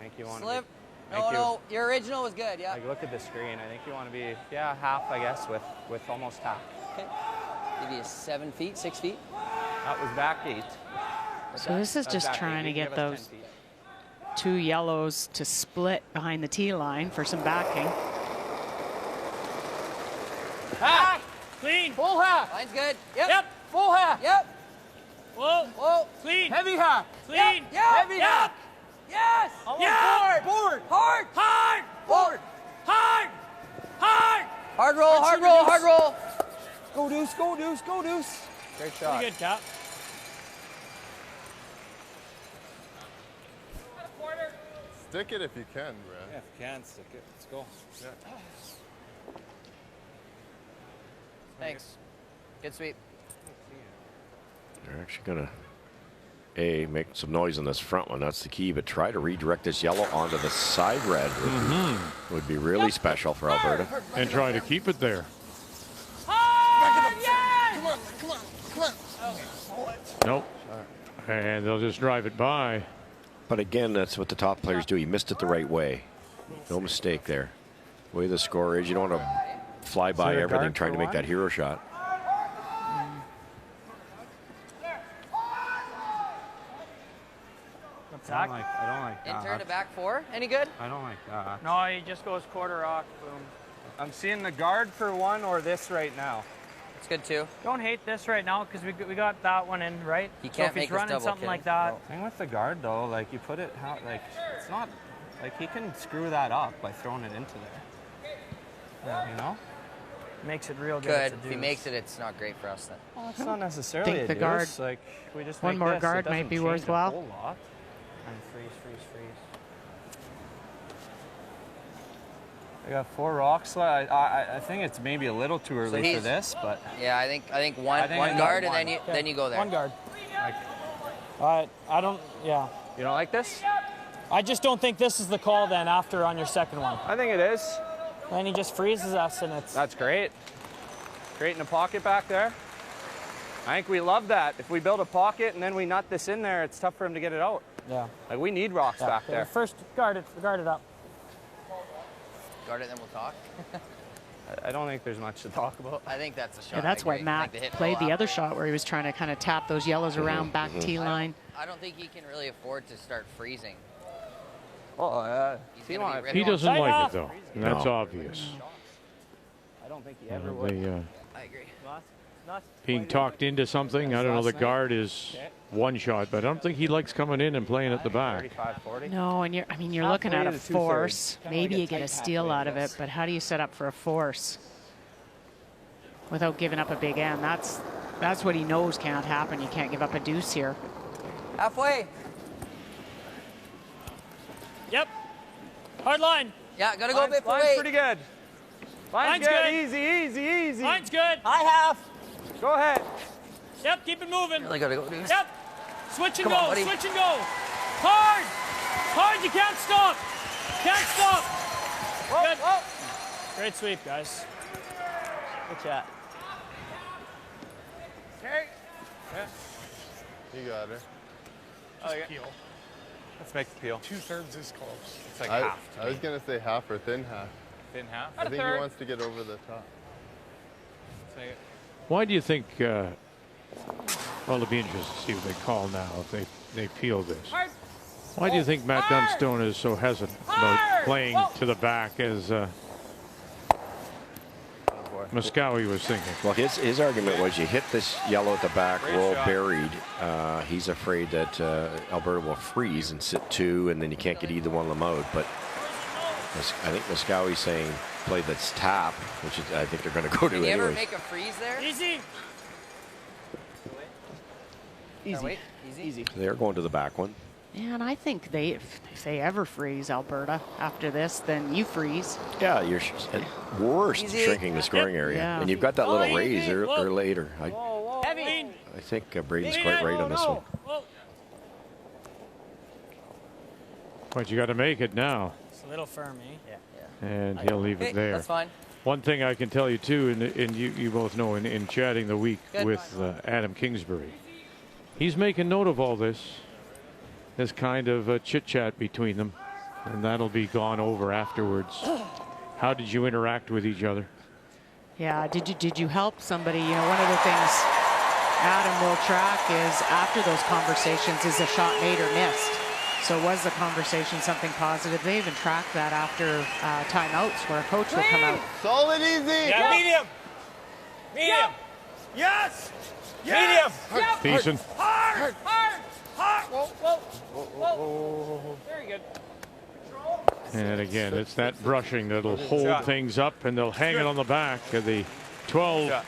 Speaker 8: I think you want
Speaker 9: Slip.
Speaker 8: to be,
Speaker 9: No, your original was good, yeah.
Speaker 8: Like, look at the screen. I think you want to be, yeah, half, I guess, with almost half.
Speaker 9: Okay. Maybe 7 feet, 6 feet.
Speaker 8: That was back 8.
Speaker 2: So this is just trying to get those 2 yellows to split behind the tee line for some backing.
Speaker 7: Half. Clean.
Speaker 9: Full half. Line's good.
Speaker 7: Yep.
Speaker 9: Full half. Yep.
Speaker 7: Whoa.
Speaker 9: Whoa.
Speaker 7: Clean.
Speaker 9: Heavy half.
Speaker 7: Clean.
Speaker 9: Yep.
Speaker 7: Heavy half.
Speaker 9: Yes.
Speaker 7: Yeah.
Speaker 9: Board. Hard.
Speaker 7: Hard.
Speaker 9: Board.
Speaker 7: Hard. Hard.
Speaker 9: Hard roll, hard roll, hard roll.
Speaker 8: Go Deuce, go Deuce, go Deuce. Great shot.
Speaker 7: Pretty good, Cap.
Speaker 13: Stick it if you can, Brad.
Speaker 15: Yeah, if you can, stick it. Let's go.
Speaker 13: Yeah.
Speaker 9: Thanks. Good sweep.
Speaker 3: They're actually going to, make some noise on this front one. That's the key, but try to redirect this yellow onto the side red would be really special for Alberta.
Speaker 1: And try to keep it there.
Speaker 10: Come on, come on, come on.
Speaker 1: Nope. And they'll just drive it by.
Speaker 3: But again, that's what the top players do. He missed it the right way. No mistake there. The way the score is, you don't want to fly by everything trying to make that hero shot.
Speaker 8: I don't like that.
Speaker 9: Intern to back 4. Any good?
Speaker 8: I don't like that.
Speaker 7: No, he just goes quarter rock. Boom.
Speaker 8: I'm seeing the guard for 1 or this right now.
Speaker 9: It's good too.
Speaker 7: Don't hate this right now because we got that one in, right?
Speaker 9: You can't
Speaker 7: so if
Speaker 9: make
Speaker 7: he's
Speaker 9: this
Speaker 7: running
Speaker 9: double,
Speaker 7: something
Speaker 9: kid.
Speaker 7: like that.
Speaker 8: Thing with the guard though, like you put it how, like it's not like he can screw that up by throwing it into there. Yeah, you know?
Speaker 7: Makes it real good.
Speaker 9: Good. If he makes it, it's not great for us then.
Speaker 8: Well, it's not necessarily
Speaker 2: think
Speaker 8: a
Speaker 2: the guard-
Speaker 8: deuce. Like we just
Speaker 2: one
Speaker 8: make
Speaker 2: more
Speaker 8: this.
Speaker 2: guard
Speaker 8: It doesn't
Speaker 2: might be
Speaker 8: change
Speaker 2: worthwhile.
Speaker 8: A whole lot. And freeze. I got 4 rocks. I think it's maybe a little too early for this, but
Speaker 9: yeah, I think one
Speaker 8: I
Speaker 9: guard
Speaker 8: got
Speaker 9: and then you go there.
Speaker 7: One guard. I don't. Yeah.
Speaker 8: You don't like this?
Speaker 7: I just don't think this is the call then after on your second one.
Speaker 8: I think it is.
Speaker 7: Then he just freezes us and it's.
Speaker 8: That's great. Great in the pocket back there. I think we love that. If we build a pocket and then we nut this in there, it's tough for him to get it out.
Speaker 7: Yeah.
Speaker 8: Like we need rocks back there.
Speaker 7: First, guard it up.
Speaker 9: Guard it, then we'll talk.
Speaker 8: I don't think there's much to talk about.
Speaker 9: I think that's a shot.
Speaker 2: Yeah, that's why Matt played the other shot where he was trying to kind of tap those yellows around back tee line.
Speaker 9: I don't think he can really afford to start freezing.
Speaker 8: Oh,
Speaker 1: He doesn't like it though. And that's obvious.
Speaker 8: I don't think he ever would.
Speaker 9: I agree.
Speaker 1: Being talked into something. I don't know. The guard is one shot, but I don't think he likes coming in and playing at the back.
Speaker 2: No, and you're looking at a force. Maybe you get a steal out of it, but how do you set up for a force without giving up a big end? That's what he knows can't happen. You can't give up a deuce here.
Speaker 9: Halfway.
Speaker 7: Yep. Hard line.
Speaker 9: Yeah, gotta go a bit for
Speaker 8: Line's
Speaker 9: weight.
Speaker 8: pretty good. Line's good. Easy.
Speaker 7: Line's good.
Speaker 9: High half.
Speaker 8: Go ahead.
Speaker 7: Yep, keep it moving.
Speaker 9: Really gotta go, dude.
Speaker 7: Yep. Switch and
Speaker 9: Come
Speaker 7: go,
Speaker 9: on, buddy.
Speaker 7: switch and go. Hard. Hard, you can't stop. Can't stop. Good. Great sweep, guys. Good chat.
Speaker 14: Okay.
Speaker 13: You got her.
Speaker 14: Just peel.
Speaker 8: Let's make the peel.
Speaker 14: 2/3 is close.
Speaker 8: It's like
Speaker 13: I
Speaker 8: half.
Speaker 13: I was going to say half or thin half.
Speaker 8: Thin half?
Speaker 13: I think he wants to get over the top.
Speaker 1: Why do you think? Well, it'll be interesting to see what they call now if they peel this. Why do you think Matt Dunstone is so hesitant about playing to the back as? Muskowie was thinking.
Speaker 3: Well, his argument was you hit this yellow at the back, roll buried. He's afraid that Alberta will freeze and sit 2, and then you can't get either one of them out. But I think Muskowie's saying play that's tap, which is, I think they're going to go to
Speaker 9: Can you ever
Speaker 3: anyways.
Speaker 9: make a freeze there?
Speaker 7: Easy.
Speaker 9: Easy.
Speaker 12: Easy.
Speaker 3: They're going to the back one.
Speaker 2: Man, I think if they ever freeze Alberta after this, then you freeze.
Speaker 3: Yeah, you're at worst
Speaker 9: Easy.
Speaker 3: shrinking the scoring area.
Speaker 2: Yeah.
Speaker 3: And you've got that little raise or later.
Speaker 7: Heavy.
Speaker 3: I think Braden's quite right on this one.
Speaker 1: But you got to make it now.
Speaker 7: It's a little firm, eh? Yeah.
Speaker 1: And he'll leave it there.
Speaker 9: That's fine.
Speaker 1: One thing I can tell you too, and you both know in chatting the week
Speaker 9: Good.
Speaker 1: with Adam Kingsbury, he's making note of all this kind of chit chat between them, and that'll be gone over afterwards. How did you interact with each other?
Speaker 2: Yeah, did you help somebody? You know, one of the things Adam will track is after those conversations is a shot made or missed. So was the conversation something positive? They even track that after timeouts where a coach will come out.
Speaker 10: Solid easy.
Speaker 7: Yeah, medium. Medium.
Speaker 10: Yes.
Speaker 7: Medium.
Speaker 1: Decent.
Speaker 7: Hard. Hard. Hard. Whoa. Very good.
Speaker 1: And again, it's that brushing that'll hold things up, and they'll hang it on the back of the 12.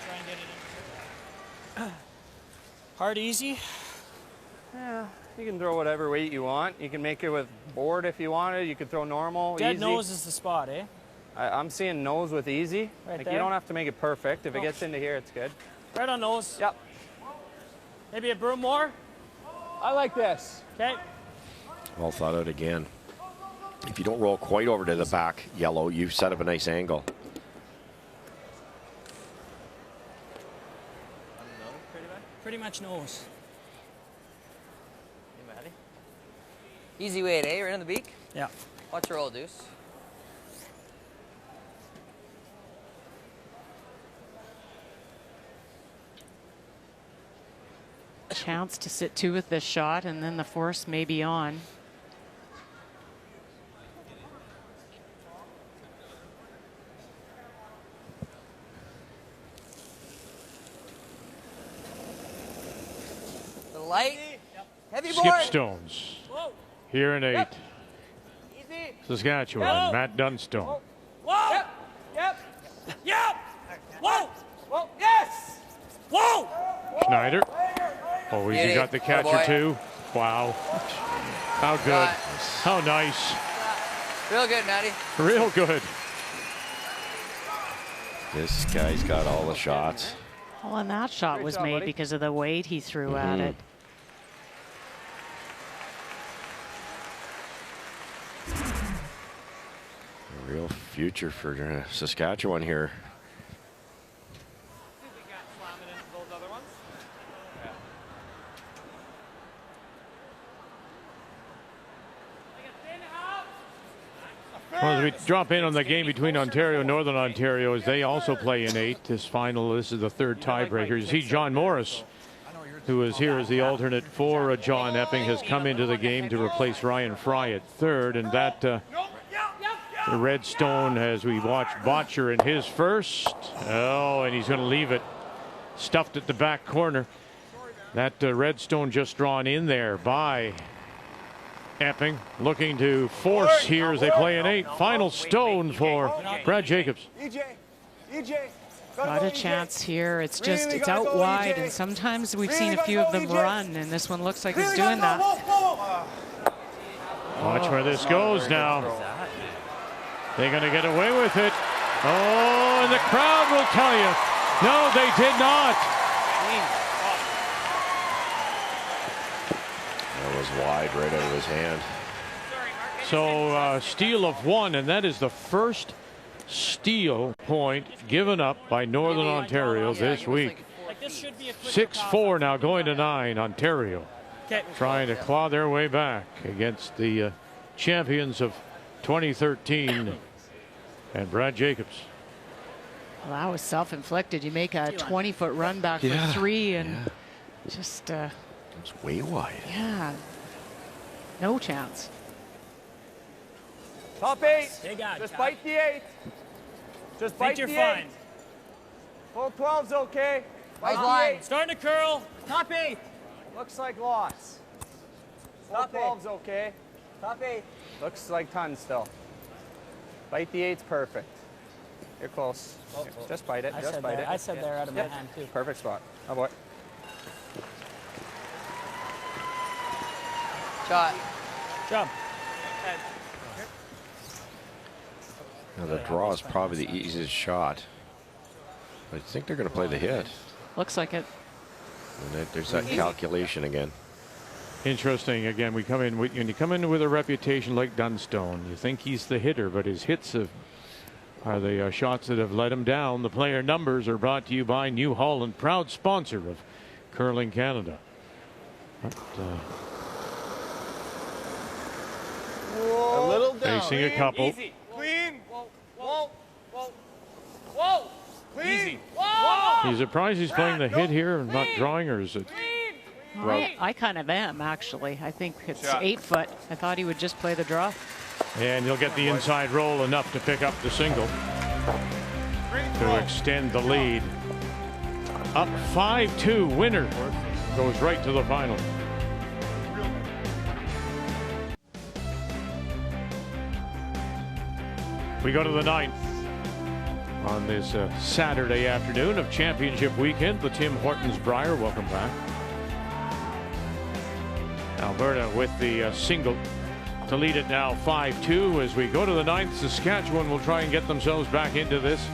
Speaker 7: Hard, easy.
Speaker 8: Yeah, you can throw whatever weight you want. You can make it with board if you wanted. You could throw normal,
Speaker 7: Dead
Speaker 8: easy.
Speaker 7: nose is the spot, eh?
Speaker 8: I'm seeing nose with easy.
Speaker 7: Right
Speaker 8: like
Speaker 7: there?
Speaker 8: you don't have to make it perfect. If it gets into here, it's good.
Speaker 7: Right on nose.
Speaker 8: Yep.
Speaker 7: Maybe a broom more.
Speaker 8: I like this.
Speaker 7: Okay.
Speaker 3: Well thought out again. If you don't roll quite over to the back yellow, you set up a nice angle.
Speaker 7: Pretty much nose.
Speaker 9: Easy weight, eh? Right on the beak?
Speaker 7: Yeah.
Speaker 9: Watch your roll, Deuce.
Speaker 2: Chance to sit 2 with this shot, and then the force may be on.
Speaker 9: The light. Heavy board.
Speaker 1: Skip Stones here in 8.
Speaker 9: Easy.
Speaker 1: Saskatchewan, Matt Dunstone.
Speaker 7: Whoa. Yep. Whoa. Yes. Whoa.
Speaker 1: Schneider. Oh, he
Speaker 9: Beauty.
Speaker 1: got the catcher
Speaker 9: Oh, boy.
Speaker 1: too. Wow. How good. How nice.
Speaker 9: Real good, Matty.
Speaker 1: Real good.
Speaker 3: This guy's got all the shots.
Speaker 2: Well, and that shot
Speaker 8: Great
Speaker 2: was
Speaker 8: job,
Speaker 2: made
Speaker 8: buddy.
Speaker 2: because of the weight he threw at it.
Speaker 3: A real future for Saskatchewan here.
Speaker 1: Well, as we drop in on the game between Ontario and Northern Ontario, as they also play in 8 this final. This is the 3rd tiebreaker. You see John Morris, who is here as the alternate for John Epping, has come into the game to replace Ryan Fry at 3rd, and that the Redstone, as we watch Bottcher in his first. Oh, and he's going to leave it stuffed at the back corner. That Redstone just drawn in there by Epping, looking to force here as they play an 8. Final stone for Brad Jacobs.
Speaker 2: Not a chance here. It's just, it's out wide, and sometimes we've seen a few of them run, and this one looks like it's doing that.
Speaker 1: Watch where this goes now. They're going to get away with it. Oh, and the crowd will tell you, no, they did not.
Speaker 3: That was wide right out of his hand.
Speaker 1: So steal of 1, and that is the first steal point given up by Northern Ontario this week. 6-4 now going to 9, Ontario. Trying to claw their way back against the champions of 2013 and Brad Jacobs.
Speaker 2: Well, that was self-inflicted. You make a 20-foot run back for 3, and just...
Speaker 3: it's way wide.
Speaker 2: Yeah. No chance.
Speaker 8: Top 8.
Speaker 7: Big out,
Speaker 8: Just
Speaker 7: Cap.
Speaker 8: bite the 8. Just bite
Speaker 7: Think you're
Speaker 8: the
Speaker 7: fine.
Speaker 8: 8. Full 12's okay.
Speaker 9: How's line?
Speaker 7: Starting to curl.
Speaker 8: Top 8. Looks like loss. Full 12's okay.
Speaker 9: Top 8.
Speaker 8: Looks like tons still. Bite the 8's perfect. You're close. Just bite it. Just bite it.
Speaker 7: I said there out of my hand too.
Speaker 8: Perfect spot. Oh boy.
Speaker 9: Shot.
Speaker 7: Jump.
Speaker 3: Now the draw is probably the easiest shot. I think they're going to play the hit.
Speaker 2: Looks like it.
Speaker 3: And there's that calculation again.
Speaker 1: Interesting. Again, we come in with, when you come in with a reputation like Dunstone, you think he's the hitter, but his hits are the shots that have let him down. The player numbers are brought to you by New Holland, proud sponsor of Curling Canada. But,
Speaker 13: A little down.
Speaker 1: facing a couple.
Speaker 10: Easy. Clean. Whoa. Whoa. Whoa. Whoa. Clean.
Speaker 7: Easy.
Speaker 10: Whoa.
Speaker 1: He's surprised he's playing the hit here and not drawing, or is it?
Speaker 2: Well, I kind of am, actually. I think it's 8 foot. I thought he would just play the draw.
Speaker 1: And he'll get the inside roll enough to pick up the single to extend the lead. Up 5-2, winner goes right to the final. We go to the 9th on this Saturday afternoon of championship weekend. The Tim Hortons Brier, welcome back. Alberta with the single to lead it now 5-2 as we go to the 9th. Saskatchewan will try and get themselves back into this.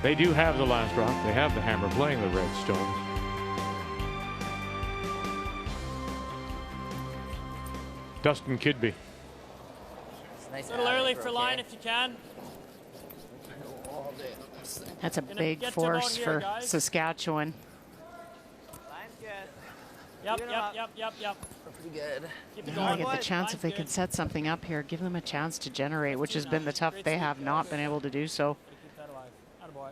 Speaker 1: They do have the last rock. They have the hammer playing the Redstone. Dustin Kidby.
Speaker 9: Nice
Speaker 7: A little early for line if you can.
Speaker 2: That's a big force for Saskatchewan.
Speaker 7: Yep.
Speaker 9: Pretty good.
Speaker 7: Keep it
Speaker 2: They
Speaker 7: going.
Speaker 2: get the chance if they can set something up here, give them a chance to generate, which has been the tough. They have not been able to do so.
Speaker 7: Keep that alive. Attaboy.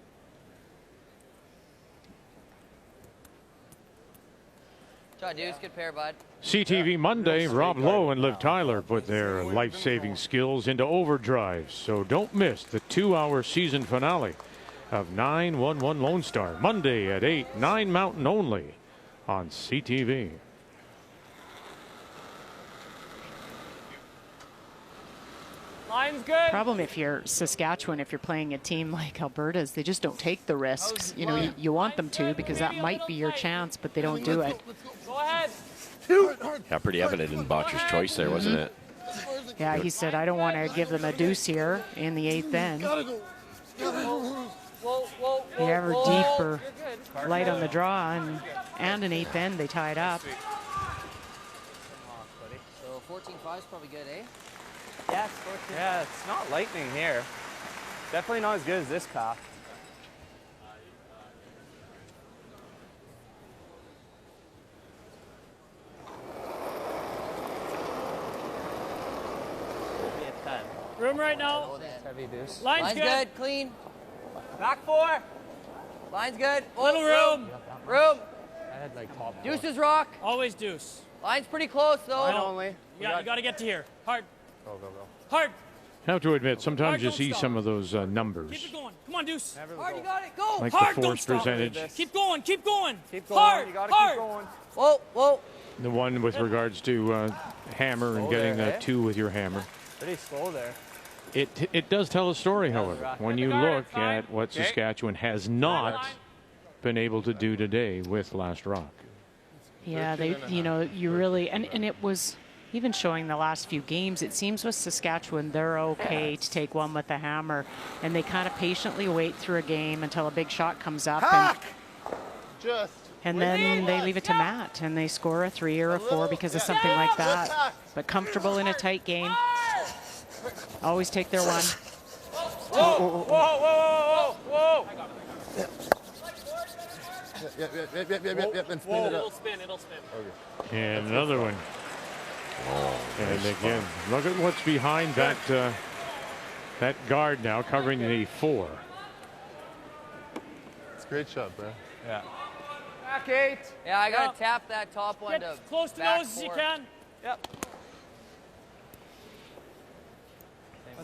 Speaker 9: Shot, Deuce. Good pair, bud.
Speaker 1: CTV Monday, Rob Lowe and Liv Tyler put their life-saving skills into overdrive. So don't miss the 2-hour season finale of 911 Lone Star. Monday at 8, 9 Mountain only on CTV.
Speaker 7: Line's good.
Speaker 2: Problem if you're Saskatchewan, if you're playing a team like Alberta's, they just don't take the risks. You know, you want them to because that might be your chance, but they don't do it.
Speaker 7: Go ahead.
Speaker 3: Yeah, pretty evident in Bottcher's choice there, wasn't it?
Speaker 2: Yeah, he said, I don't want to give them a deuce here in the 8th end. They ever deep or light on the draw, and an 8th end, they tied up.
Speaker 9: So 14-5 is probably good, eh?
Speaker 8: Yeah, it's not lightning here. Definitely not as good as this path.
Speaker 7: Room right now.
Speaker 8: Heavy deuce.
Speaker 7: Line's good.
Speaker 9: Clean.
Speaker 8: Back 4.
Speaker 9: Line's good.
Speaker 7: Little room.
Speaker 9: Room.
Speaker 8: I had like top 4.
Speaker 9: Deuce is rock.
Speaker 7: Always deuce.
Speaker 9: Line's pretty close, though.
Speaker 8: Line only.
Speaker 7: You got to get to here. Hard.
Speaker 8: Go.
Speaker 7: Hard.
Speaker 1: Have to admit, sometimes
Speaker 7: Hard,
Speaker 1: you
Speaker 7: don't
Speaker 1: see
Speaker 7: stop.
Speaker 1: some of those
Speaker 7: Keep
Speaker 1: numbers,
Speaker 7: it going. Come on, Deuce.
Speaker 9: Hard, you got it. Go.
Speaker 1: like
Speaker 7: Hard,
Speaker 1: the
Speaker 7: don't
Speaker 1: force
Speaker 7: stop.
Speaker 1: percentage.
Speaker 7: Keep going. Keep going.
Speaker 8: Keep going.
Speaker 7: Hard.
Speaker 8: You gotta
Speaker 7: hard.
Speaker 8: keep going.
Speaker 9: Whoa, whoa.
Speaker 1: The one with regards to hammer and getting
Speaker 8: there,
Speaker 1: the
Speaker 8: eh?
Speaker 1: 2 with your hammer.
Speaker 8: Pretty slow there.
Speaker 1: It does tell a story, however, when you look at what Saskatchewan has not been able to do today with Last Rock.
Speaker 2: Yeah, you really, and it was even showing the last few games, it seems with Saskatchewan, they're okay to take one with the hammer, and they kind of patiently wait through a game until a big shot comes up, and then they leave it to Matt, and they score a 3 or a 4 because of something like that. But comfortable in a tight game. Always take their one.
Speaker 10: Whoa.
Speaker 13: Yep, and spin it up.
Speaker 7: It'll spin.
Speaker 13: Okay.
Speaker 1: And another one. And again, look at what's behind that that guard now, covering the 4.
Speaker 13: It's a great shot, bro.
Speaker 8: Yeah.
Speaker 10: Back 8.
Speaker 9: Yeah, I got to tap that top one
Speaker 7: Get
Speaker 9: to
Speaker 7: close to
Speaker 9: back
Speaker 7: those as you
Speaker 9: 4.
Speaker 7: can.
Speaker 8: Yep.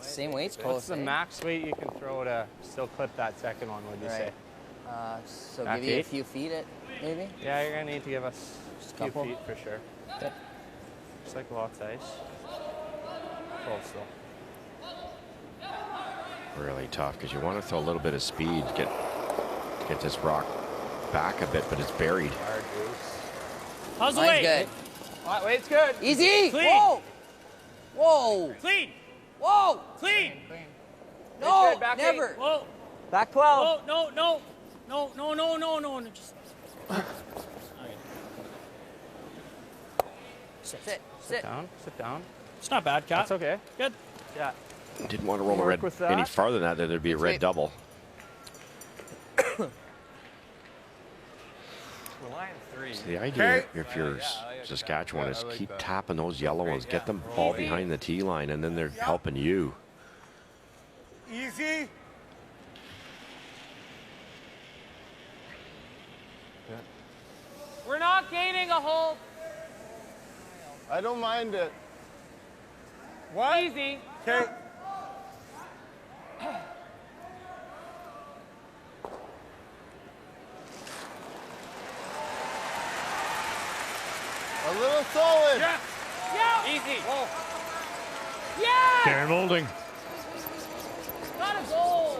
Speaker 9: Same weight's
Speaker 8: What's
Speaker 9: close,
Speaker 8: the
Speaker 9: eh?
Speaker 8: max weight you can throw to still clip that second one, would you say?
Speaker 9: So
Speaker 8: Back
Speaker 9: give you a
Speaker 8: 8?
Speaker 9: few feet, maybe?
Speaker 8: Yeah, you're going to need to give us
Speaker 9: Just
Speaker 8: a
Speaker 9: a
Speaker 8: few
Speaker 9: couple?
Speaker 8: feet for sure.
Speaker 9: Okay.
Speaker 8: Just like lots of ice. Hold still.
Speaker 3: Really tough because you want to throw a little bit of speed, get this rock back a bit, but it's buried.
Speaker 8: Hard goose.
Speaker 7: How's the
Speaker 9: Mine's
Speaker 7: weight?
Speaker 9: good.
Speaker 8: Weight's good.
Speaker 9: Easy!
Speaker 7: Clean.
Speaker 9: Whoa! Whoa!
Speaker 7: Clean.
Speaker 9: Whoa!
Speaker 7: Clean.
Speaker 9: No,
Speaker 8: good, back
Speaker 9: never.
Speaker 7: Whoa.
Speaker 8: Back 12.
Speaker 7: No. No. Just.
Speaker 9: Sit.
Speaker 8: Sit down. Sit down.
Speaker 7: It's not bad, Cat.
Speaker 8: That's okay.
Speaker 7: Good.
Speaker 8: Yeah.
Speaker 3: Didn't want to roll a
Speaker 8: Work
Speaker 3: red
Speaker 8: with that.
Speaker 3: any farther than that, there'd be a red
Speaker 9: Sweet.
Speaker 3: double.
Speaker 8: We're line 3.
Speaker 3: So the idea, if you're Saskatchewan, is keep tapping those yellow ones, get them ball behind the tee line, and then they're helping you.
Speaker 14: Easy.
Speaker 7: We're not gaining a hole.
Speaker 13: I don't mind it.
Speaker 14: What?
Speaker 7: Easy.
Speaker 14: Okay.
Speaker 13: A little solid.
Speaker 14: Yeah.
Speaker 7: Yeah.
Speaker 8: Easy.
Speaker 14: Oh.
Speaker 7: Yeah.
Speaker 1: Karen Moulding.
Speaker 7: Got a goal.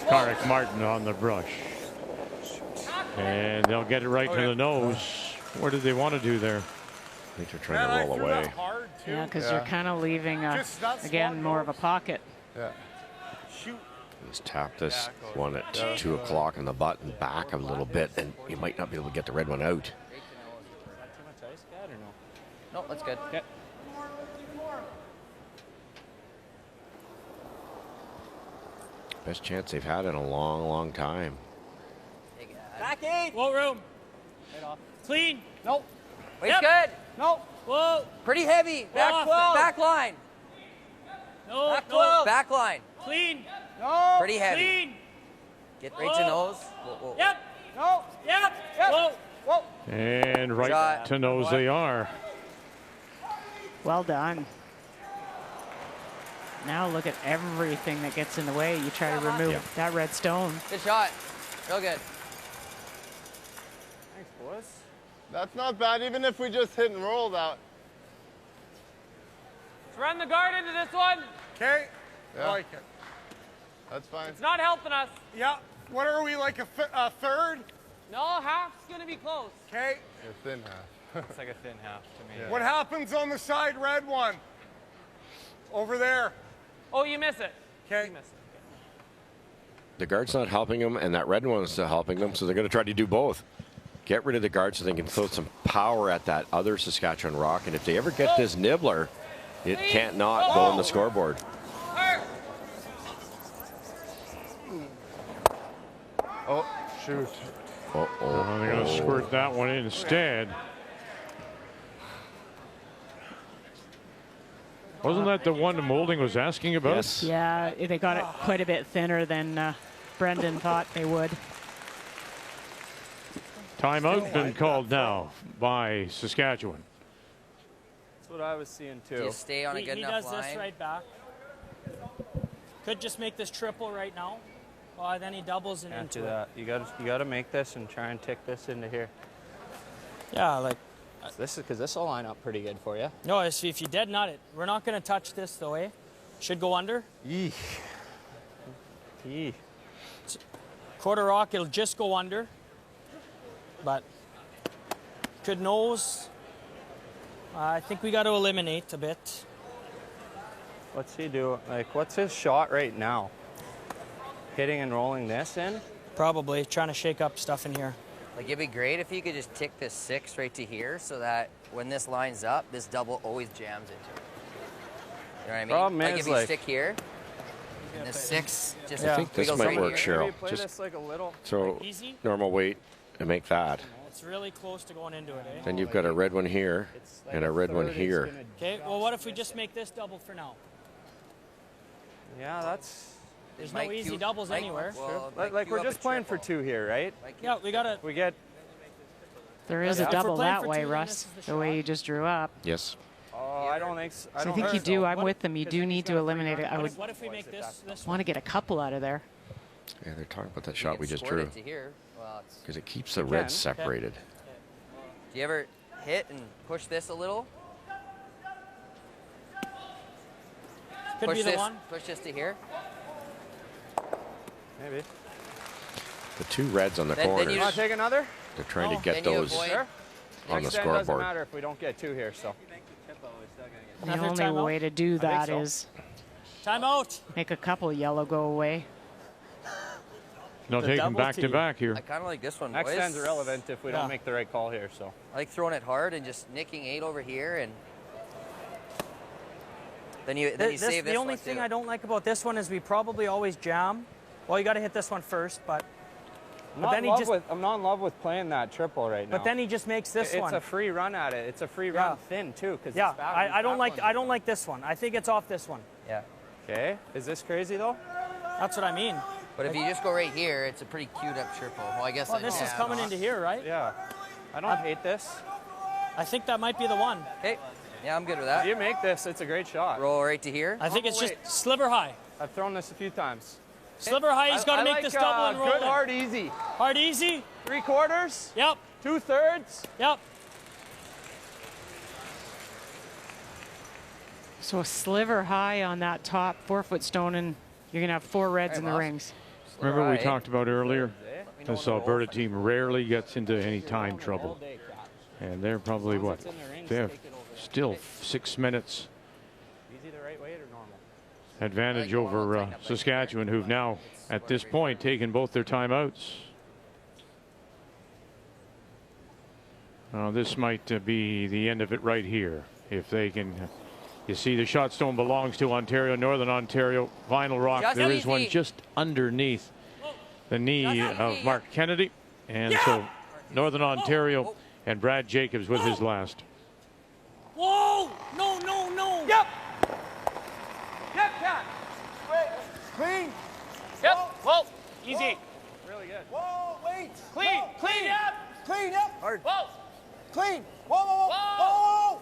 Speaker 1: Tarek Martin on the brush. And they'll get it right to the nose. What did they want to do there?
Speaker 3: I think they're trying
Speaker 14: Man,
Speaker 3: to roll
Speaker 14: I threw
Speaker 3: away.
Speaker 14: that hard, too.
Speaker 2: Yeah, because you're kind of leaving,
Speaker 14: Just not
Speaker 2: again,
Speaker 14: smart
Speaker 2: more of a
Speaker 14: goals.
Speaker 2: pocket.
Speaker 13: Yeah.
Speaker 14: Shoot.
Speaker 3: Just tap this one at 2 o'clock in the butt and back a little bit, and you might not be able to get the red one out.
Speaker 8: Too much ice, Cat, or no?
Speaker 9: No, that's good.
Speaker 8: Okay.
Speaker 3: Best chance they've had in a long, long time.
Speaker 7: Back 8. Whoa, room. Clean.
Speaker 9: Nope. Weight's
Speaker 7: Yep.
Speaker 9: good.
Speaker 7: Nope. Whoa.
Speaker 9: Pretty heavy. Back
Speaker 7: Off.
Speaker 9: 12. Back line.
Speaker 7: No.
Speaker 9: Back
Speaker 7: no.
Speaker 9: 12. Back line.
Speaker 7: Clean.
Speaker 9: No. Pretty heavy.
Speaker 7: Clean.
Speaker 9: Get right to
Speaker 7: Whoa.
Speaker 9: nose. Whoa, whoa.
Speaker 7: Yep.
Speaker 9: No.
Speaker 7: Yep. Whoa.
Speaker 9: Whoa.
Speaker 1: And right
Speaker 9: Shot.
Speaker 1: to nose they are.
Speaker 2: Well done. Now look at everything that gets in the way. You try to remove that red stone.
Speaker 9: Good shot. Real good.
Speaker 8: Thanks, boys.
Speaker 13: That's not bad, even if we just hit and roll that.
Speaker 7: Let's run the guard into this one.
Speaker 14: Okay.
Speaker 13: Yeah.
Speaker 14: Like it.
Speaker 13: That's fine.
Speaker 7: It's not helping us.
Speaker 14: Yeah. What are we, like a third?
Speaker 7: No, half's going to be close.
Speaker 14: Okay.
Speaker 13: A thin half.
Speaker 8: It's like a thin half to me.
Speaker 13: Yeah.
Speaker 14: What happens on the side red one? Over there.
Speaker 7: Oh, you miss it.
Speaker 14: Okay.
Speaker 7: You miss it.
Speaker 3: The guard's not helping them, and that red one's not helping them, so they're going to try to do both. Get rid of the guard so they can throw some power at that other Saskatchewan rock, and if they ever get this nibbler, it can't not go on the scoreboard.
Speaker 13: Oh, shoot.
Speaker 3: Uh-oh.
Speaker 1: They're going to squirt that one in instead. Wasn't that the one the Moulding was asking about?
Speaker 3: Yes.
Speaker 2: Yeah, they got it quite a bit thinner than Brendan thought they would.
Speaker 1: Timeout been called now by Saskatchewan.
Speaker 8: That's what I was seeing, too.
Speaker 9: Do you stay on a good
Speaker 7: He
Speaker 9: enough
Speaker 7: does
Speaker 9: line?
Speaker 7: this right back. Could just make this triple right now. Well, then he doubles and
Speaker 8: Can't
Speaker 7: into
Speaker 8: do
Speaker 7: it.
Speaker 8: that. You got to make this and try and tick this into here.
Speaker 7: Yeah, like.
Speaker 8: This is because this will line up pretty good for you.
Speaker 7: No, if you dead nut it, we're not going to touch this though, eh? Should go under.
Speaker 8: Yee. Yee.
Speaker 7: Quarter rock, it'll just go under. But could nose. I think we got to eliminate a bit.
Speaker 8: What's he do? Like, what's his shot right now? Hitting and rolling this in?
Speaker 7: Probably trying to shake up stuff in here.
Speaker 9: Like, it'd be great if you could just tick this 6 right to here so that when this lines up, this double always jams into it. You know what I mean?
Speaker 8: Problem
Speaker 9: like,
Speaker 8: is,
Speaker 9: if you
Speaker 8: like-
Speaker 9: stick here, and this 6 just
Speaker 3: I think this
Speaker 9: wiggles
Speaker 3: might
Speaker 9: right
Speaker 3: work,
Speaker 9: here.
Speaker 3: Cheryl.
Speaker 8: Maybe play
Speaker 3: Just
Speaker 8: this like a little.
Speaker 3: throw
Speaker 7: Easy?
Speaker 3: normal weight and make that.
Speaker 7: It's really close to going into it, eh?
Speaker 3: Then you've got a red one here and a red one here.
Speaker 7: Okay, well, what if we just make this double for now?
Speaker 8: Yeah, that's.
Speaker 7: There's no easy doubles anywhere.
Speaker 8: Like we're just playing for 2 here, right?
Speaker 7: Yeah, we got to.
Speaker 8: We get.
Speaker 2: There is
Speaker 8: Yeah.
Speaker 2: a double
Speaker 7: If we're playing
Speaker 2: that
Speaker 7: for
Speaker 2: way,
Speaker 7: two, then
Speaker 2: Russ,
Speaker 7: this is the
Speaker 2: the way
Speaker 7: shot.
Speaker 2: you just drew up.
Speaker 3: Yes.
Speaker 8: Oh, I don't think so.
Speaker 2: So I
Speaker 8: don't
Speaker 2: think you
Speaker 8: so.
Speaker 2: do. I'm
Speaker 8: What
Speaker 2: with them. You
Speaker 8: because
Speaker 2: do
Speaker 8: then
Speaker 2: need
Speaker 8: he's
Speaker 2: to
Speaker 8: gotta
Speaker 2: eliminate it. I would
Speaker 7: What if we make this
Speaker 2: want to get a couple out of there.
Speaker 3: Yeah, they're talking about that shot we just
Speaker 9: Squirt
Speaker 3: drew.
Speaker 9: it to here. Well,
Speaker 3: Because it keeps the reds separated.
Speaker 9: do you ever hit and push this a little?
Speaker 7: Could be the one.
Speaker 9: Push this to here.
Speaker 8: Maybe.
Speaker 3: The 2 reds on the
Speaker 8: Then
Speaker 3: corners.
Speaker 8: you want to take another?
Speaker 3: They're trying to get those on the
Speaker 8: Next stand
Speaker 3: scoreboard.
Speaker 8: doesn't matter if we don't get 2 here, so.
Speaker 2: The only way to do that is
Speaker 7: timeout.
Speaker 2: make a couple yellow go away.
Speaker 1: No, take them back to back here.
Speaker 9: I kind of like this one,
Speaker 8: Next
Speaker 9: boys.
Speaker 8: stand's irrelevant if we don't make the right call here, so.
Speaker 9: I like throwing it hard and just nicking 8 over here, and then you save this
Speaker 7: The only
Speaker 9: one,
Speaker 7: thing
Speaker 9: too.
Speaker 7: I don't like about this one is we probably always jam. Well, you got to hit this one first, but
Speaker 8: I'm
Speaker 7: then he just.
Speaker 8: I'm not in love with playing that triple right now.
Speaker 7: But then he just makes this one.
Speaker 8: It's a free run at it. It's a free run thin too, because
Speaker 7: yeah, I don't like this one. I think it's off this one.
Speaker 9: Yeah.
Speaker 8: Okay. Is this crazy though?
Speaker 7: That's what I mean.
Speaker 9: But if you just go right here, it's a pretty queued up triple. Well, I guess.
Speaker 7: Well, this is coming into here, right?
Speaker 8: Yeah. I don't hate this.
Speaker 7: I think that might be the one.
Speaker 9: Okay. Yeah, I'm good with that.
Speaker 8: If you make this, it's a great shot.
Speaker 9: Roll right to here.
Speaker 7: I think it's just sliver high.
Speaker 8: I've thrown this a few times.
Speaker 7: Sliver high, he's got to make this double and roll
Speaker 8: good,
Speaker 7: in.
Speaker 8: hard, easy.
Speaker 7: Hard, easy.
Speaker 8: 3/4.
Speaker 7: Yep.
Speaker 8: 2/3.
Speaker 7: Yep.
Speaker 2: So a sliver high on that top 4-foot stone, and you're going to have 4 reds in the rings.
Speaker 1: Remember we talked about earlier, this Alberta team rarely gets into any time trouble. And they're probably, what, they're still 6 minutes
Speaker 8: Easy the right way or normal?
Speaker 1: advantage over Saskatchewan, who've now, at this point, taken both their timeouts. This might be the end of it right here. If they can, you see the shot stone belongs to Ontario, Northern Ontario, vinyl rock.
Speaker 9: Just
Speaker 1: there is
Speaker 9: easy.
Speaker 1: one just underneath the knee of Mark Kennedy. And so Northern Ontario and Brad Jacobs with his last.
Speaker 7: Whoa! No, no, no!
Speaker 10: Yep! Yep, Cat! Wait. Clean!
Speaker 7: Yep! Whoa! Easy!
Speaker 8: Really good.
Speaker 10: Whoa, wait!
Speaker 7: Clean!
Speaker 10: Whoa,
Speaker 7: Clean! Yep!
Speaker 10: Clean, yep!
Speaker 9: Hard.
Speaker 7: Whoa!
Speaker 10: Clean! Whoa, whoa, whoa! Whoa!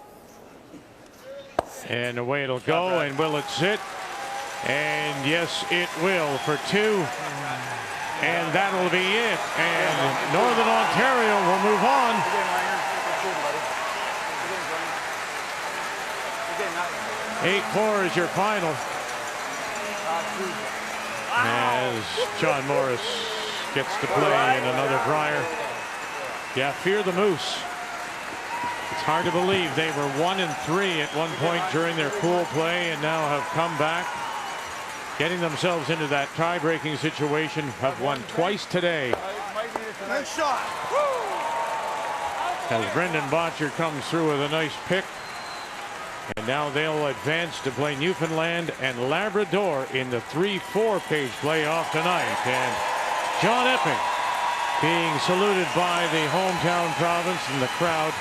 Speaker 1: And away it'll go, and will it sit? And yes, it will for 2. And that'll be it. And Northern Ontario will move on. 8-4 is your final. As John Morris gets to play in another Brier. Yeah, fear the Moose. It's hard to believe they were 1-3 at one point during their pool play and now have come back, getting themselves into that tie-breaking situation. Have won twice today.
Speaker 10: Nice shot!
Speaker 1: As Brendan Bottcher comes through with a nice pick. And now they'll advance to play Newfoundland and Labrador in the 3-4 page playoff tonight. And John Epping being saluted by the hometown province and the crowd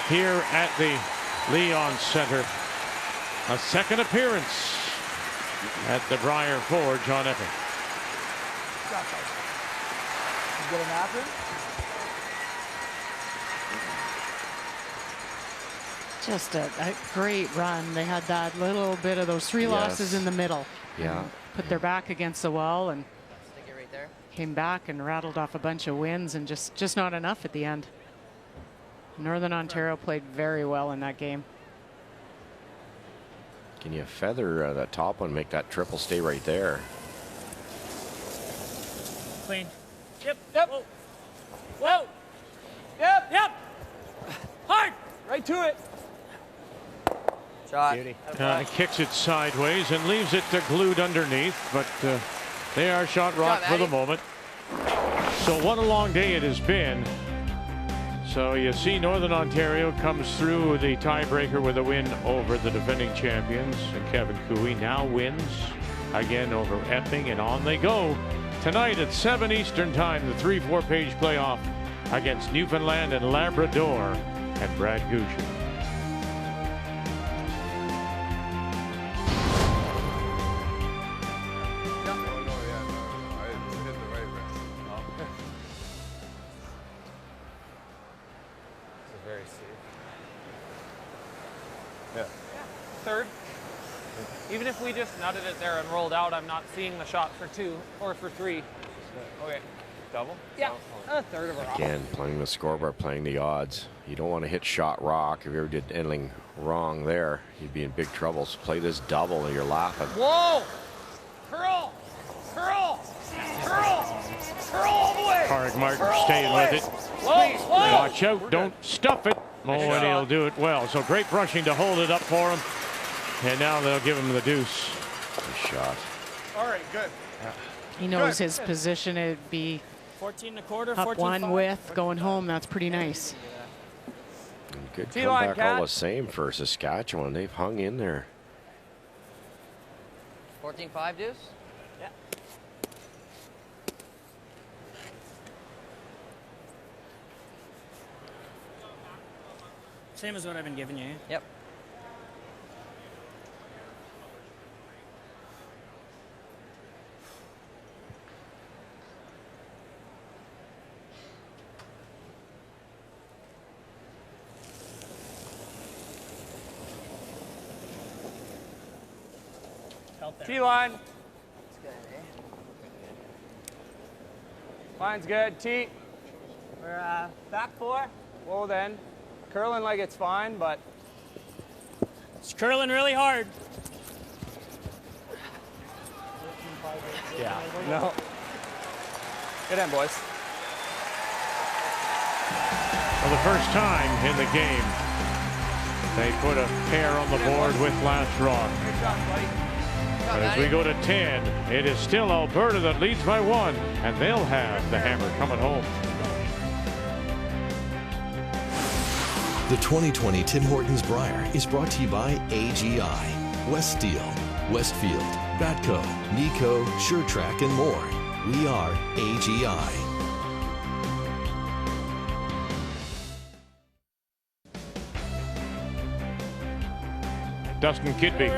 Speaker 1: here at the Leon Center. A second appearance at the Brier for John Epping.
Speaker 10: You get a napkin?
Speaker 2: Just a great run. They had that little bit of those 3 losses in the middle.
Speaker 3: Yeah.
Speaker 2: Put their back against the wall and
Speaker 9: Stick it right there.
Speaker 2: came back and rattled off a bunch of wins, and just not enough at the end. Northern Ontario played very well in that game.
Speaker 3: Can you feather that top one, make that triple stay right there?
Speaker 7: Clean. Yep. Yep. Whoa. Whoa.
Speaker 10: Yep!
Speaker 7: Yep. Hard.
Speaker 10: Right to it!
Speaker 9: Shot.
Speaker 1: Kicks it sideways and leaves it glued underneath, but they are shot rock for the moment. So what a long day it has been. So you see Northern Ontario comes through the tiebreaker with a win over the defending champions, and Kevin Cooey now wins again over Epping, and on they go tonight at 7 Eastern time, the 3-4 page playoff against Newfoundland and Labrador and Brad Goucher.
Speaker 8: Yeah.
Speaker 10: Third.
Speaker 5: Even if we just nutted it there and rolled out, I'm not seeing the shot for 2 or for 3.
Speaker 8: Okay. Double?
Speaker 5: Yeah, a third of a rock.
Speaker 3: Again, playing the scoreboard, playing the odds. You don't want to hit shot rock. If you ever did anything wrong there, you'd be in big trouble. So play this double and you're laughing.
Speaker 10: Whoa! Curl! Curl! Curl! Curl all the way!
Speaker 1: Carrick Martin
Speaker 10: Curl
Speaker 1: staying
Speaker 10: all the
Speaker 1: with
Speaker 10: way.
Speaker 1: it.
Speaker 10: Whoa! Whoa!
Speaker 1: Watch out, don't stuff it. Oh, and he'll do it well. So great brushing to hold it up for him. And now they'll give him the deuce.
Speaker 3: Good shot.
Speaker 14: All right, good.
Speaker 2: He knows his position. It'd be
Speaker 7: 14 1/4,
Speaker 2: up
Speaker 7: 14
Speaker 2: one with going home. That's pretty nice.
Speaker 3: And good
Speaker 8: T-line,
Speaker 3: comeback
Speaker 8: Cat.
Speaker 3: all the same for Saskatchewan. They've hung in there.
Speaker 9: 14-5 deuce?
Speaker 7: Yeah. Same as what I've been giving you.
Speaker 9: Yep.
Speaker 8: T-line. Line's good. T. We're back 4. Whoa then. Curling like it's fine, but
Speaker 7: It's curling really hard.
Speaker 8: yeah. No. Good end, boys.
Speaker 1: For the first time in the game, they put a pair on the board with last rock.
Speaker 8: Good shot, buddy.
Speaker 1: But as we go to 10, it is still Alberta that leads by 1, and they'll have the hammer coming home.
Speaker 6: The 2020 Tim Hortons Brier is brought to you by AGI, West Steel, Westfield, Batco, Nico, SureTrack, and more. We are AGI.
Speaker 1: Dustin Kidby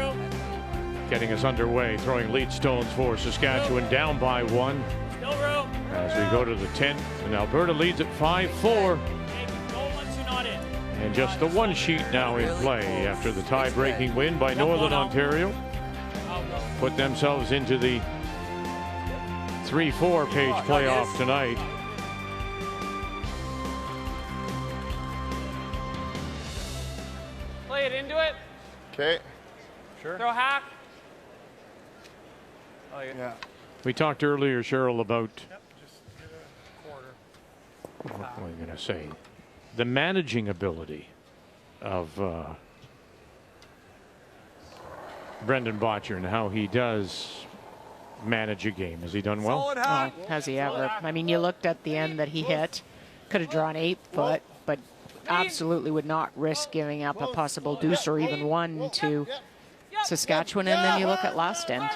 Speaker 1: getting us underway, throwing lead stones for Saskatchewan, down by 1.
Speaker 7: Still room.
Speaker 1: As we go to the 10th, and Alberta leads at 5-4.
Speaker 7: Hey, go once you're not in.
Speaker 1: And just the one sheet now in play after the tie-breaking win by Northern Ontario. Put themselves into the 3-4 page playoff tonight.
Speaker 5: Play it into it.
Speaker 13: Okay.
Speaker 8: Sure. Throw hack.
Speaker 5: Oh,
Speaker 8: yeah.
Speaker 1: We talked earlier, Cheryl, about what am I going to say? The managing ability of Brendan Bottcher and how he does manage a game. Has he done well?
Speaker 2: Oh, has he ever? I mean, you looked at the end that he hit. Could have drawn 8 foot, but absolutely would not risk giving up a possible deuce or even 1 to Saskatchewan. And then you look at last end.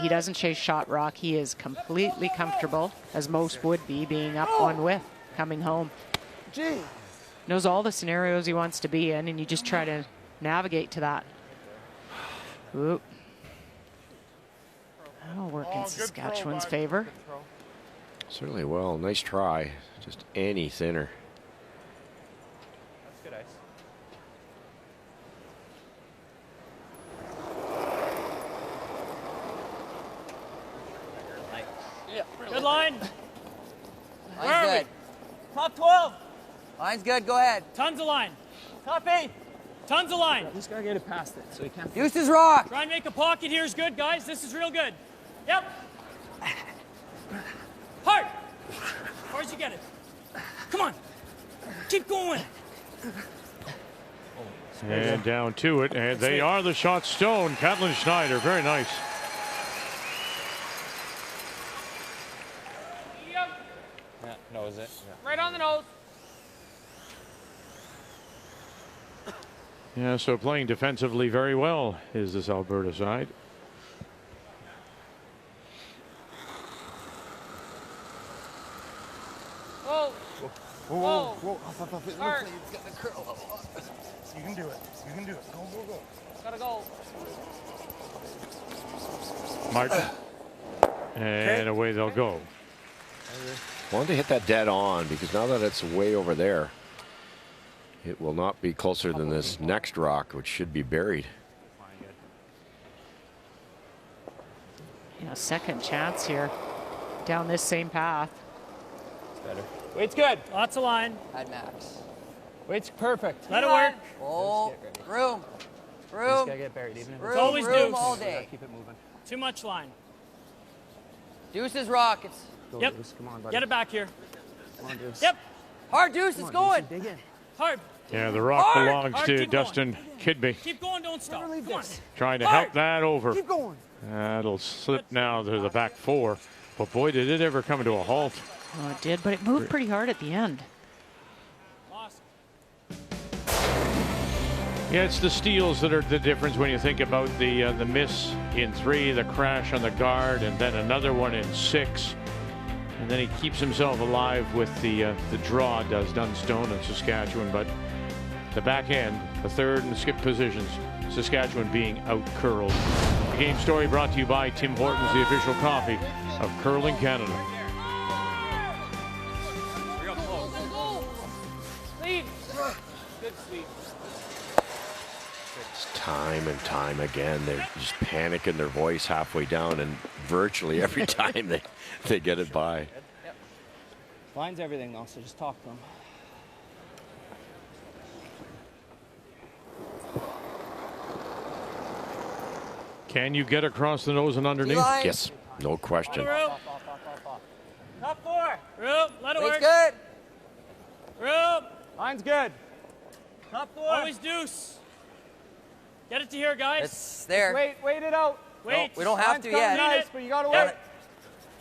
Speaker 2: He doesn't chase shot rock. He is completely comfortable, as most would be, being up 1 with, coming home. Knows all the scenarios he wants to be in, and you just try to navigate to that. Ooh. That'll work in Saskatchewan's favor.
Speaker 3: Certainly well. Nice try. Just any thinner.
Speaker 8: That's good ice.
Speaker 7: Good line. Where
Speaker 9: Line's
Speaker 7: are
Speaker 9: good.
Speaker 7: we? Top 12.
Speaker 9: Line's good. Go ahead.
Speaker 7: Tons of line. Top 8. Tons of line.
Speaker 5: Just gotta get it past it so he can't.
Speaker 9: Deuce is rock.
Speaker 7: Try and make a pocket here is good, guys. This is real good. Yep. Hard. As far as you get it. Come on. Keep going.
Speaker 1: And down to it, and they are the shot stone. Katlin Schneider, very nice.
Speaker 8: Yeah, nose it. Yeah.
Speaker 5: Right on the nose.
Speaker 1: Yeah, so playing defensively very well is this Alberta side.
Speaker 5: Whoa.
Speaker 14: Whoa, whoa,
Speaker 5: whoa. Start.
Speaker 14: You can do it. You can do it. Go, go, go.
Speaker 5: Gotta go.
Speaker 1: Martin. And away they'll go.
Speaker 3: Wanted to hit that dead on because now that it's way over there, it will not be closer than this next rock, which should be buried.
Speaker 2: a second chance here down this same path.
Speaker 8: It's better. Weight's good.
Speaker 7: Lots of line.
Speaker 9: Add max.
Speaker 8: Weight's perfect.
Speaker 7: Let it work.
Speaker 9: Oh, room.
Speaker 8: Just
Speaker 9: Room.
Speaker 8: gotta get buried. Even if
Speaker 9: Room,
Speaker 7: It's always
Speaker 9: room
Speaker 7: deuce.
Speaker 9: all day.
Speaker 8: keep it moving.
Speaker 7: Too much line.
Speaker 9: Deuces rockets.
Speaker 8: Go,
Speaker 7: Yep.
Speaker 8: Deuce. Come on, buddy.
Speaker 7: Get it back here.
Speaker 8: Come on, Deuce.
Speaker 7: Yep.
Speaker 9: Hard deuce, it's going.
Speaker 8: Dig in.
Speaker 7: Hard.
Speaker 1: Yeah, the rock
Speaker 7: Hard.
Speaker 1: belongs
Speaker 7: Hard,
Speaker 1: to
Speaker 7: keep going.
Speaker 1: Dustin Kidby.
Speaker 7: Keep going, don't stop. Come on.
Speaker 1: Trying to
Speaker 7: Hard.
Speaker 1: help that over.
Speaker 8: Keep going.
Speaker 1: That'll slip now to the back four. But boy, did it ever come to a halt.
Speaker 2: Oh, it did, but it moved pretty hard at the end.
Speaker 7: Lost.
Speaker 1: Yeah, it's the steals that are the difference when you think about the miss in 3, the crash on the guard, and then another one in 6. And then he keeps himself alive with the draw, does Dunstone and Saskatchewan. But the back end, the third and skip positions, Saskatchewan being out-curled. The game story brought to you by Tim Hortons, the official coffee of Curling Canada.
Speaker 7: Real close. Lead. Good sweep.
Speaker 3: It's time and time again. They're just panicking their voice halfway down, and virtually every time they get it by.
Speaker 8: Line's everything though, so just talk to him.
Speaker 1: Can you get across the nose and underneath?
Speaker 3: Yes, no question.
Speaker 7: Top 4. Roop, let it
Speaker 9: Weight's
Speaker 7: work.
Speaker 9: good.
Speaker 7: Roop.
Speaker 8: Line's good.
Speaker 7: Top 4. Always deuce. Get it to here, guys.
Speaker 9: It's there.
Speaker 8: Wait it out.
Speaker 7: Wait.
Speaker 9: We don't have
Speaker 8: Line's
Speaker 9: to
Speaker 8: coming
Speaker 9: yet.
Speaker 8: nice, but you gotta
Speaker 7: Yep.
Speaker 8: wait.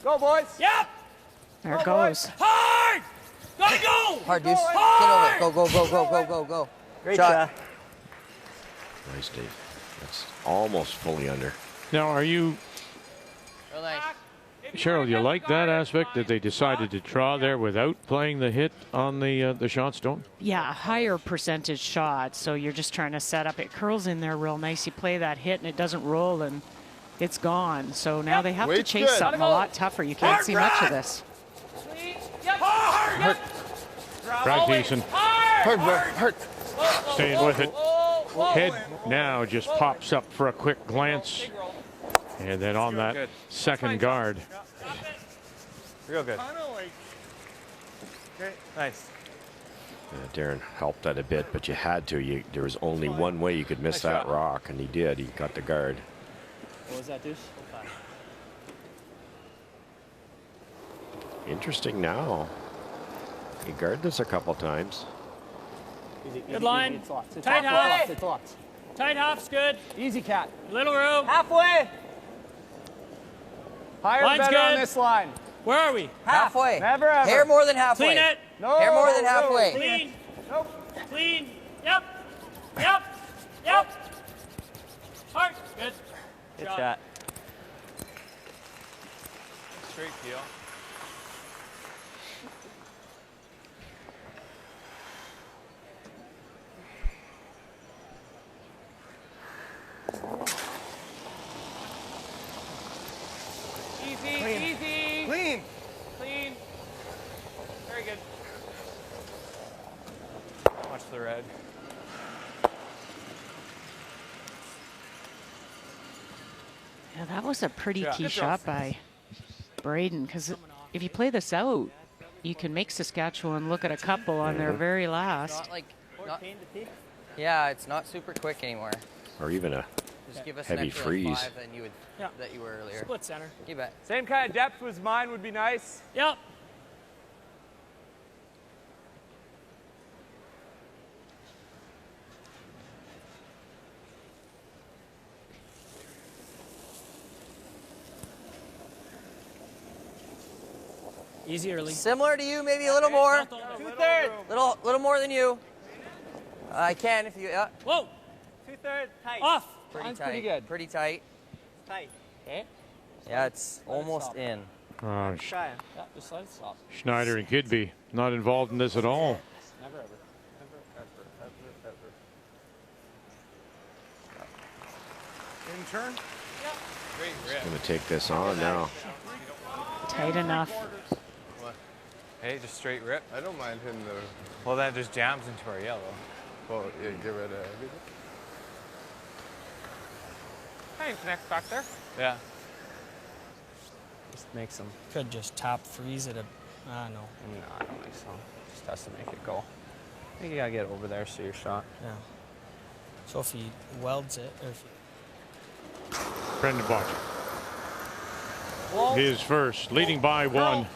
Speaker 8: Go, boys.
Speaker 7: Yep.
Speaker 2: There it
Speaker 8: Go,
Speaker 2: goes.
Speaker 8: boys.
Speaker 7: Hard. Gotta go.
Speaker 9: Hard deuce.
Speaker 7: Hard.
Speaker 9: Get over it. Go.
Speaker 8: Great
Speaker 9: Shot.
Speaker 3: Nice, Dave. That's almost fully under.
Speaker 1: Now, are you,
Speaker 9: Real nice.
Speaker 1: Cheryl, you like that aspect that they decided to draw there without playing the hit on the shot stone?
Speaker 2: Yeah, higher percentage shot. So you're just trying to set up. It curls in there real nice. You play that hit and it doesn't roll and it's gone. So now they have to
Speaker 13: Weight's
Speaker 2: chase
Speaker 13: good.
Speaker 2: something a lot tougher. You can't see much of this.
Speaker 7: Hard.
Speaker 1: Brad Thiessen
Speaker 13: Hurt.
Speaker 1: staying with it. Head now just pops up for a quick glance. And then on that second guard.
Speaker 8: Real good.
Speaker 14: Okay.
Speaker 8: Nice.
Speaker 3: Darren helped that a bit, but you had to. There was only one way you could miss that rock, and he did. He got the guard.
Speaker 8: What was that, Deuce?
Speaker 3: Interesting now. He guarded this a couple times.
Speaker 7: Good line.
Speaker 8: It's locked. It's
Speaker 7: Tight
Speaker 8: locked.
Speaker 7: half.
Speaker 8: It's locked.
Speaker 7: Tight half's good.
Speaker 8: Easy, cat.
Speaker 7: Little room.
Speaker 8: Halfway. Higher
Speaker 7: Line's
Speaker 8: better
Speaker 7: good.
Speaker 8: on this line.
Speaker 7: Where are we?
Speaker 9: Halfway.
Speaker 8: Never ever.
Speaker 9: Hair more than halfway.
Speaker 7: Clean it.
Speaker 8: No.
Speaker 9: Hair more than
Speaker 8: no.
Speaker 9: halfway.
Speaker 7: Clean.
Speaker 8: Nope.
Speaker 7: Clean. Yep. Hard. Good.
Speaker 8: Good shot. Straight peel.
Speaker 7: Easy.
Speaker 14: Clean.
Speaker 7: Clean. Very good.
Speaker 8: Watch the red.
Speaker 2: Yeah, that was a pretty
Speaker 8: Yeah.
Speaker 2: key
Speaker 8: Good
Speaker 2: shot by Braden, because if you play this out, you can make Saskatchewan look at a couple on their very last.
Speaker 9: Not like. Yeah, it's not super quick anymore.
Speaker 3: Or even a
Speaker 9: Just give us
Speaker 3: heavy
Speaker 9: an extra
Speaker 3: freeze.
Speaker 9: 5 than you were earlier.
Speaker 7: Split center.
Speaker 9: You bet.
Speaker 8: Same kind of depth as mine would be nice.
Speaker 7: Yep. Easy early.
Speaker 9: Similar to you, maybe a little more.
Speaker 8: 2/3.
Speaker 9: Little more than you. I can if you. Yeah.
Speaker 7: Whoa.
Speaker 8: 2/3 tight.
Speaker 7: Off.
Speaker 9: Pretty
Speaker 8: Mine's
Speaker 9: tight.
Speaker 8: pretty good.
Speaker 9: Pretty tight.
Speaker 8: Tight. Okay.
Speaker 9: Yeah, it's almost in.
Speaker 8: Trying. Yeah, just let it stop.
Speaker 1: Schneider and Kidby not involved in this at all.
Speaker 8: Never ever.
Speaker 14: In turn.
Speaker 8: Great rip.
Speaker 3: Going to take this on now.
Speaker 2: Tight enough.
Speaker 8: Hey, just straight rip.
Speaker 13: I don't mind hitting the.
Speaker 8: Well, that just jams into our yellow.
Speaker 13: Well, yeah, get rid of everything.
Speaker 8: Hey, connect back there. Yeah. Just make some.
Speaker 7: Could just tap freeze it. No.
Speaker 8: No, I don't think so. Just has to make it go. I think you gotta get over there so your shot.
Speaker 7: Yeah. So if he welds it, or if he...
Speaker 1: Brendan Bottcher. His first, leading by one.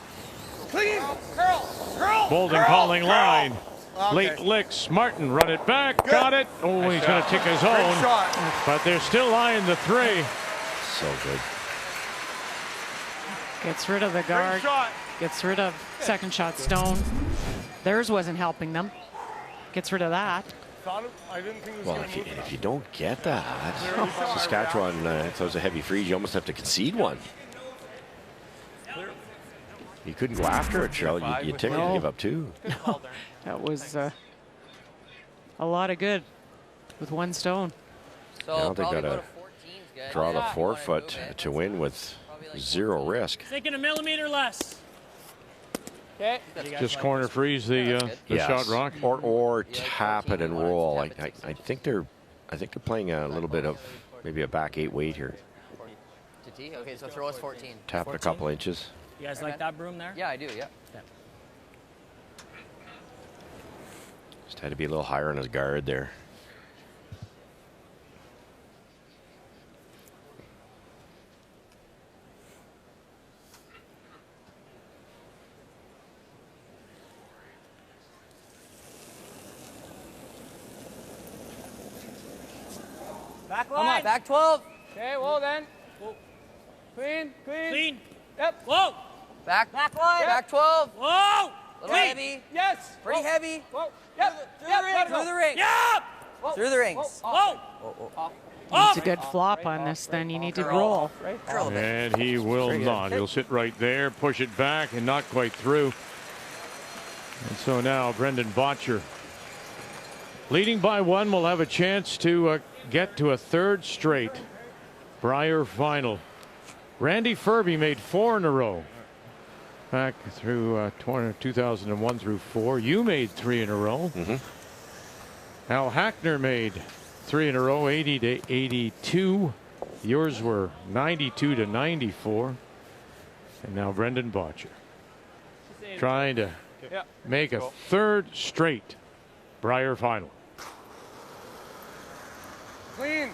Speaker 10: Clean. Curl.
Speaker 1: Bolden calling line.
Speaker 10: Okay.
Speaker 1: Late licks. Martin run it back. Got it. Oh, he's going to tick his own. But they're still eyeing the three.
Speaker 3: So good.
Speaker 2: Gets rid of the guard. Gets rid of second shot Stone. Theirs wasn't helping them. Gets rid of that.
Speaker 14: I didn't think it was
Speaker 3: Well, if you don't get that, Saskatchewan, if it was a heavy freeze, you almost have to concede one. You couldn't go after it, Cheryl. You tick and give up two.
Speaker 2: No, that was a lot of good with one stone.
Speaker 9: So
Speaker 3: now they got to draw the 4-foot to win with zero risk.
Speaker 7: Thinking a millimeter less. Okay.
Speaker 1: Just corner freeze the shot rock,
Speaker 3: or tap it and roll. I think they're playing a little bit of maybe a back 8 weight here.
Speaker 9: To tee? Okay, so throw us 14.
Speaker 3: Tap it a couple inches.
Speaker 7: You guys like that broom there?
Speaker 9: Yeah, I do. Yeah.
Speaker 3: Just had to be a little higher on his guard there.
Speaker 10: Back
Speaker 9: Come on,
Speaker 10: line.
Speaker 9: back 12.
Speaker 10: Okay, well then. Clean.
Speaker 7: Clean.
Speaker 10: Yep.
Speaker 7: Whoa.
Speaker 9: Back line. Back 12.
Speaker 7: Whoa.
Speaker 9: Little heavy.
Speaker 10: Yes.
Speaker 9: Pretty heavy.
Speaker 10: Whoa. Yep.
Speaker 9: Through the ring.
Speaker 7: Yep.
Speaker 9: Through the rings.
Speaker 7: Whoa.
Speaker 2: It's a good flop on this, then you need to roll.
Speaker 1: And he will not. He'll sit right there, push it back, and not quite through. And so now Brendan Bottcher, leading by one, will have a chance to get to a third straight Brier final. Randy Ferbey made 4 in a row back through 2001 through 4. You made 3 in a row. Al Hackner made 3 in a row, 80 to 82. Yours were 92 to 94. And now Brendan Bottcher trying to make a third straight Brier final.
Speaker 10: Clean.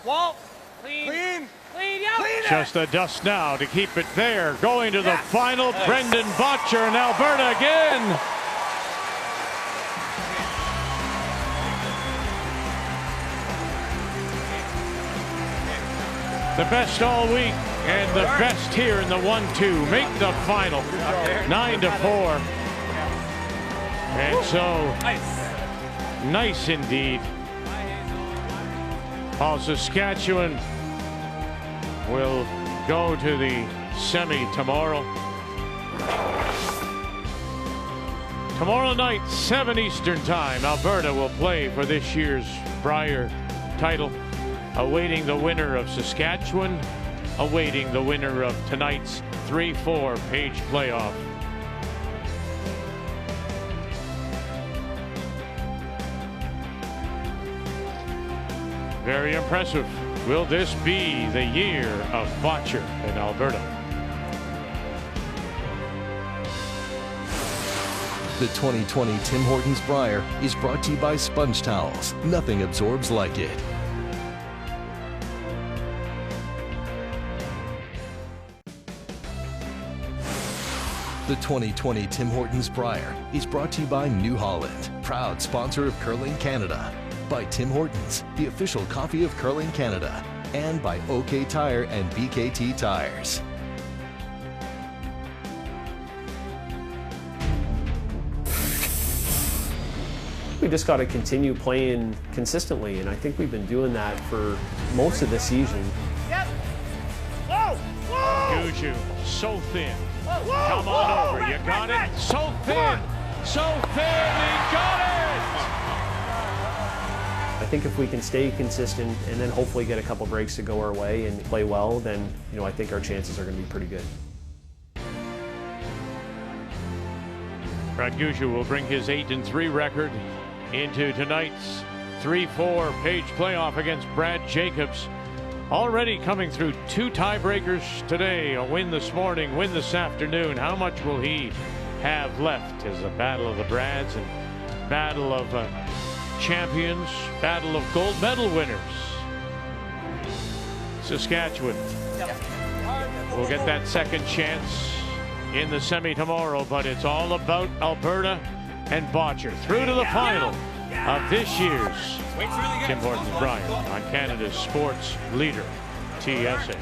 Speaker 10: Wall. Clean. Yeah.
Speaker 1: Just a dust now to keep it there. Going to the final, Brendan Bottcher and Alberta again. The best all week and the best here in the 1-2 make the final 9 to 4. And so nice indeed. Paul, Saskatchewan will go to the semi tomorrow. Tomorrow night, 7 Eastern time, Alberta will play for this year's Brier title, awaiting the winner of Saskatchewan, awaiting the winner of tonight's 3-4 page playoff. Very impressive. Will this be the year of Bottcher in Alberta?
Speaker 6: The 2020 Tim Hortons Brier is brought to you by Sponge Towels. Nothing absorbs like it. The 2020 Tim Hortons Brier is brought to you by New Holland, proud sponsor of Curling Canada. By Tim Hortons, the official coffee of Curling Canada. And by OK Tire and BKT Tires.
Speaker 5: We just got to continue playing consistently, and I think we've been doing that for most of the season.
Speaker 10: Yep. Whoa.
Speaker 1: Guju, so thin. Come on over, you got it. So thin, he got it!
Speaker 5: I think if we can stay consistent and then hopefully get a couple breaks to go our way and play well, then I think our chances are going to be pretty good.
Speaker 1: Brad Guju will bring his 8-3 record into tonight's 3-4 page playoff against Brad Jacobs. Already coming through 2 tiebreakers today, a win this morning, win this afternoon. How much will he have left as a battle of the Brads and battle of champions, battle of gold medal winners? Saskatchewan will get that second chance in the semi tomorrow, but it's all about Alberta and Bottcher through to the final of this year's Tim Hortons Brier on Canada's sports leader, TSN.